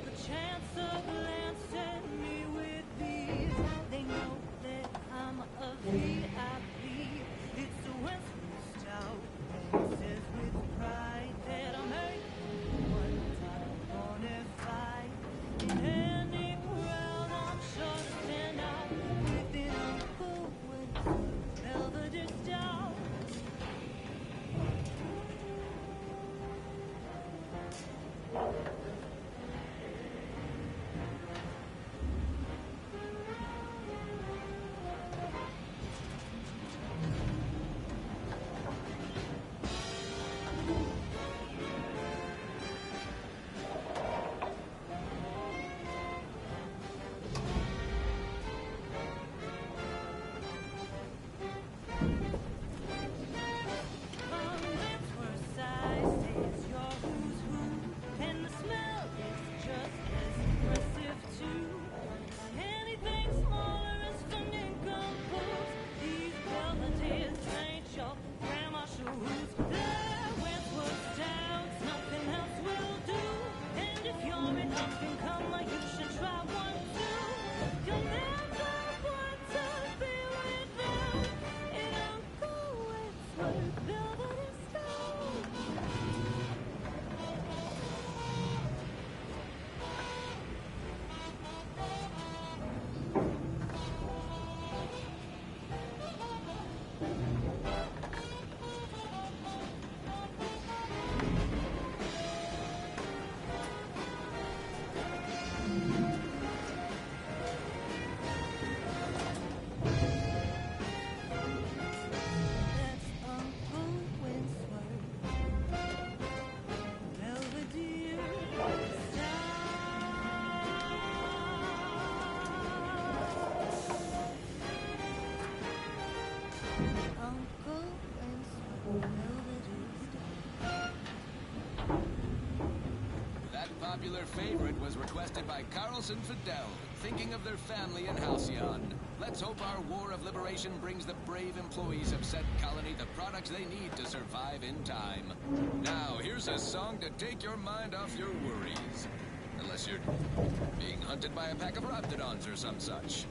The chance of glancing me with these, they know that I'm a VIP. It's a Western stout, and it says with pride that I make one time bonafide. In any crowd, I'm sure to stand out with an uncle when That popular favorite was requested by Carlson Fidel, thinking of their family in Halcyon. Let's hope our war of liberation brings the brave employees of said colony the products they need to survive in time. Now, here's a song to take your mind off your worries. Unless you're being hunted by a pack of raptidons or some such.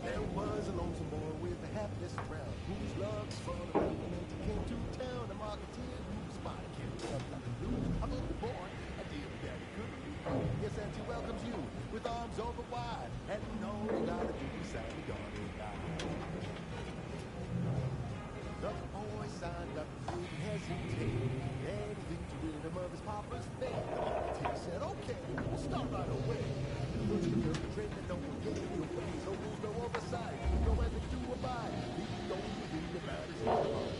There was a lonesome boy with a hapless crown, whose love for the government came to town. A marketeer whose body kept up like a blue. A little boy, a deal that he couldn't refuse. Yes, and he welcomes you with arms open wide, and all you gotta do is sign the garden guide. The boy signed up, didn't hesitate, anything to rid him of his papa's fate. The marketeer said, "Okay, we'll start right away. Put you in the train and don't forget your way. No rules, no oversight, no ethics to abide. The only thing that matters is the heart.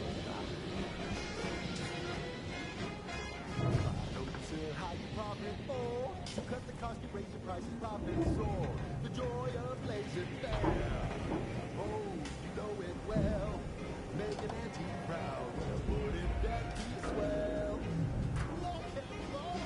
Don't sell how you profit more. You cut the cost, you raise your prices, profit soar. The joy of blazing fair. Oh, you know it well. Make an auntie proud. Well, wouldn't that be swell? Long can roll.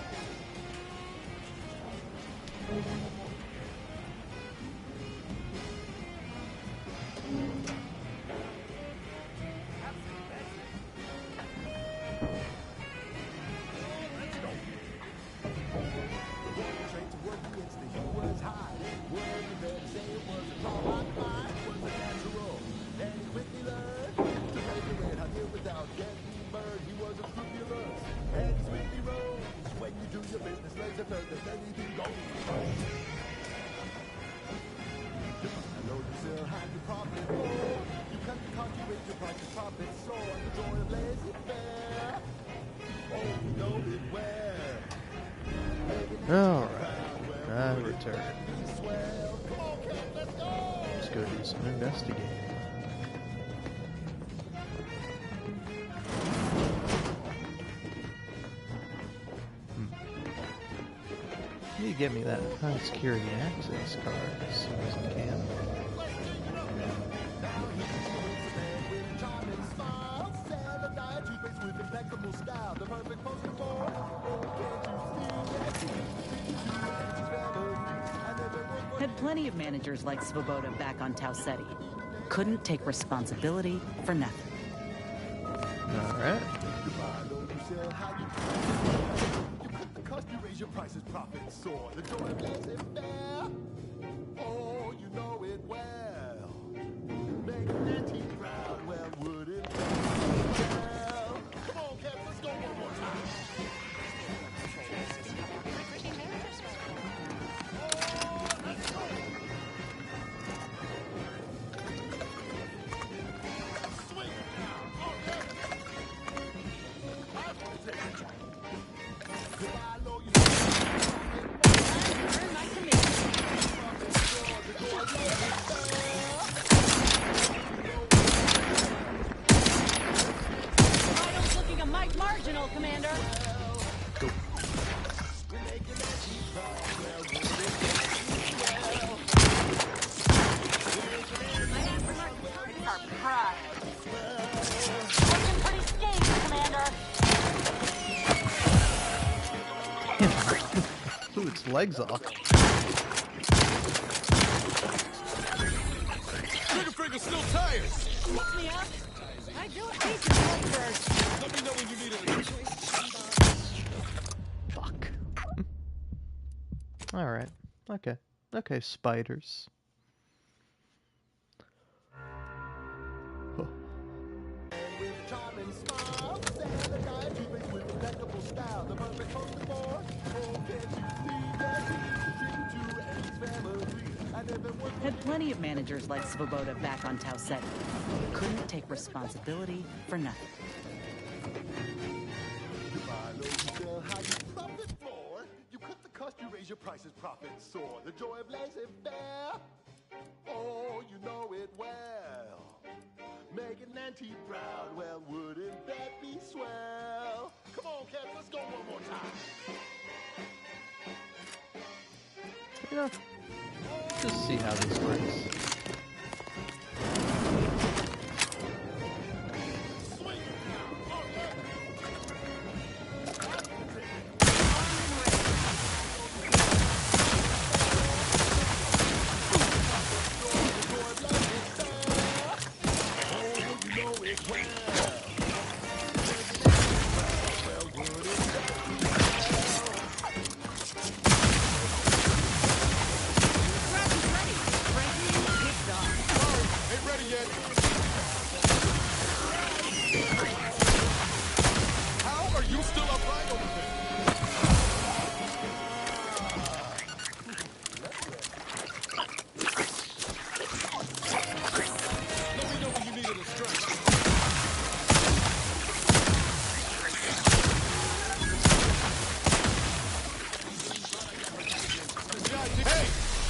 Alright, I return. Let's go do some investigating. You need to get me that high security access card as soon as I can. Had plenty of managers like Svoboda back on Tau Ceti. Couldn't take responsibility for nothing. Alright. You cut the cost, you raise your prices, profits soar. The joy of laissez-faire. Oh, you know it well. Make an auntie proud. Well, would it be well? Come on, Cap, let's go one more time. Marginal, Commander. Go. Our pride. Looking pretty skinny, Commander. Blew its legs off. Trigger finger's still tired. Pick me up. I do a decent work first. Let me know when you need it. Fuck. Alright. Okay. Okay, spiders. Had plenty of managers like Svoboda back on Tau Ceti. Couldn't take responsibility for nothing. You cut the cost, you raise your prices, profits soar. The joy of laissez-faire. Oh, you know it well. Make making Auntie proud. Well, wouldn't that be swell? Come on, cats, let's go one more time. You know, just see how this works.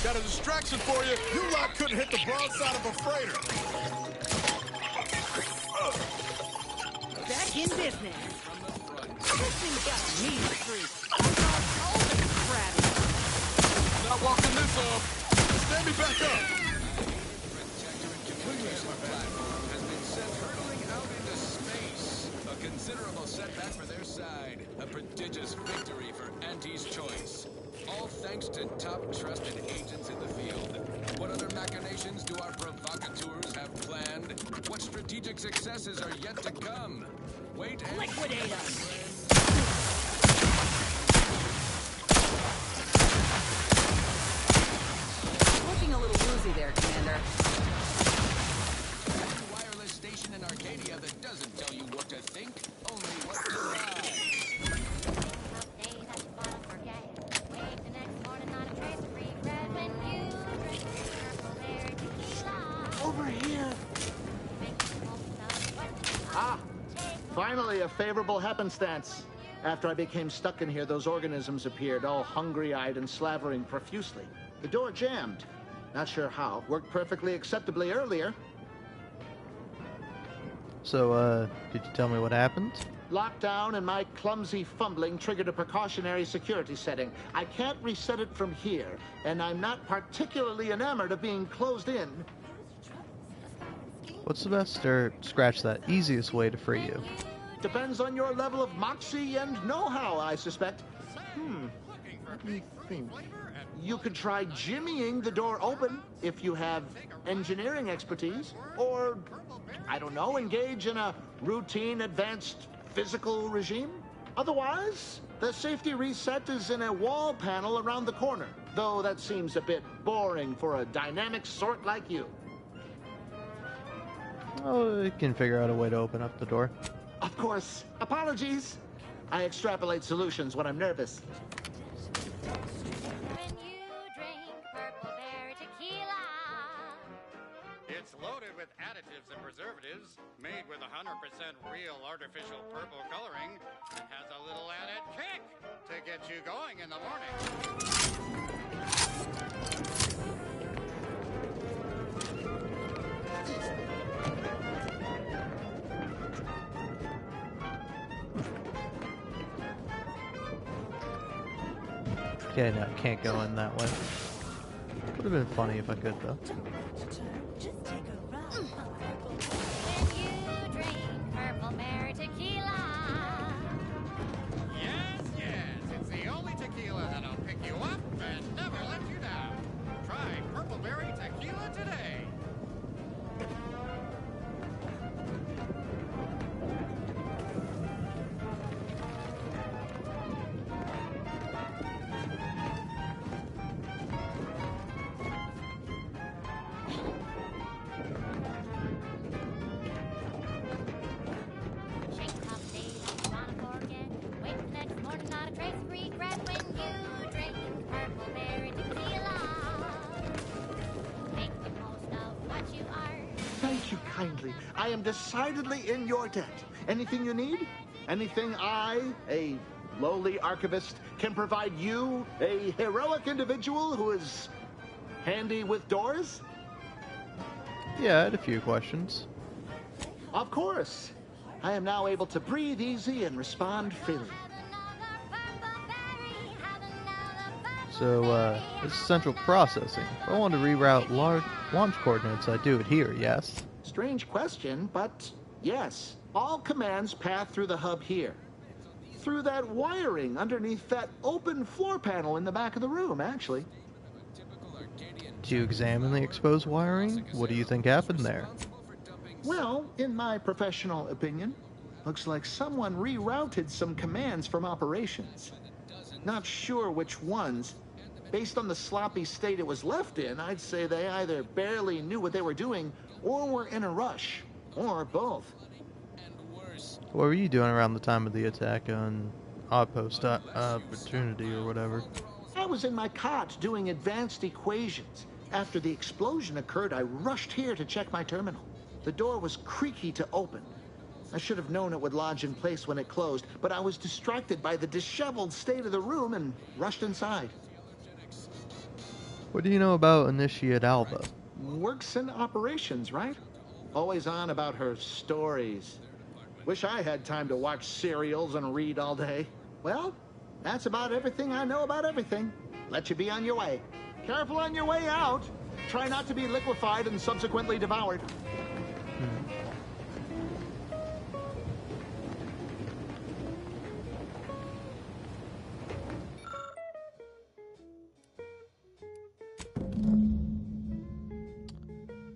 Got a distraction for you. You lot couldn't hit the broadside of a freighter. Back in business. This thing's got a mean streak. Not walking this off. Stand me back up. Platform has been sent hurtling out into space. A considerable setback for their side. A prodigious victory for Auntie's choice. All thanks to top trusted agents in the field. What other machinations do our provocateurs have planned? What strategic successes are yet to come? Wait and liquidate us! Looking a little woozy there, Commander. Wireless station in Arcadia that doesn't tell you what to think, only what to buy. Over here. Ah, finally a favorable happenstance. After I became stuck in here, those organisms appeared, all hungry-eyed and slavering profusely. The door jammed. Not sure how. Worked perfectly acceptably earlier. So, did you tell me what happened? Lockdown and my clumsy fumbling triggered a precautionary security setting. I can't reset it from here, and I'm not particularly enamored of being closed in. What's the best, or scratch that, easiest way to free you? Depends on your level of moxie and know-how, I suspect. Let me think. You could try jimmying the door open if you have engineering expertise, or, I don't know, engage in a routine advanced physical regime. Otherwise, the safety reset is in a wall panel around the corner, though that seems a bit boring for a dynamic sort like you. Oh, I can figure out a way to open up the door. Of course. Apologies. I extrapolate solutions when I'm nervous. It's loaded with additives and preservatives, made with 100% real artificial purple coloring, and has a little added kick to get you going in the morning. Okay, no, can't go in that way. Would have been funny if I could, though. Yes, it's the only tequila that'll pick you up and never let you down. Try Purple Berry Tequila today. Thank you kindly. I am decidedly in your debt. Anything you need? Anything I, a lowly archivist, can provide you, a heroic individual who is handy with doors? Yeah, I had a few questions. Of course. I am now able to breathe easy and respond freely. So, this is central processing. If I want to reroute launch coordinates, I do it here, yes? Strange question, but yes. All commands pass through the hub here. Through that wiring underneath that open floor panel in the back of the room, actually. Did you examine the exposed wiring? What do you think happened there? Well, in my professional opinion, looks like someone rerouted some commands from operations. Not sure which ones. Based on the sloppy state it was left in, I'd say they either barely knew what they were doing or were in a rush, or both. What were you doing around the time of the attack on Outpost Opportunity or whatever? I was in my cot doing advanced equations. After the explosion occurred, I rushed here to check my terminal. The door was creaky to open. I should have known it would lodge in place when it closed, but I was distracted by the disheveled state of the room and rushed inside. What do you know about Initiate Alva? Works in operations, right? Always on about her stories. Wish I had time to watch serials and read all day. Well, that's about everything I know about everything. Let you be on your way. Careful on your way out. Try not to be liquefied and subsequently devoured.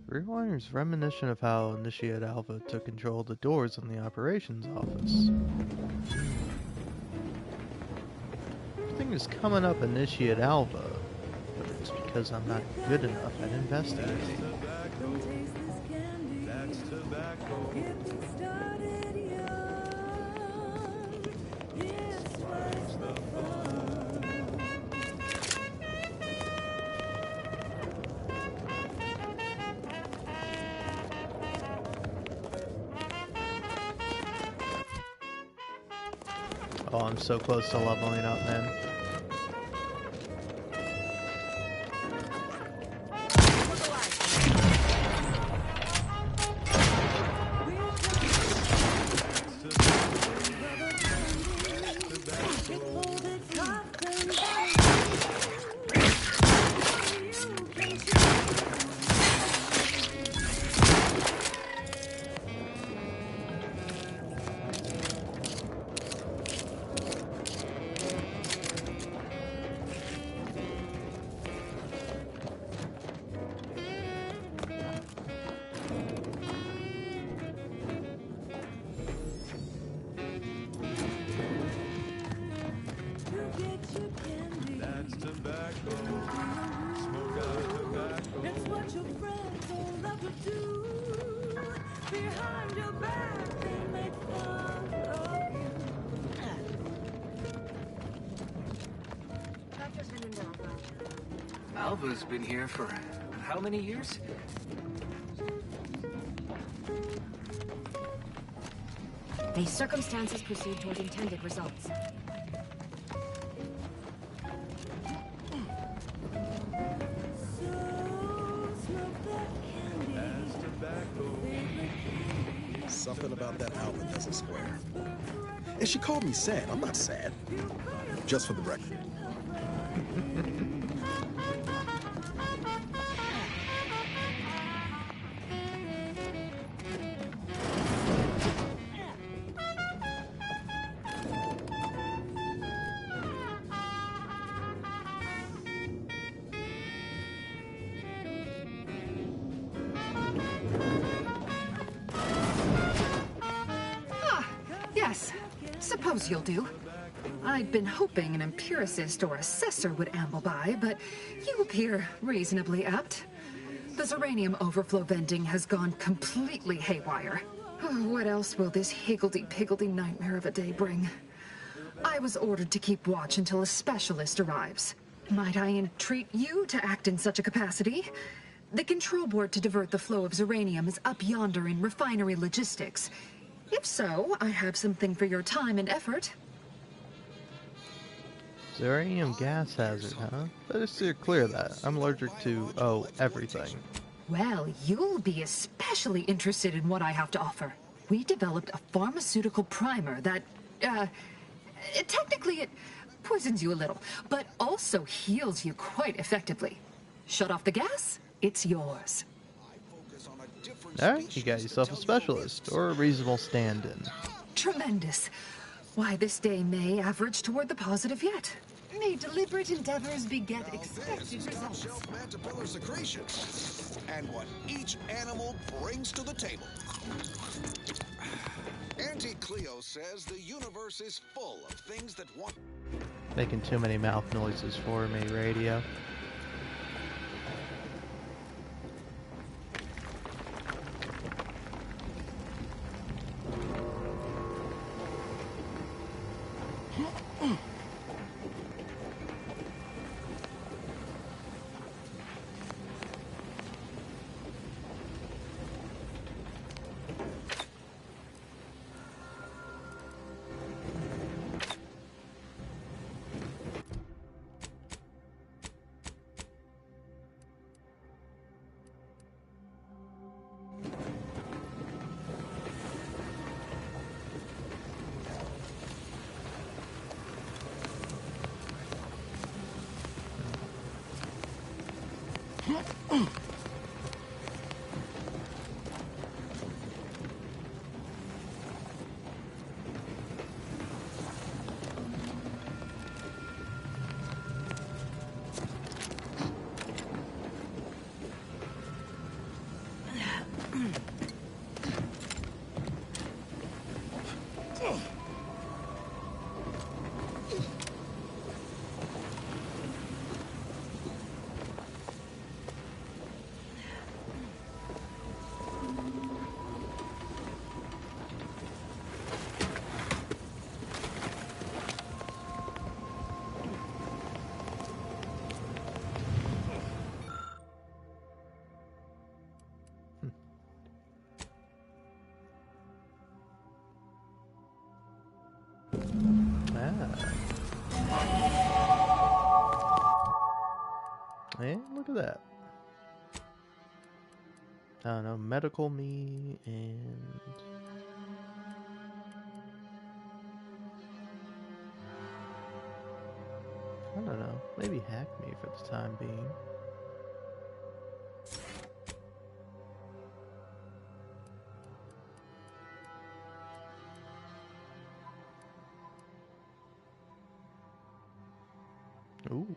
Rewinder's reminiscent of how Initiate Alpha took control of the doors in the operations office. Everything is coming up Initiate Alpha, but it's because I'm not good enough at investigating. That's tobacco. Get me started young. Yes, what's the fun? Oh, I'm so close to leveling up, man. That's tobacco. Smoke out tobacco. It's what your friends all love to do. Behind your back, they make fun of you. Alva's been here for how many years? The circumstances proceed toward intended results. Something about that Alva doesn't square. And she called me sad. I'm not sad. Just for the record. Yes, suppose you'll do. I'd been hoping an empiricist or assessor would amble by, but you appear reasonably apt. The Zeranium overflow vending has gone completely haywire. What else will this higgledy-piggledy nightmare of a day bring? I was ordered to keep watch until a specialist arrives. Might I entreat you to act in such a capacity? The control board to divert the flow of Zeranium is up yonder in refinery logistics. If so, I have something for your time and effort. Zeranium gas hazard, huh? Better steer clear of that. I'm allergic to, everything. Well, you'll be especially interested in what I have to offer. we developed a pharmaceutical primer that, technically it poisons you a little, but also heals you quite effectively. Shut off the gas, it's yours. Alright, you got yourself a specialist, or a reasonable stand-in. Tremendous. Why, this day may average toward the positive yet. May deliberate endeavors beget expected results. Shelf mantibular secretion, and what each animal brings to the table. Auntie Cleo says the universe is full of things that want... Making too many mouth noises for me, radio. And look at that. I don't know, medical me and... I don't know, maybe hack me for the time being. Ooh.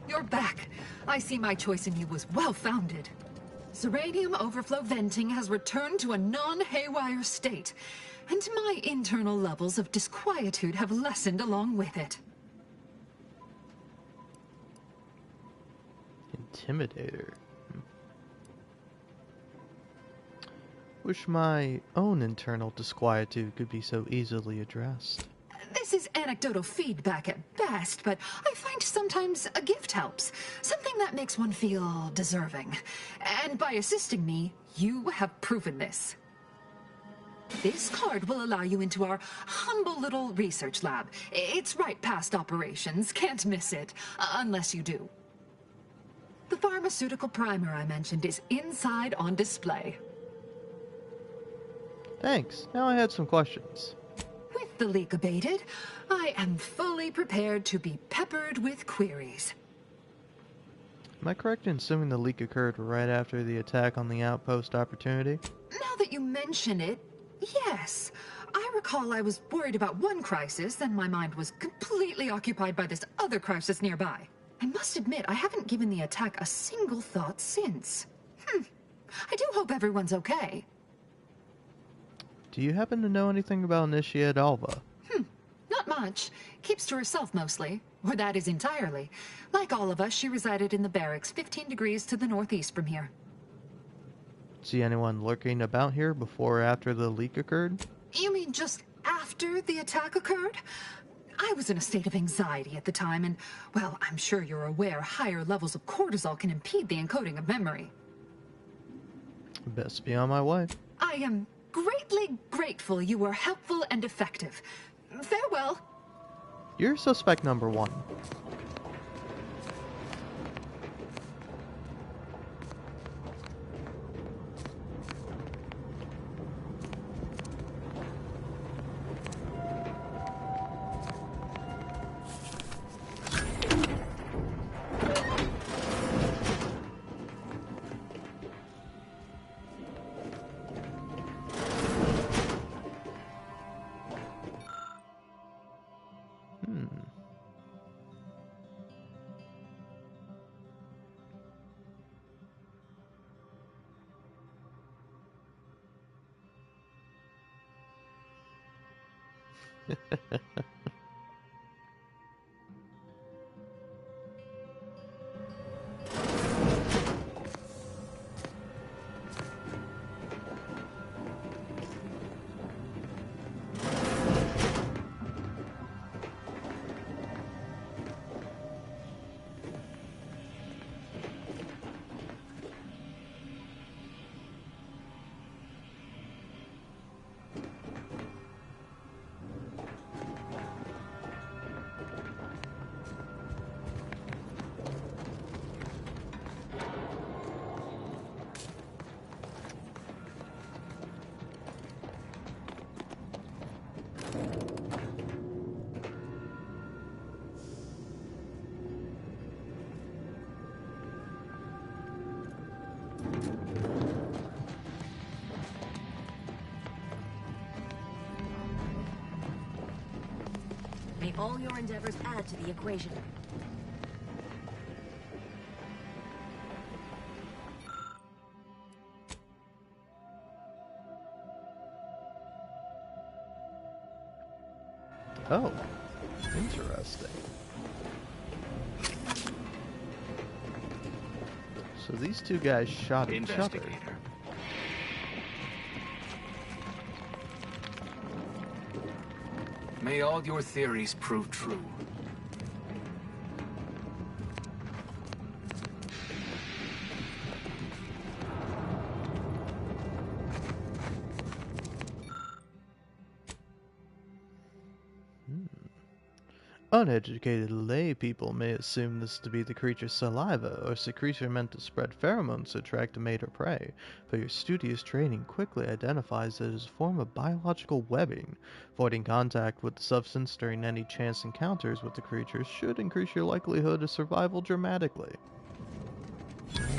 You're back. I see my choice in you was well-founded. Zeranium overflow venting has returned to a non-haywire state, and my internal levels of disquietude have lessened along with it. Intimidator. Wish my own internal disquietude could be so easily addressed. This is anecdotal feedback at best, but I find sometimes a gift helps. Something that makes one feel deserving. And by assisting me, you have proven this. This card will allow you into our humble little research lab. It's right past operations, can't miss it, unless you do. The pharmaceutical primer I mentioned is inside on display. Thanks. Now I had some questions. With the leak abated, I am fully prepared to be peppered with queries. Am I correct in assuming the leak occurred right after the attack on the outpost Opportunity? Now that you mention it, yes. I recall I was worried about one crisis, and my mind was completely occupied by this other crisis nearby. I must admit, I haven't given the attack a single thought since. I do hope everyone's okay. Do you happen to know anything about Initiate Alva? Not much. Keeps to herself mostly. Or that is entirely. Like all of us, she resided in the barracks 15 degrees to the northeast from here. See anyone lurking about here before or after the leak occurred? You mean just after the attack occurred? I was in a state of anxiety at the time, and, well, I'm sure you're aware higher levels of cortisol can impede the encoding of memory. Best be on my way. I am greatly grateful you were helpful and effective. Farewell. You're suspect number 1. May all your endeavors add to the equation. Oh, interesting. So these two guys shot each other. May all your theories prove true. Uneducated lay people may assume this to be the creature's saliva or secretion meant to spread pheromones to attract a mate or prey, but your studious training quickly identifies it as a form of biological webbing. Avoiding contact with the substance during any chance encounters with the creature should increase your likelihood of survival dramatically.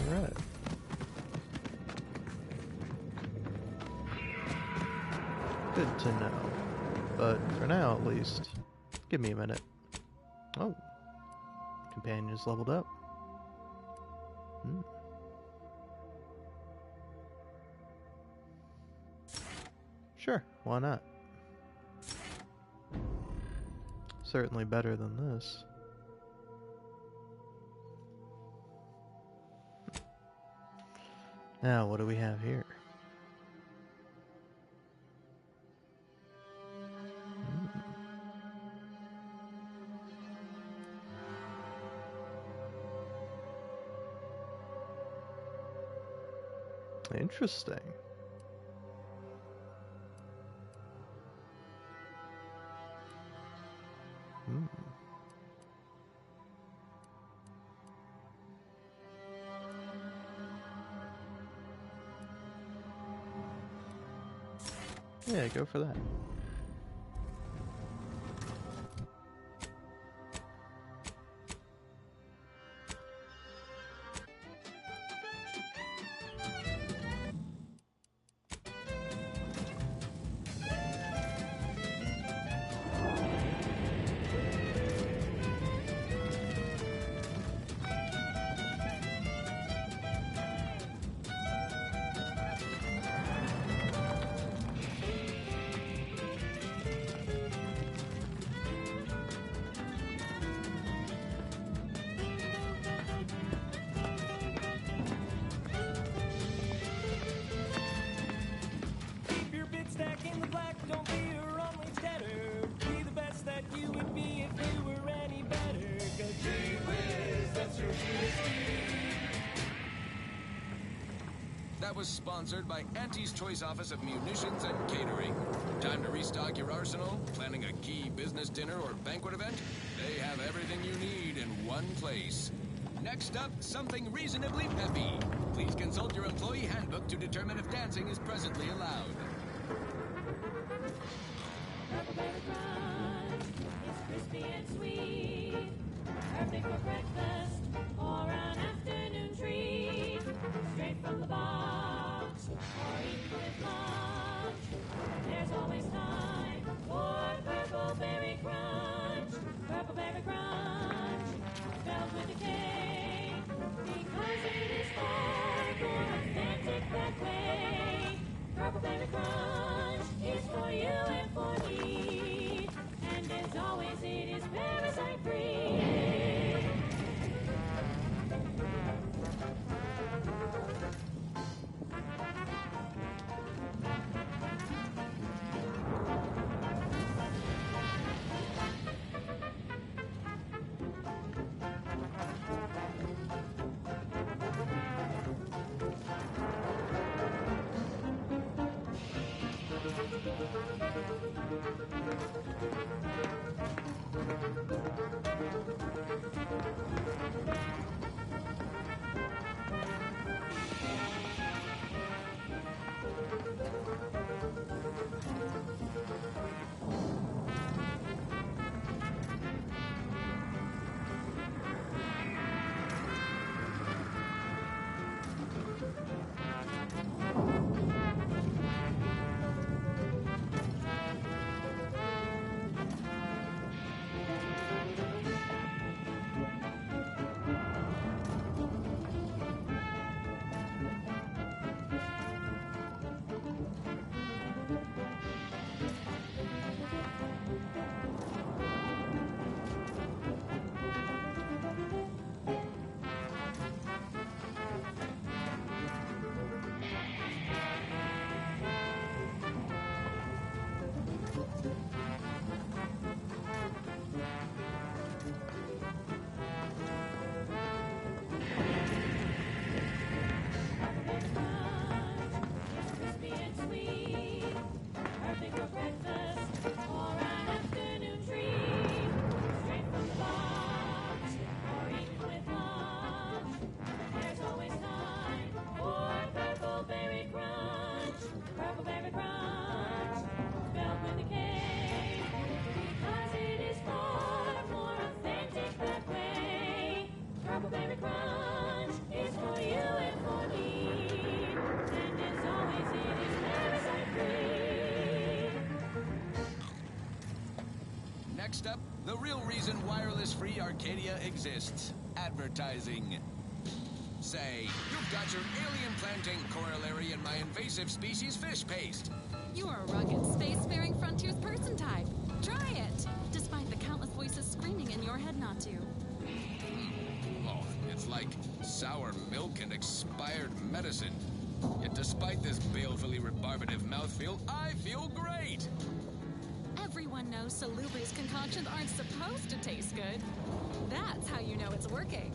Alright. Good to know. But for now, at least, give me a minute. Oh. Companion is leveled up. Sure, why not? Certainly better than this. Now, what do we have here? Interesting. Yeah, go for that. Keep your big stack in the black, don't be your only steader. Be the best that you would be if you were any better. 'Cause gee whiz, that's your That was sponsored by Auntie's Choice Office of Munitions and Catering. Time to restock your arsenal? Planning a key business dinner or banquet event? They have everything you need in one place. Next up, something reasonably peppy. Please consult your employee handbook to determine if dancing is presently allowed. It's crispy and sweet, perfect for breakfast or an afternoon treat. Straight from the box or eaten with lunch. There's always time for Purple Berry Crunch. Purple Berry Crunch, spelled with a K, because it is far more authentic that way. Purple Berry Crunch is for you and for me. And as always, it is parasite free. Crispy and sweet, perfect for breakfast or an afternoon treat. Straight from the box or eaten with lunch. There's always time for Purple Berry Crunch. Purple Berry Crunch, spelled with a K, because it is far more authentic that way. Purple Berry Crunch is for you and for me. And as always, it is parasite free. Next up, the real reason wireless-free Arcadia exists. Advertising. Say, you've got your alien planting corollary in my invasive species fish paste. You are a rugged, space-faring frontiers person type. Try it, despite the countless voices screaming in your head not to. Oh, it's like sour milk and expired medicine. Yet despite this balefully rebarbative mouthfeel, I feel great! Everyone knows salubrious concoctions aren't supposed to taste good. That's how you know it's working.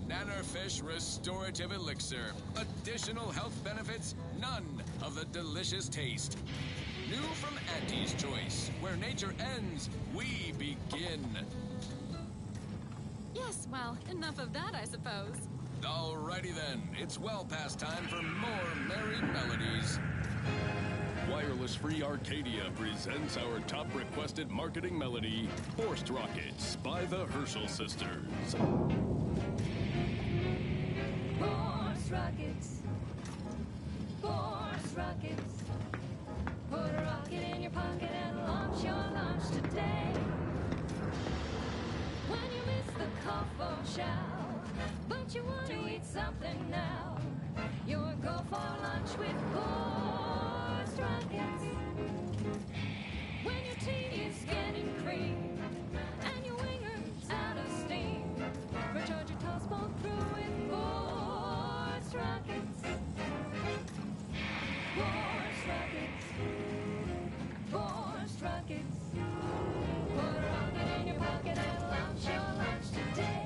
Nannerfish Restorative Elixir. Additional health benefits, none of the delicious taste. New from Auntie's Choice. Where nature ends, we begin. Yes, well, enough of that, I suppose. Alrighty then, it's well past time for more merry melodies. Wireless Free Arcadia presents our top requested marketing melody, Forced Rockets by the Herschel Sisters. Force rockets. Force rockets. Put a rocket in your pocket and launch your launch today. When you miss the call phone shout, but you want to eat something now, you'll go for lunch with force rockets. When your tea is getting cream and your winger's out of steam, recharge your toast bowl through with force rockets. Force rockets. Force rockets. Put a rocket in your pocket and launch your lunch today.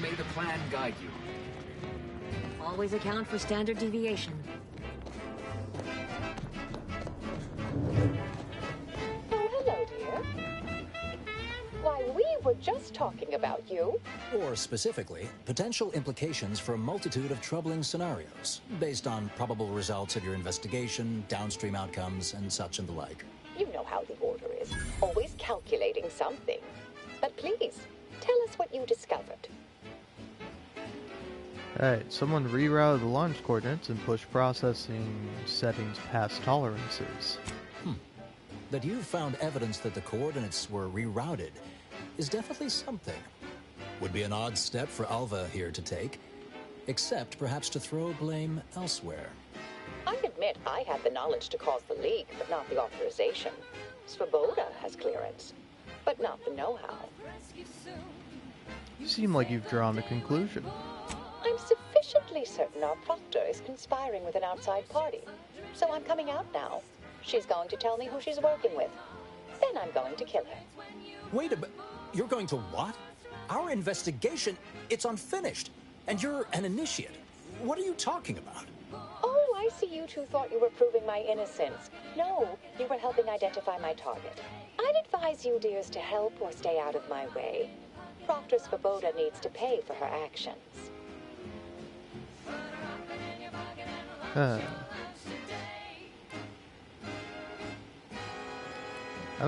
May the plan guide you. Always account for standard deviation. Oh, hello, dear. Why, we were just talking about you. Or specifically, potential implications for a multitude of troubling scenarios, based on probable results of your investigation, downstream outcomes, and such and the like. You know how the Order is. Always calculating something. But please, tell us what you discovered. Alright, someone rerouted the launch coordinates and pushed processing settings past tolerances. That you've found evidence that the coordinates were rerouted is definitely something. Would be an odd step for Alva here to take, except perhaps to throw blame elsewhere. I admit I had the knowledge to cause the leak, but not the authorization. Svoboda has clearance, but not the know-how. You seem like you've drawn a conclusion. I'm sufficiently certain our proctor is conspiring with an outside party, so I'm coming out now. She's going to tell me who she's working with. Then I'm going to kill her. Wait a minute. You're going to what? Our investigation, it's unfinished. And you're an initiate. What are you talking about? Oh, I see you two thought you were proving my innocence. No, you were helping identify my target. I'd advise you dears to help or stay out of my way. Proctor Svoboda needs to pay for her actions. I'm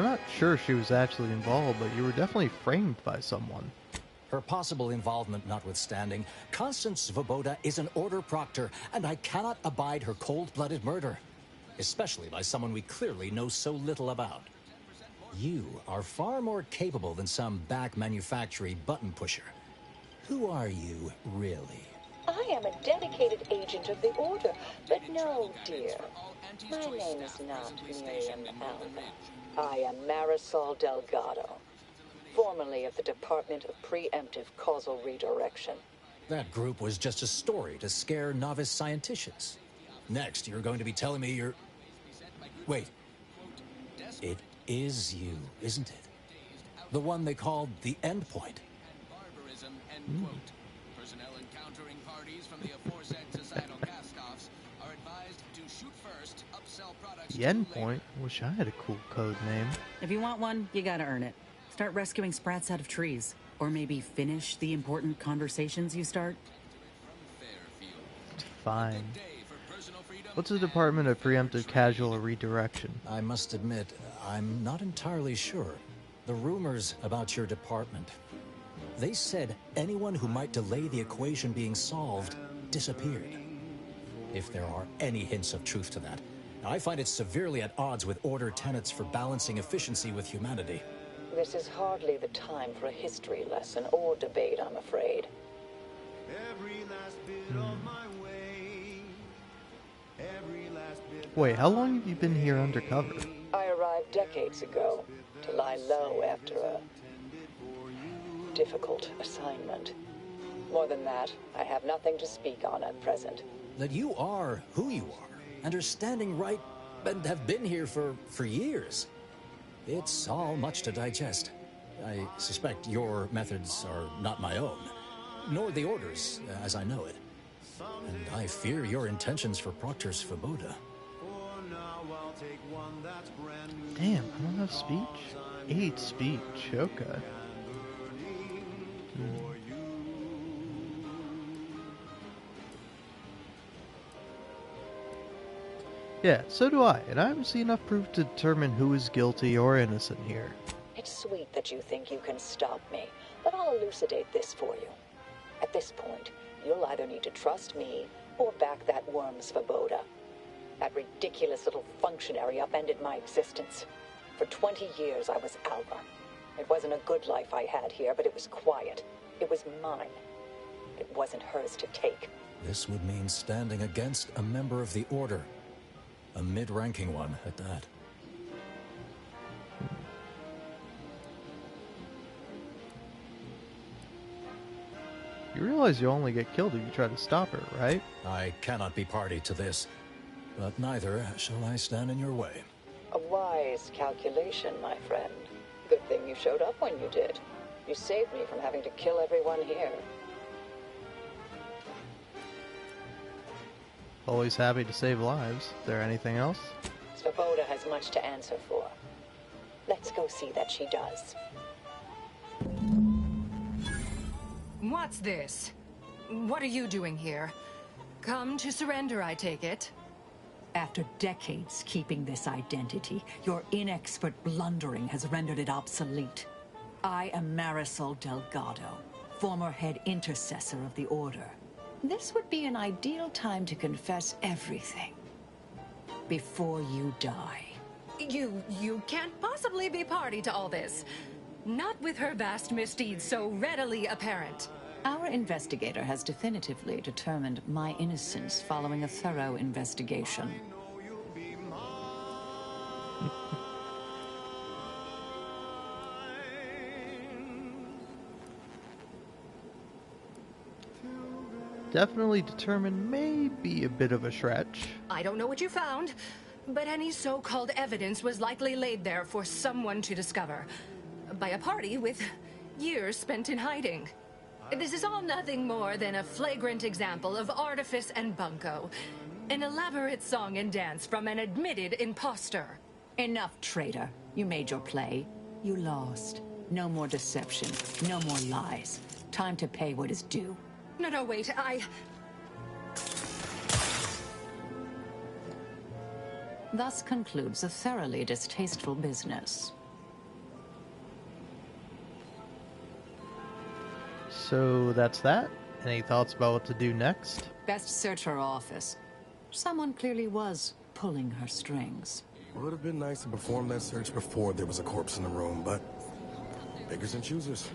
not sure she was actually involved, but you were definitely framed by someone. Her possible involvement notwithstanding, Constance Svoboda is an Order proctor, and I cannot abide her cold-blooded murder. Especially by someone we clearly know so little about. You are far more capable than some back manufactory button pusher. Who are you, really? I am a dedicated agent of the Order, but no, dear. My name is not Miriam Alva. I am Marisol Delgado, formerly of the Department of Preemptive Causal Redirection. That group was just a story to scare novice scienticians. Next, you're going to be telling me you're... Wait. It is you, isn't it? The one they called the Endpoint. Personnel encountering parties from the aforesaid societal cast-offs are advised to shoot first, upsell products. The Endpoint? Wish I had a cool code name. If you want one, you gotta earn it. Start rescuing sprats out of trees. Or maybe finish the important conversations you start. Fine. What's the Department of Preemptive Casual Redirection? I must admit, I'm not entirely sure. The rumors about your department. They said anyone who might delay the equation being solved disappeared. If there are any hints of truth to that, I find it severely at odds with Order tenets for balancing efficiency with humanity. This is hardly the time for a history lesson or debate, I'm afraid. Wait, how long have you been here undercover? I arrived decades ago to lie low after a difficult assignment. More than that, I have nothing to speak on at present. That you are who you are, and are standing right, and have been here for years. It's all much to digest. I suspect your methods are not my own, nor the Order's, as I know it. And I fear your intentions for Proctor's Svoboda. Damn, I don't have speech? 8 speech, okay. Yeah, so do I, and I haven't seen enough proof to determine who is guilty or innocent here. It's sweet that you think you can stop me, but I'll elucidate this for you. At this point, you'll either need to trust me or back that worm Svoboda. That ridiculous little functionary upended my existence. For 20 years, I was Alva. It wasn't a good life I had here, but it was quiet. It was mine. It wasn't hers to take. This would mean standing against a member of the Order. A mid-ranking one, at that. You realize you only get killed if you try to stop her, right? I cannot be party to this, but neither shall I stand in your way. A wise calculation, my friend. Good thing you showed up when you did. You saved me from having to kill everyone here. Always happy to save lives. Is there anything else? Svoboda has much to answer for. Let's go see that she does. What's this? What are you doing here? Come to surrender, I take it? After decades keeping this identity, your inexpert blundering has rendered it obsolete. I am Marisol Delgado, former head intercessor of the Order. This would be an ideal time to confess everything before you die. You can't possibly be party to all this. Not with her vast misdeeds so readily apparent. Our investigator has definitively determined my innocence following a thorough investigation. Definitely determined may be a bit of a stretch. I don't know what you found, but any so-called evidence was likely laid there for someone to discover. By a party with years spent in hiding. This is all nothing more than a flagrant example of artifice and bunco. An elaborate song and dance from an admitted imposter. Enough, traitor. You made your play. You lost. No more deception. No more lies. Time to pay what is due. No, wait, Thus concludes a thoroughly distasteful business. So that's that? Any thoughts about what to do next? Best search her office. Someone clearly was pulling her strings. Would have been nice to perform that search before there was a corpse in the room, but beggars and choosers.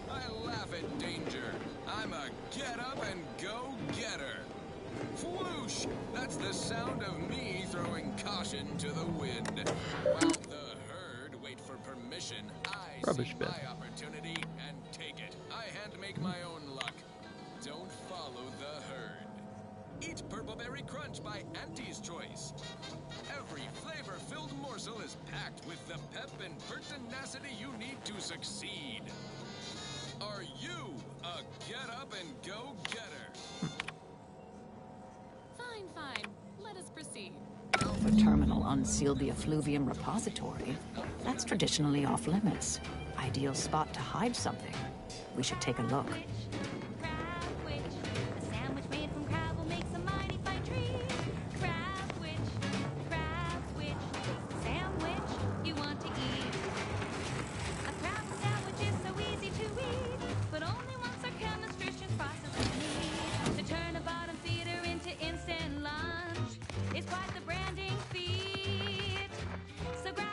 I laugh at danger. I'm a get-up-and-go-getter. Whoosh! That's the sound of me throwing caution to the wind. While the herd wait for permission, I Rubbish see bin. my opportunity and take it. I handmake my own luck. Don't follow the herd. Eat Purpleberry Crunch by Auntie's Choice. Every flavor-filled morsel is packed with the pep and pertinacity you need to succeed. Are you a get-up-and-go-getter? Fine. Let us proceed. Alpha Terminal unsealed the effluvium repository. That's traditionally off-limits. Ideal spot to hide something. We should take a look. It's quite the branding feat. So grab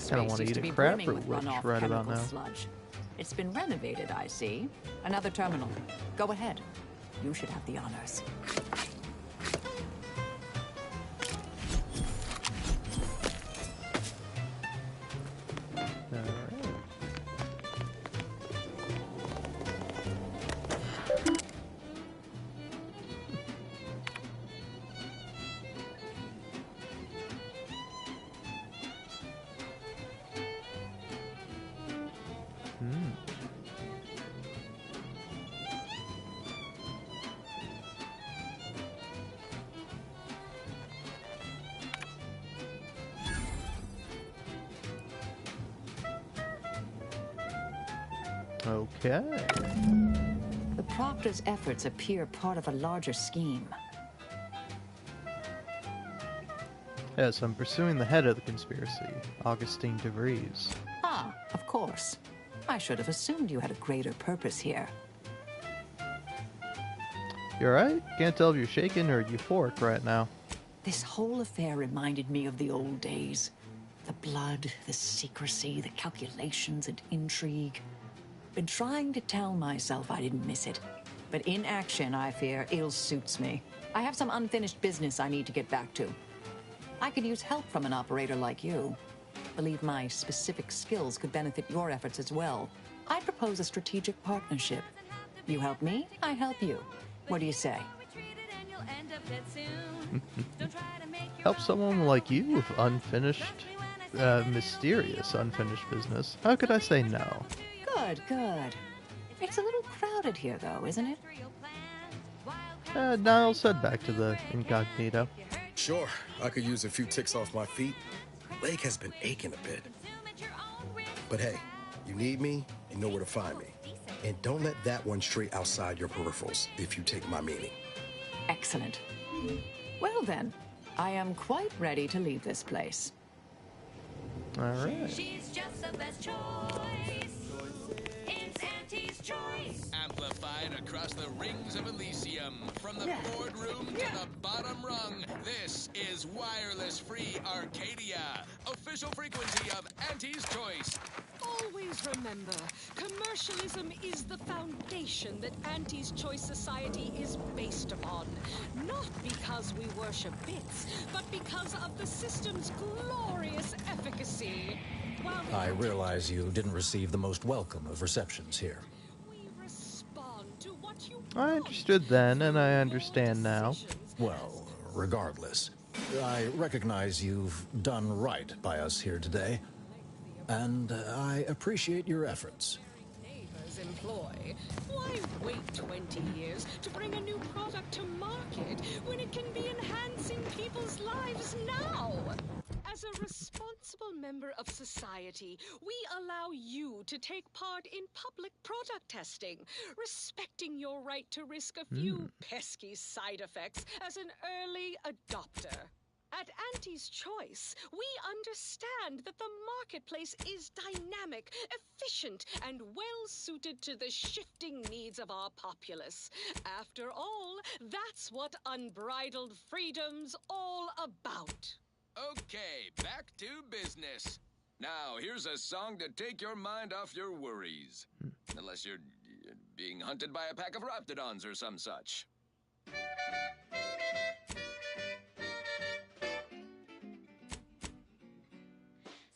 Kinda space wanna used eat to a be crab brimming fruit with which runoff right about chemical now. sludge. It's been renovated, I see. Another terminal. Go ahead. You should have the honors. Okay. The Proctor's efforts appear part of a larger scheme. Yes, I'm pursuing the head of the conspiracy, Augustine DeVries. Ah, of course. I should have assumed you had a greater purpose here. You alright? Can't tell if you're shaking or euphoric right now. This whole affair reminded me of the old days. The blood, the secrecy, the calculations and intrigue. Been trying to tell myself I didn't miss it. But in action, I fear, ill suits me. I have some unfinished business I need to get back to. I could use help from an operator like you. Believe my specific skills could benefit your efforts as well. I propose a strategic partnership. You help me, I help you. What do you say? Help someone like you with unfinished, mysterious unfinished business. How could I say no? Good, good. It's a little crowded here, though, isn't it? Niall said back to the incognito. Sure, I could use a few ticks off my feet. Leg has been aching a bit. But hey, you need me, you know where to find me. And don't let that one stray outside your peripherals, if you take my meaning. Excellent. Well then, I am quite ready to leave this place. Alright. She's just the best choice. It's Auntie's choice. Amplified across the rings of Elysium, from the boardroom to the bottom rung, this is Wireless Free Arcadia, official frequency of Auntie's Choice. Always remember, commercialism is the foundation that Auntie's Choice Society is based upon. Not because we worship bits, but because of the system's glorious efficacy. While I realize you didn't receive the most welcome of receptions here. I understood then, and I understand now. Well, regardless, I recognize you've done right by us here today, and I appreciate your efforts. neighbors employ. Why wait 20 years to bring a new product to market when it can be enhancing people's lives now? As a responsible member of society, we allow you to take part in public product testing, respecting your right to risk a few pesky side effects as an early adopter. At Auntie's Choice, we understand that the marketplace is dynamic, efficient, and well-suited to the shifting needs of our populace. After all, that's what unbridled freedom's all about. Okay, back to business. Now, here's a song to take your mind off your worries. Unless you're being hunted by a pack of raptidons or some such.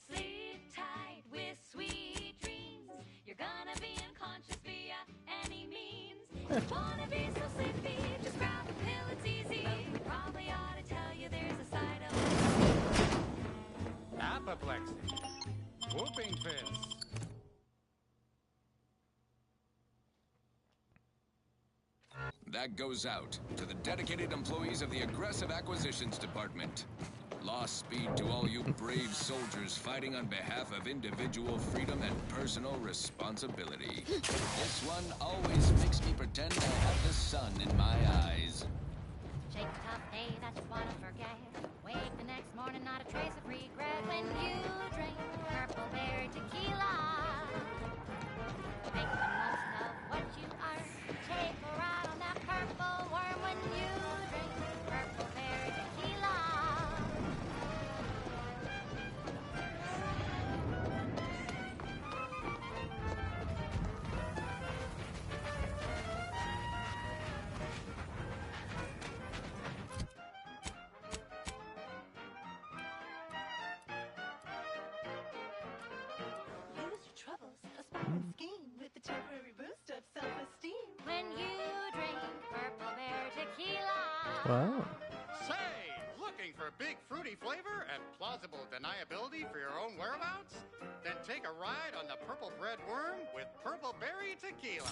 Sleep tight with sweet dreams. You're gonna be unconscious via any means. Wanna be so sleepy? Just grab a pill, it's easy. Probably ought to tell you there's a side of Apoplexy. Whooping fits. That goes out to the dedicated employees of the Aggressive Acquisitions Department. Lost speed to all you brave soldiers fighting on behalf of individual freedom and personal responsibility. This one always makes me pretend I have the sun in my eyes. Shake a tough day that you wanna forget. Wake the next morning, not a trace of regret when you drink purple berry tequila. Make the most of what you are. Take a ride on that purple worm when you drink purple berry tequila. Wow. Say, looking for big fruity flavor and plausible deniability for your own whereabouts? Then take a ride on the Purple Bread Worm with Purple Berry Tequila.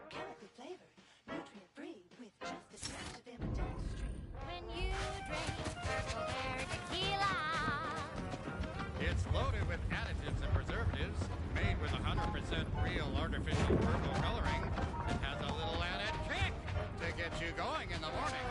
Chemical flavor, nutrient-free with just a splash of M&M's. When you drink Purple Berry Tequila. It's loaded with additives and preservatives, made with 100% real artificial purple coloring, and has a little added kick to get you going in the morning.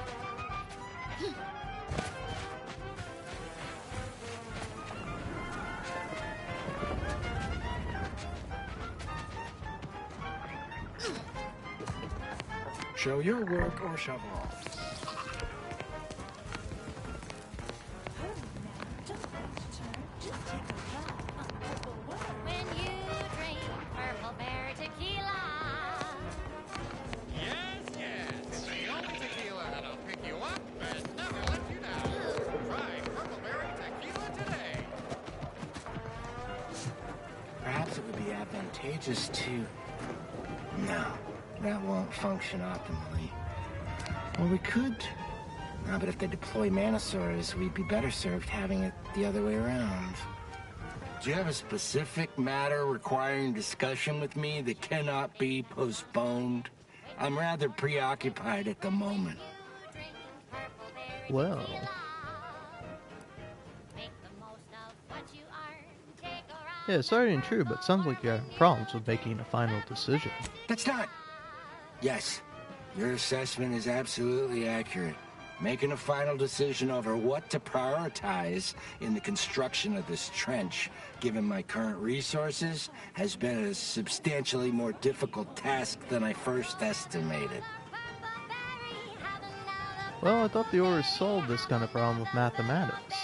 Show your work or shove off. When you drink Purple Berry Tequila. Yes, yes, it's the only tequila that'll pick you up and never let you down. Try Purple Berry Tequila today. Perhaps it would be advantageous to... No, that won't function optimally. Or we could... No, but if they deploy Manosaurs, we'd be better served having it the other way around. Do you have a specific matter requiring discussion with me that cannot be postponed? I'm rather preoccupied at the moment. Well. Yeah, sorry and true, but sounds like you have problems with making a final decision. That's not... Yes, your assessment is absolutely accurate. Making a final decision over what to prioritize in the construction of this trench, given my current resources, has been a substantially more difficult task than I first estimated. Well, I thought the Aurors solved this kind of problem with mathematics.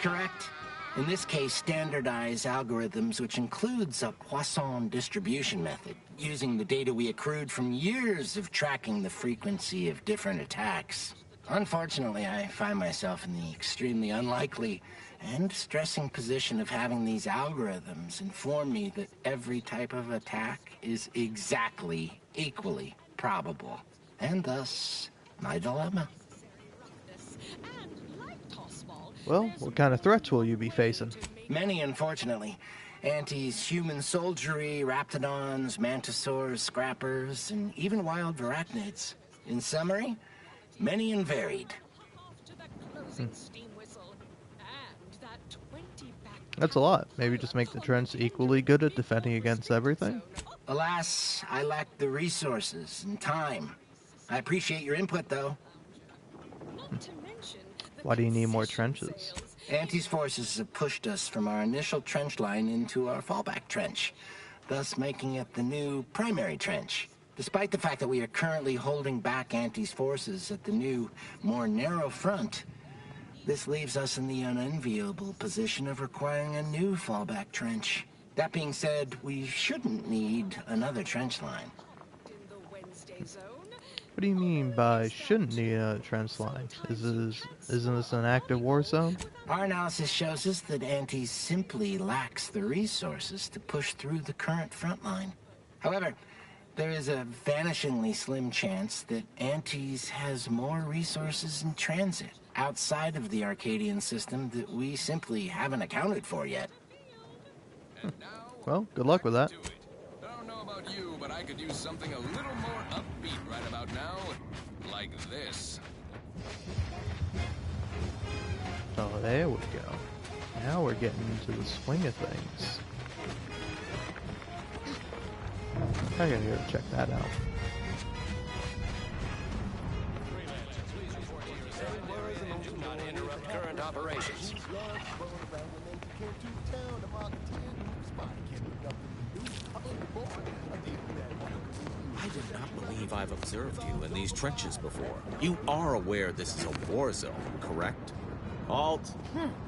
Correct. In this case, standardized algorithms, which includes a Poisson distribution method, using the data we accrued from years of tracking the frequency of different attacks. Unfortunately, I find myself in the extremely unlikely and stressing position of having these algorithms inform me that every type of attack is exactly equally probable, and thus my dilemma. Well, what kind of threats will you be facing? Many, unfortunately. Anti's human soldiery, raptidons, mantisaurs, scrappers, and even wild arachnids. In summary, many and varied. That's a lot. Maybe just make the trench equally good at defending against everything? Alas, I lack the resources and time. I appreciate your input, though. Why do you need more trenches? Anti's forces have pushed us from our initial trench line into our fallback trench, thus making it the new primary trench. Despite the fact that we are currently holding back Anti's forces at the new, more narrow front, this leaves us in the unenviable position of requiring a new fallback trench. That being said, we shouldn't need another trench line. What do you mean by shouldn't need a trench line? Isn't this an active war zone? Our analysis shows us that Anti simply lacks the resources to push through the current front line. However, there is a vanishingly slim chance that Antis has more resources in transit outside of the Arcadian system that we simply haven't accounted for yet. Well, good luck with that. I don't know about you, but I could use something a little more upbeat right about now. Like this. Oh, there we go. Now we're getting into the swing of things. I gotta go check that out. Do not interrupt current operations. I do not believe I've observed you in these trenches before. You are aware this is a war zone, correct? Halt!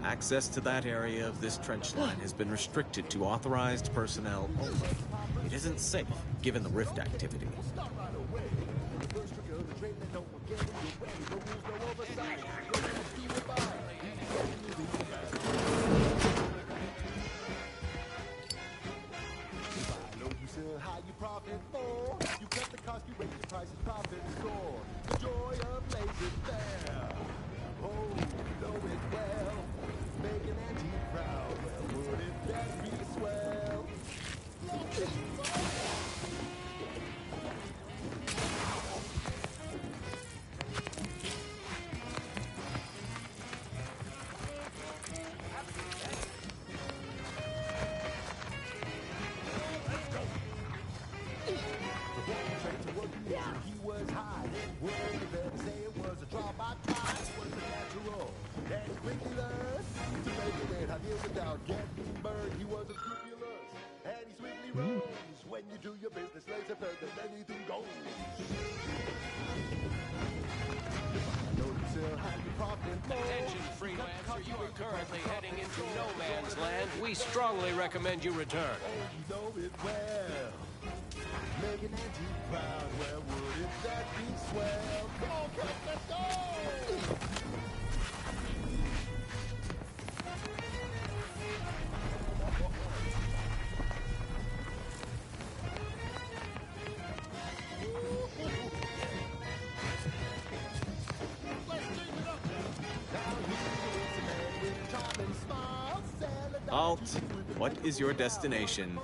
Access to that area of this trench line has been restricted to authorized personnel only. It isn't safe, given the rift activity. How you profit more? You cut the cost, you raise the prices, profit soar. The joy of lazy fair. Oh, you know it well. Make an antique proud. Well, wouldn't that be swell? He was high, would better say it was a drop I tried. It was natural and ridiculous to make it in. I deal without getting burned. He was a scrupulous and he sweetly rose. When you do your business, laser further than anything goes. Attention, freelancer, you are currently heading into no man's land. We strongly recommend you return. You know it well. Make an antique proud. Where would that be swell? Come on, Cat, let's go! Alt, what is your destination?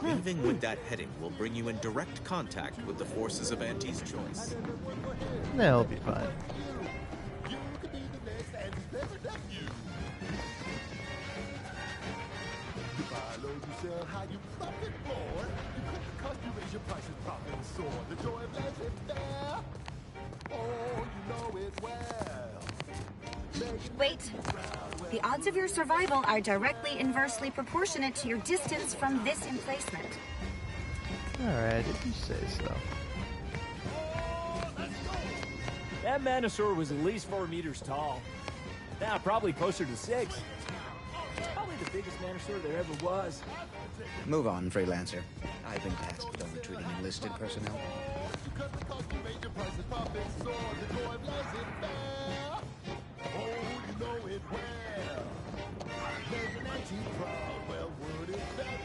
Leaving with that heading will bring you in direct contact with the forces of Auntie's choice. That'll be fine. Wait. The odds of your survival are directly inversely proportionate to your distance from this emplacement. Alright, if you say so. That Manosaur was at least 4 meters tall. Now, probably closer to 6. Probably the biggest Manosaur there ever was. Move on, freelancer. I've been tasked with overtreating enlisted personnel.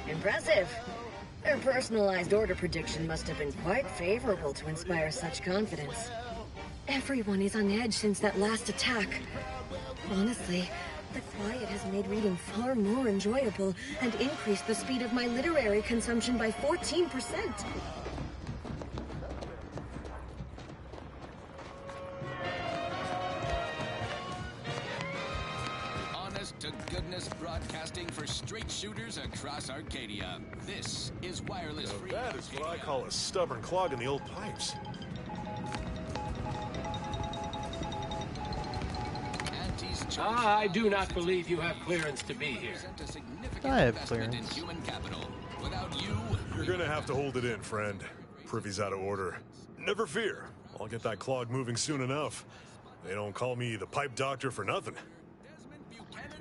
Impressive. Their personalized order prediction must have been quite favorable to inspire such confidence. Everyone is on edge since that last attack. Honestly, the quiet has made reading far more enjoyable and increased the speed of my literary consumption by 14%. To goodness broadcasting for straight shooters across Arcadia. This is wireless free. That is what I call a stubborn clog in the old pipes. I do not believe you have clearance to be here. I have clearance. You're gonna have to hold it in, friend. Privy's out of order. Never fear. I'll get that clog moving soon enough. They don't call me the pipe doctor for nothing.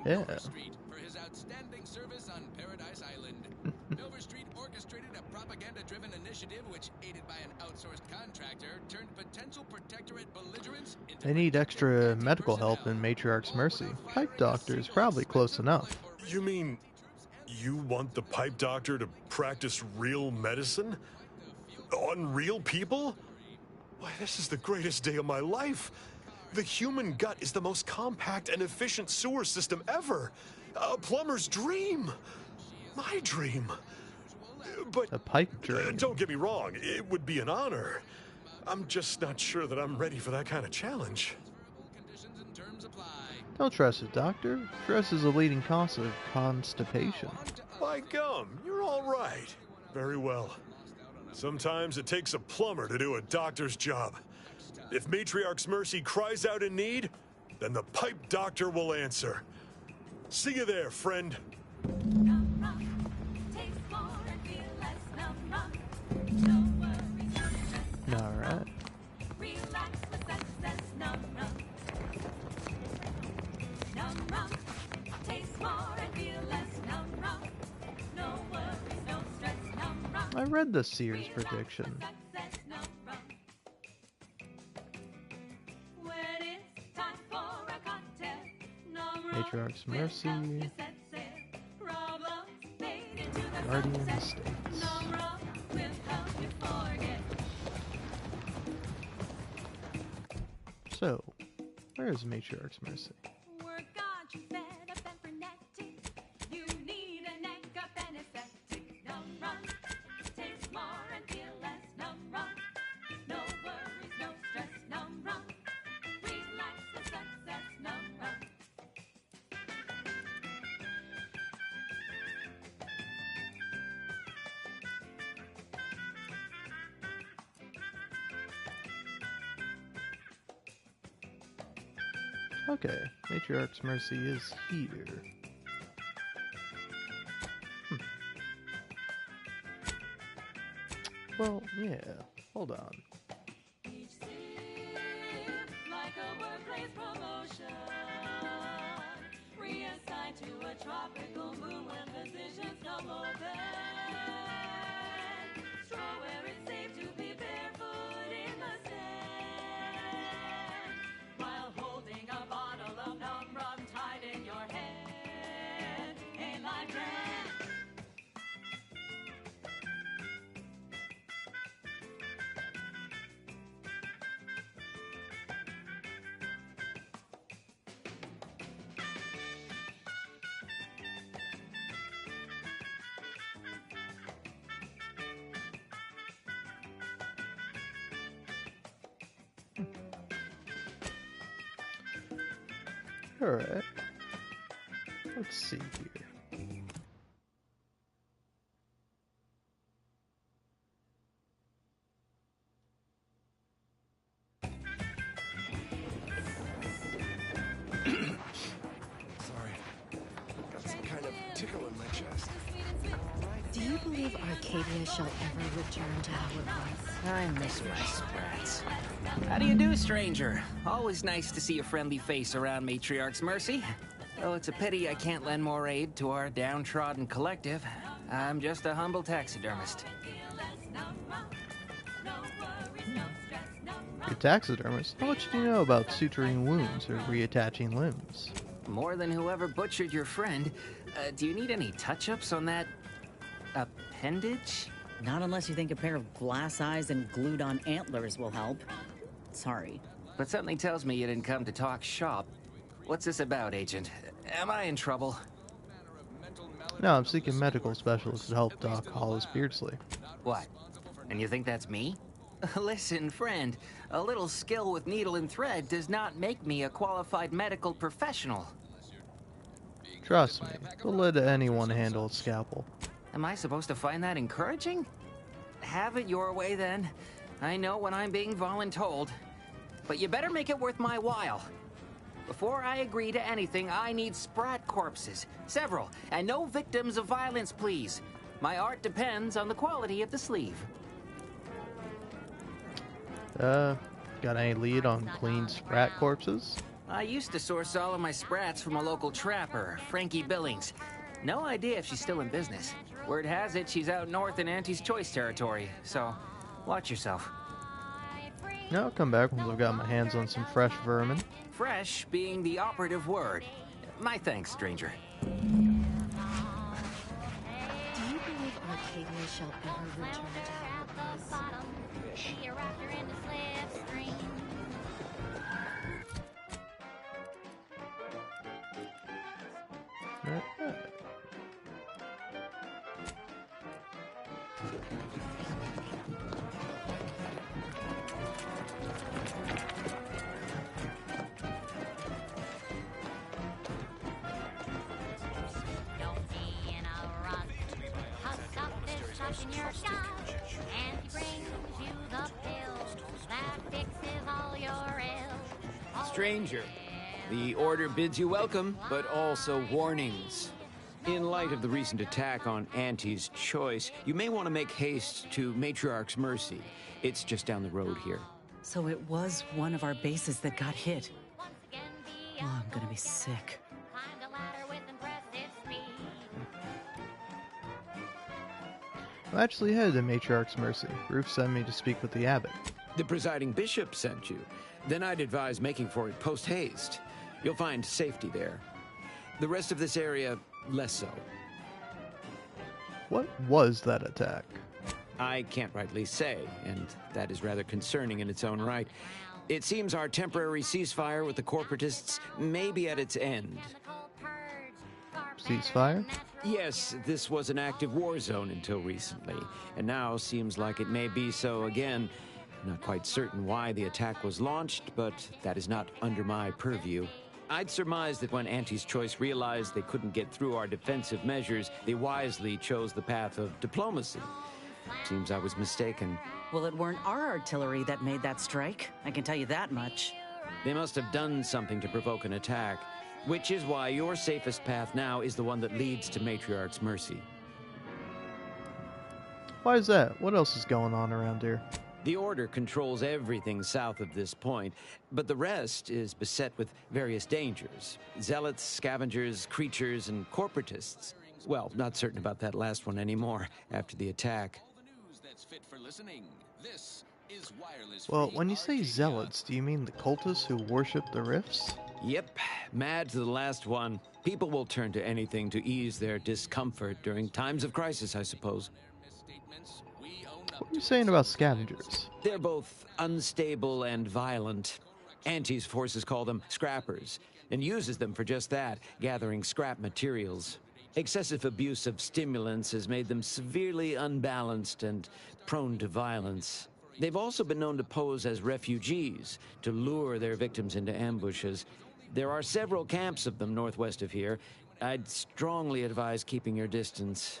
Yeah. For his outstanding service on Paradise Island. Milver Street orchestrated a propaganda-driven initiative which, aided by an outsourced contractor, turned potential protectorate belligerents into... They need extra medical help in Matriarch's Mercy. Pipe doctor is probably close enough. You mean you want the pipe doctor to practice real medicine? On real people? Why, this is the greatest day of my life. The human gut is the most compact and efficient sewer system ever. A plumber's dream. My dream. But a pipe dream. Don't get me wrong, it would be an honor. I'm just not sure that I'm ready for that kind of challenge. Don't trust it, Doctor. Stress is a leading cause of constipation. By gum, you're all right. Very well. Sometimes it takes a plumber to do a doctor's job. If Matriarch's Mercy cries out in need, then the pipe doctor will answer. See you there, friend. Alright. I read the Sears prediction. Matriarch's Mercy. Guardian Estates. So, where is Matriarch's Mercy? Okay, Matriarch's Mercy is here. Well, yeah, hold on. Like a workplace promotion, reassigned to a tropical moon when positions come open. Straw where it's safe to be barefoot in the sand, while holding a bottle of numb rum tied in your hand. Ain't like that. Alright. Let's see here. Sorry. Got some kind of tickle in my chest. Do you believe Arcadia shall ever return to how it was? I miss my sprats. How do you do, stranger? Always nice to see a friendly face around Matriarch's Mercy. Though it's a pity I can't lend more aid to our downtrodden collective. I'm just a humble taxidermist. Your taxidermist? How much do you know about suturing wounds or reattaching limbs? More than whoever butchered your friend. Do you need any touch-ups on that appendage? Not unless you think a pair of glass eyes and glued-on antlers will help. Sorry. But something tells me you didn't come to talk shop. What's this about, Agent? Am I in trouble? No, I'm seeking medical specialists to help Doc Hollis Beardsley. What? And you think that's me? Listen, friend, a little skill with needle and thread does not make me a qualified medical professional. Trust me, don't let anyone handle a scalpel. Am I supposed to find that encouraging? Have it your way, then. I know when I'm being voluntold. But you better make it worth my while. Before I agree to anything, I need sprat corpses. Several. And no victims of violence, please. My art depends on the quality of the sleeve. Got any lead on clean sprat corpses? I used to source all of my sprats from a local trapper, Frankie Billings. No idea if she's still in business. Word has it she's out north in Auntie's Choice territory, so watch yourself. No, I'll come back once I've got my hands on some fresh vermin. Fresh being the operative word. My thanks, stranger. Do you believe Arcadia shall ever return to how it was? In your shop, and he brings you the pill that fixes all your ills. Stranger, the order bids you welcome, but also warnings. In light of the recent attack on Auntie's Choice, you may want to make haste to Matriarch's Mercy. It's just down the road here. So it was one of our bases that got hit. Oh, I'm gonna be sick. I'm actually headed to Matriarch's Mercy. Ruth sent me to speak with the abbot. The presiding bishop sent you. Then I'd advise making for it post-haste. You'll find safety there. The rest of this area, less so. What was that attack? I can't rightly say, and that is rather concerning in its own right. It seems our temporary ceasefire with the corporatists may be at its end. Ceasefire? Yes, this was an active war zone until recently, and now seems like it may be so again. Not quite certain why the attack was launched, but that is not under my purview. I'd surmise that when Auntie's Choice realized they couldn't get through our defensive measures, they wisely chose the path of diplomacy. Seems I was mistaken. Well, it weren't our artillery that made that strike. I can tell you that much. They must have done something to provoke an attack, which is why your safest path now is the one that leads to Matriarch's mercy. Why is that? What else is going on around here? The Order controls everything south of this point, but the rest is beset with various dangers. Zealots, scavengers, creatures, and corporatists. Well, not certain about that last one anymore after the attack. Well, when you say zealots, do you mean the cultists who worship the rifts? Yep, mad to the last one. People will turn to anything to ease their discomfort during times of crisis, I suppose. What are you saying about scavengers? They're both unstable and violent. Auntie's forces call them scrappers, and uses them for just that, gathering scrap materials. Excessive abuse of stimulants has made them severely unbalanced and prone to violence. They've also been known to pose as refugees, to lure their victims into ambushes. There are several camps of them northwest of here. I'd strongly advise keeping your distance.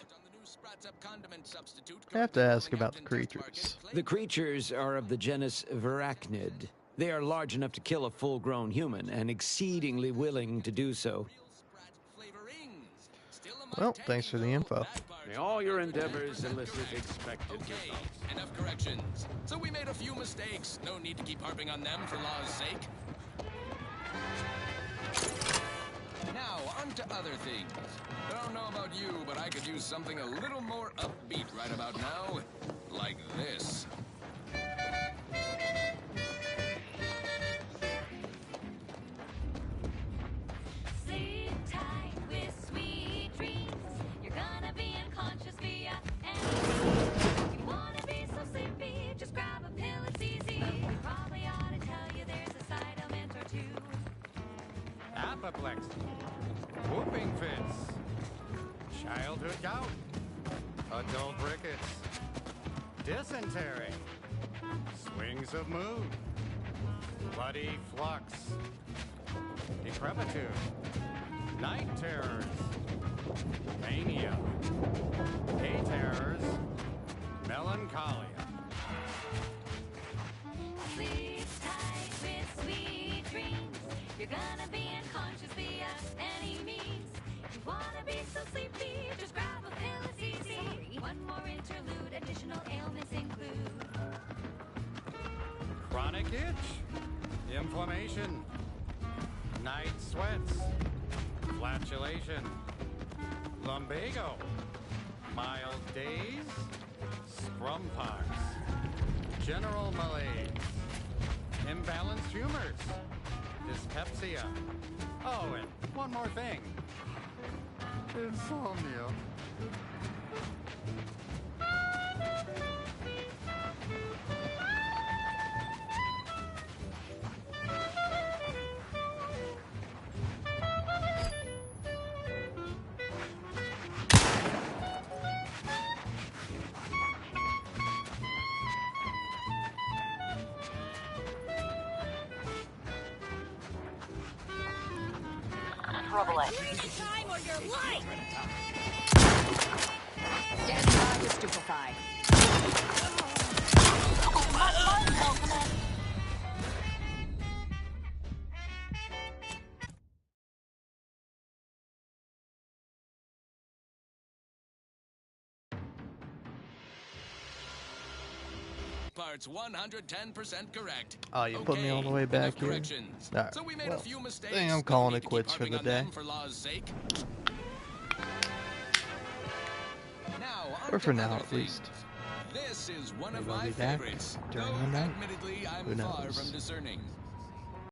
I have to ask about the creatures. The creatures are of the genus Verachnid. They are large enough to kill a full-grown human, and exceedingly willing to do so. Well, thanks for the info. May all your endeavors elicit expected results. Enough corrections. So we made a few mistakes. No need to keep harping on them for law's sake. Now, on to other things. I don't know about you, but I could use something a little more upbeat right about now. Like this. Sleep tight with sweet dreams. You're gonna be unconscious via anything. You wanna be so sleepy, just grab a pill, it's easy. We probably ought to tell you there's a side element or two. Apoplexy, whooping fits, childhood gout, adult rickets, dysentery, swings of mood, bloody flux, decrepitude, night terrors, mania, day terrors, melancholia. Sleep tight with sweet dreams. You're gonna be unconscious via any means. You wanna be so sleepy, just grab a pill, it's easy. One more interlude, additional ailments include Chronic itch, inflammation, night sweats, flatulation, lumbago, mild days, scrum pox, general malaise, imbalanced humors, dyspepsia. Oh, and one more thing. Insomnia. trouble it. Time or your life! Stand by to stupefy. Parts 110% correct. Oh, you put me all the way back here. Alright, So we made well, a few mistakes. I think I'm calling it quits for the day. For law's sake. Now, Or for now, at least. This is one of Maybe I'll my be back favorites. during Though the night. admittedly, I'm Who far knows? from discerning.